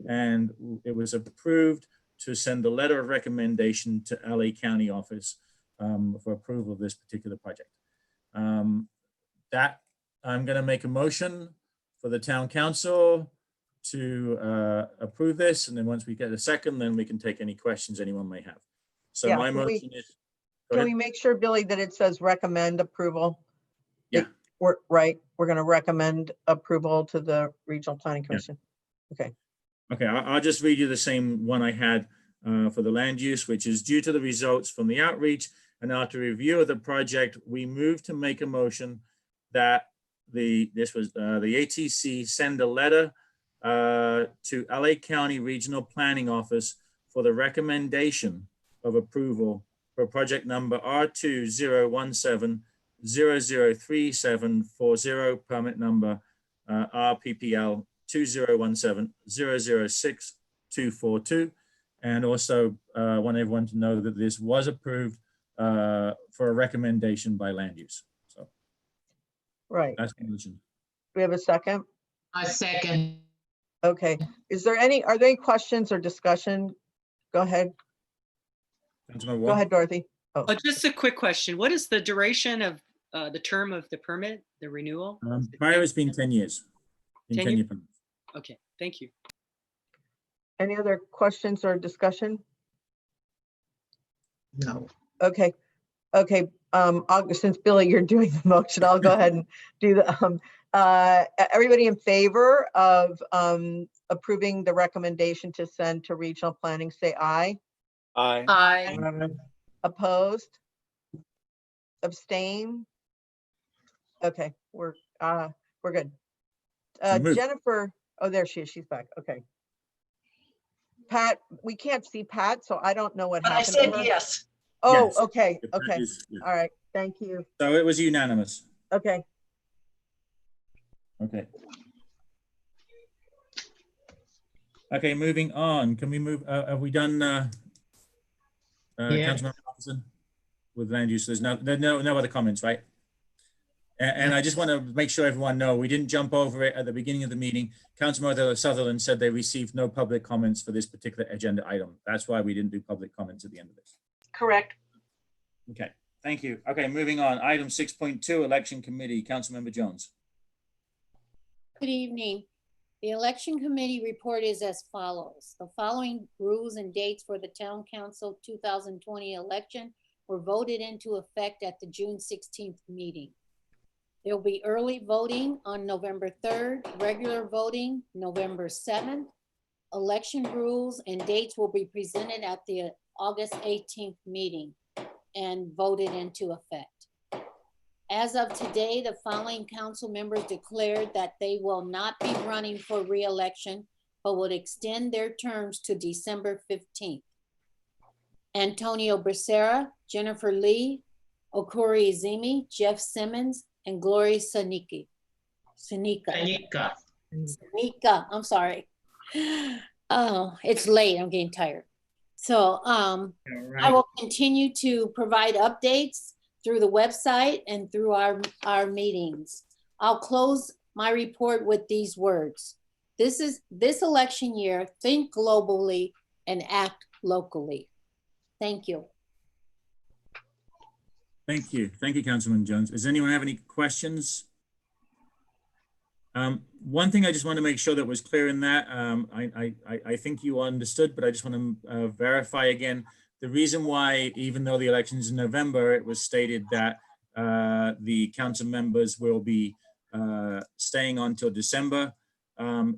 And it was approved to send a letter of recommendation to LA County office for approval of this particular project. That I'm going to make a motion for the town council to approve this. And then once we get a second, then we can take any questions anyone may have. So Yeah, my can we- motion is. Can we make sure, Billy, that it says recommend approval? Yeah. We're going to recommend approval to the Regional Planning Commission. Okay. Okay, I'll just read you the same one I had for the land use, which is due to the results from the outreach and after review of the project, we move to make a motion that the ATC send a letter to LA County Regional Planning Office for the recommendation of approval for project number R2017003740, permit number RPPL 2017-006-242. And also want everyone to know that this was approved for a recommendation by land use. So right. That's the motion. We have a second? A second. Okay. Are there any questions or discussion? Go ahead. Go ahead, Dorothy. Oh, just a quick question. What is the duration of the term of the permit, the renewal? Prior has been 10 years. 10 year years? permit. Okay, thank you. Any other questions or discussion? No. Okay. Okay. Since Billy, you're doing the motion, I'll go ahead and do the, everybody in favor of approving the recommendation to send to regional planning, say aye. Aye. Aye. Opposed? Abstain? Okay, we're good. Jennifer, oh, there she is. She's back. Okay. Pat, we can't see Pat, so I don't know what happened. I said to her. yes. Oh, Yes. okay. Pat Okay. is- yeah. All right. Thank you. So it was unanimous. Okay. Okay. Okay, moving on. Can we move? Have we done? Councilmember Robinson with land use. There's no other comments, right? And I just want to make sure everyone know we didn't jump over it at the beginning of the meeting. Councilmember Sutherland said they received no public comments for this particular agenda item. That's why we didn't do public comments at the end of this. Correct. Okay, thank you. Okay, moving on. Item 6.2, Election Committee. Councilmember Jones. Good evening. The Election Committee report is as follows. The following rules and dates for the Town Council 2020 election were voted into effect at the June 16th meeting. There will be early voting on November 3rd, regular voting November 7th. Election rules and dates will be presented at the August 18th meeting and voted into effect. As of today, the following council members declared that they will not be running for re-election, but would extend their terms to December 15th. Antonio Bersera, Jennifer Lee, Akori Azimi, Jeff Simmons, and Gloria Sunica. Sunica, I'm sorry. Oh, it's late, I'm getting tired. So I will continue to provide updates through the website and through our meetings. I'll close my report with these words. This election year, think globally and act locally. Thank you. Thank you. Thank you, Councilman Jones. Does anyone have any questions? One thing I just want to make sure that was clear in that, I think you understood, but I just want to verify again. The reason why, even though the election is in November, it was stated that the council members will be staying on till December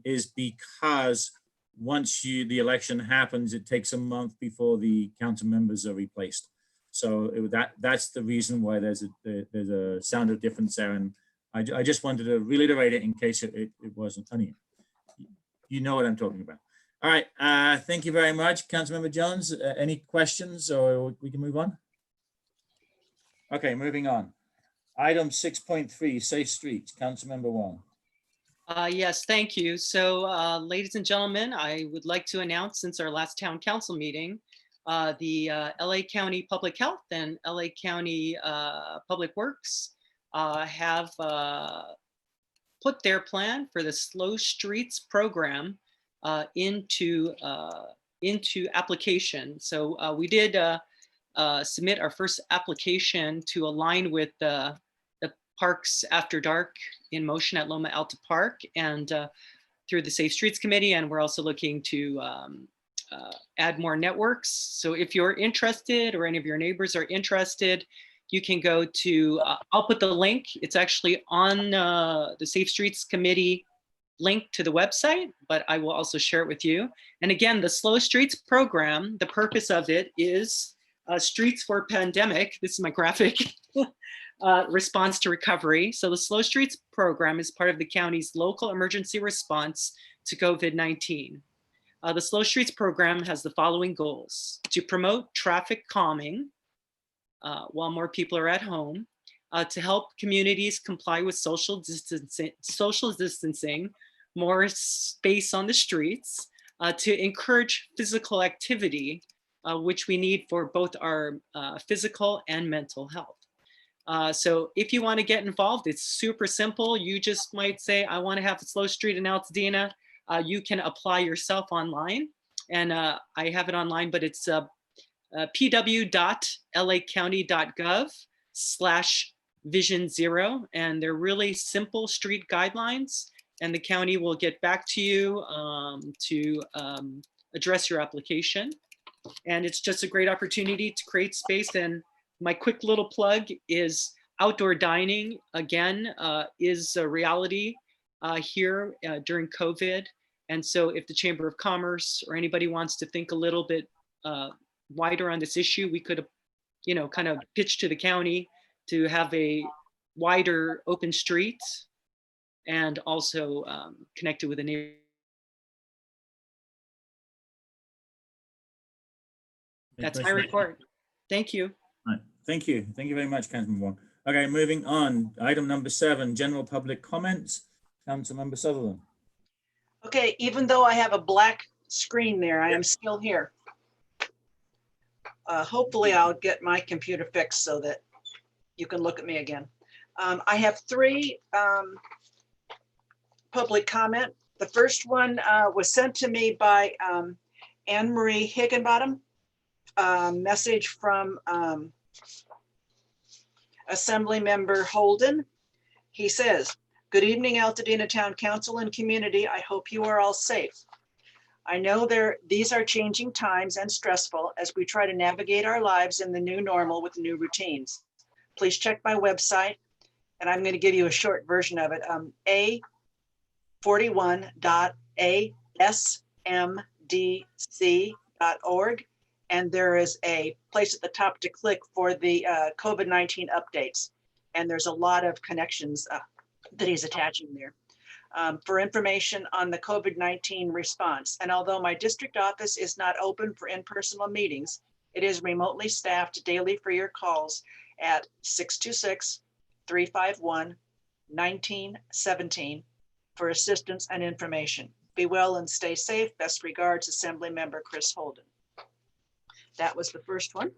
is because once the election happens, it takes a month before the council members are replaced. So that's the reason why there's a sound of difference there. And I just wanted to reiterate it in case it wasn't funny. You know what I'm talking about. All right, thank you very much, Councilmember Jones. Any questions or we can move on? Okay, moving on. Item 6.3, Safe Streets, Councilmember Wong. Yes, thank you. So, ladies and gentlemen, I would like to announce, since our last town council meeting, the LA County Public Health and LA County Public Works have put their plan for the Slow Streets program into application. So we did submit our first application to align with the Parks After Dark in Motion at Loma Alta Park, and through the Safe Streets Committee, and we're also looking to add more networks. So if you're interested, or any of your neighbors are interested, you can go to, I'll put the link. It's actually on the Safe Streets Committee link to the website, but I will also share it with you. And again, the Slow Streets program, the purpose of it is Streets for Pandemic. This is my graphic. Response to recovery. So the Slow Streets program is part of the county's local emergency response to COVID-19. The Slow Streets program has the following goals: to promote traffic calming while more people are at home, to help communities comply with social distancing, more space on the streets, to encourage physical activity, which we need for both our physical and mental health. So if you want to get involved, it's super simple. You just might say, I want to have a slow street in Altadena. You can apply yourself online, and I have it online, but it's pw.lacounty.gov/vision0, and they're really simple street guidelines, and the county will get back to you to address your application. And it's just a great opportunity to create space. And my quick little plug is outdoor dining, again, is a reality here during COVID. And so if the Chamber of Commerce or anybody wants to think a little bit wider on this issue, we could, kind of pitch to the county to have a wider open street and also connected with a neighbor. That's my report. Thank you. Right. Thank you. Thank you very much, Councilmember Wong. Okay, moving on. Item number 7, general public comments. Councilmember Sutherland. Okay, even though I have a black screen there, I am still here. Hopefully I'll get my computer fixed so that you can look at me again. I have 3 public comment. The first one was sent to me by Anne Marie Higginbottom. Message from Assemblymember Holden. He says, "Good evening, Altadena Town Council and community. I hope you are all safe. I know these are changing times and stressful as we try to navigate our lives in the new normal with new routines. Please check my website, and I'm going to give you a short version of it, a41.asmdc.org. And there is a place at the top to click for the COVID-19 updates. And there's a lot of connections that he's attaching there for information on the COVID-19 response. And although my district office is not open for in-person meetings, it is remotely staffed daily for your calls at 626-351-1917 for assistance and information. Be well and stay safe. Best regards, Assemblymember Chris Holden." That was the first one.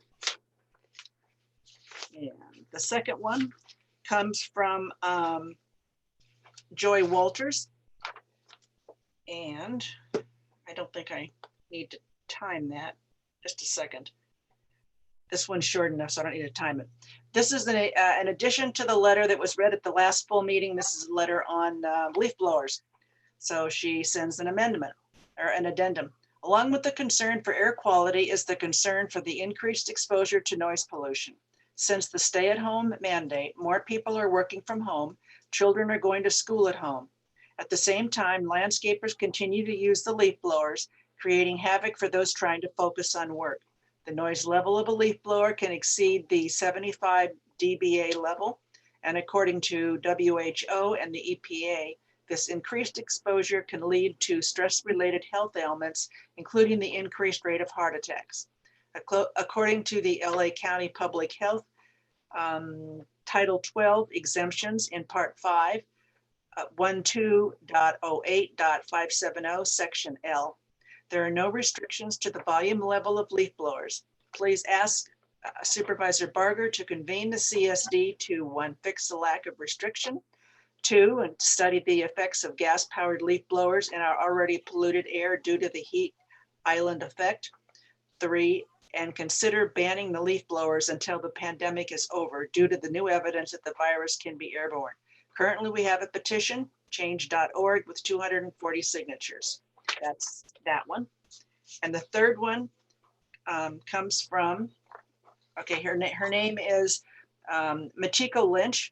And the second one comes from Joy Walters. And I don't think I need to time that. Just a second. This one's short enough, so I don't need to time it. This is an addition to the letter that was read at the last full meeting. This is a letter on leaf blowers. So she sends an amendment or an addendum. Along with the concern for air quality is the concern for the increased exposure to noise pollution. Since the stay-at-home mandate, more people are working from home. Children are going to school at home. At the same time, landscapers continue to use the leaf blowers, creating havoc for those trying to focus on work. The noise level of a leaf blower can exceed the 75 dBA level, and according to WHO and the EPA, this increased exposure can lead to stress-related health ailments, including the increased rate of heart attacks. According to the LA County Public Health, Title 12 exemptions in Part 5, 12.08.570, Section L. There are no restrictions to the volume level of leaf blowers. Please ask Supervisor Barger to convene the CSD to 1, fix the lack of restriction, 2, and study the effects of gas-powered leaf blowers in our already polluted air due to the heat island effect, 3, and consider banning the leaf blowers until the pandemic is over due to the new evidence that the virus can be airborne. Currently, we have a petition, change.org, with 240 signatures. That's that one. And the third one comes from, okay, her name is Machiko Lynch.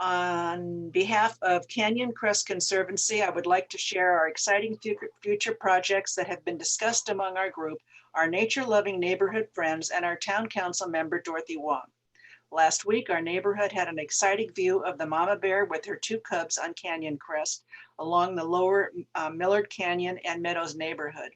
On behalf of Canyon Crest Conservancy, I would like to share our exciting future projects that have been discussed among our group, our nature-loving neighborhood friends, and our town council member, Dorothy Wong. Last week, our neighborhood had an exciting view of the mama bear with her 2 cubs on Canyon Crest along the lower Millard Canyon and Meadows neighborhood.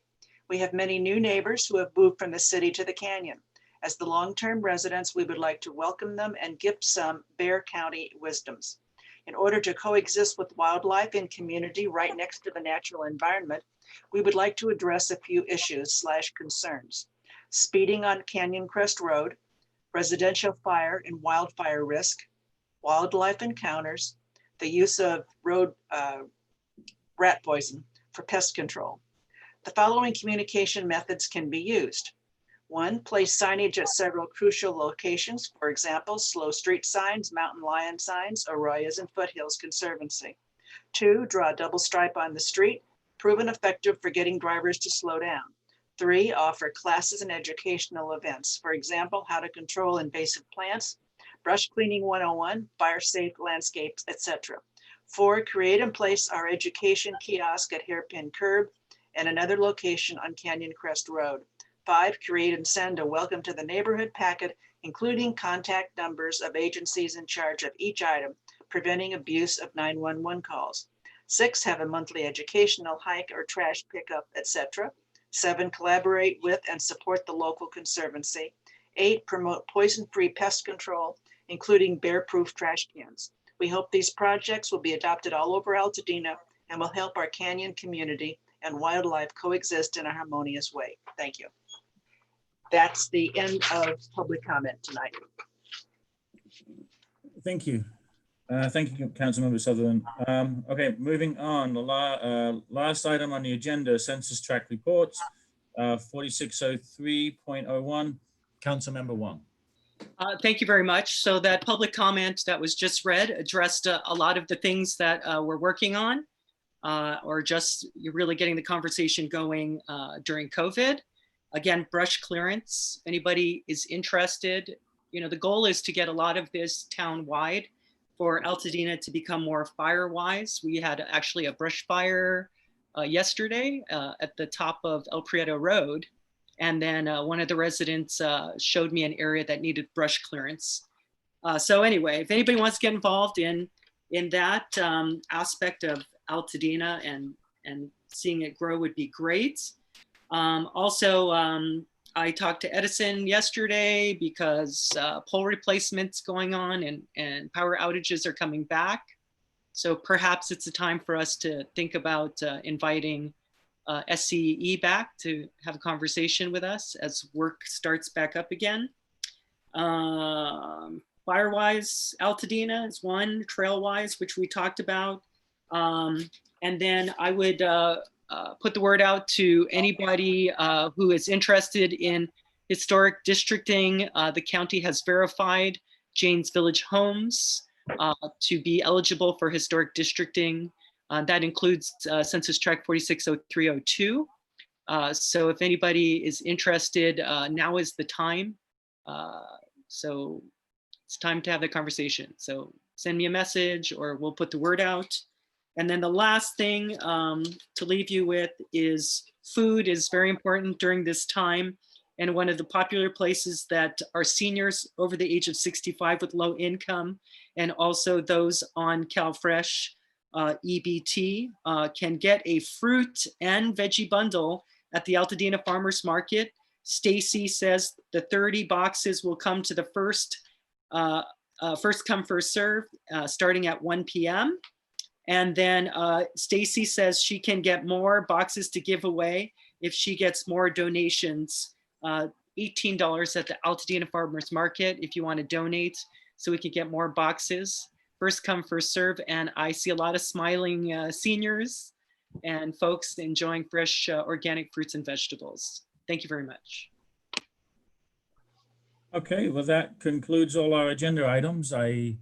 We have many new neighbors who have moved from the city to the canyon. As the long-term residents, we would like to welcome them and gift some Bear County wisdoms. In order to coexist with wildlife and community right next to the natural environment, we would like to address a few issues/concerns. Speeding on Canyon Crest Road, residential fire and wildfire risk, wildlife encounters, the use of road rat poison for pest control. The following communication methods can be used. 1, place signage at several crucial locations. For example, slow street signs, mountain lion signs, arroyos, and foothills conservancy. 2, draw a double stripe on the street, proven effective for getting drivers to slow down. 3, offer classes and educational events. For example, how to control invasive plants, brush cleaning 101, fire safe landscapes, etc. 4, create and place our education kiosk at Hairpin Curb and another location on Canyon Crest Road. 5, create and send a welcome to the neighborhood packet, including contact numbers of agencies in charge of each item, preventing abuse of 911 calls. 6, have a monthly educational hike or trash pickup, etc. 7, collaborate with and support the local conservancy. 8, promote poison-free pest control, including bear-proof trash cans. We hope these projects will be adopted all over Altadena and will help our canyon community and wildlife coexist in a harmonious way. Thank you. That's the end of public comment tonight. Thank you. Thank you, Councilmember Sutherland. Okay, moving on. The last item on the agenda, census tract reports, 4603.01, Councilmember Wong. Thank you very much. So that public comment that was just read addressed a lot of the things that we're working on, or just you're really getting the conversation going during COVID. Again, brush clearance, anybody is interested, the goal is to get a lot of this town-wide for Altadena to become more fire-wise. We had actually a brush fire yesterday at the top of El Prieto Road. And then one of the residents showed me an area that needed brush clearance. So anyway, if anybody wants to get involved in that aspect of Altadena and seeing it grow would be great. Also, I talked to Edison yesterday because pole replacements going on and power outages are coming back. So perhaps it's a time for us to think about inviting SCE back to have a conversation with us as work starts back up again. Fire-wise, Altadena is one, trail-wise, which we talked about. And then I would put the word out to anybody who is interested in historic districting. The county has verified Jane's Village homes to be eligible for historic districting. That includes Census Tract 460302. So if anybody is interested, now is the time. So it's time to have the conversation. So send me a message or we'll put the word out. And then the last thing to leave you with is food is very important during this time. And one of the popular places that our seniors over the age of 65 with low income and also those on CalFresh EBT can get a fruit and veggie bundle at the Altadena Farmers Market. Stacy says the 30 boxes will come to the first come, first serve starting at 1 p.m. And then Stacy says she can get more boxes to give away if she gets more donations. $18 at the Altadena Farmers Market if you want to donate, so we can get more boxes. First come, first serve. And I see a lot of smiling seniors and folks enjoying fresh organic fruits and vegetables. Thank you very much. Okay, well, that concludes all our agenda items. I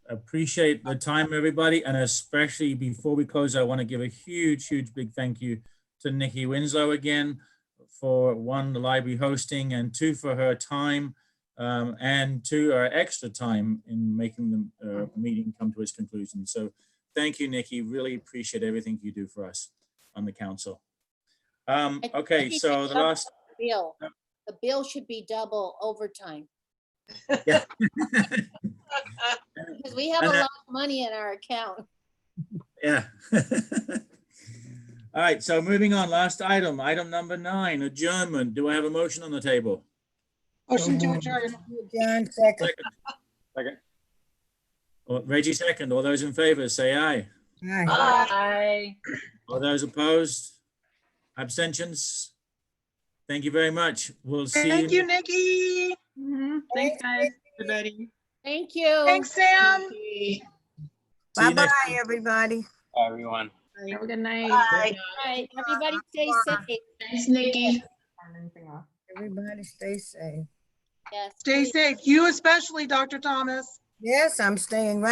appreciate the time, everybody. And especially before we close, I want to give a huge, huge big thank you to Nikki Winslow again for one, the library hosting, and two, for her time, and two, her extra time in making the meeting come to its conclusion. So thank you, Nikki. Really appreciate everything you do for us on the council. Okay, so the last. Bill. The bill should be double overtime. Yeah. Because we have a lot of money in our account. Yeah. All right, so moving on, last item, item number 9, adjournment. Do I have a motion on the table? Motion to adjourn. Second. Reggie second. All those in favor, say aye. Aye. All those opposed? Abstentions? Thank you very much. We'll see you. Thank you, Nikki. Thanks, guys. Everybody. Thank you. Thanks, Sam. Bye-bye, everybody. Bye, everyone. Have a good night. Bye. Bye. Everybody stay safe. Thanks, Nikki. Everybody stay safe. Yes. Stay safe. You especially, Dr. Thomas. Yes, I'm staying right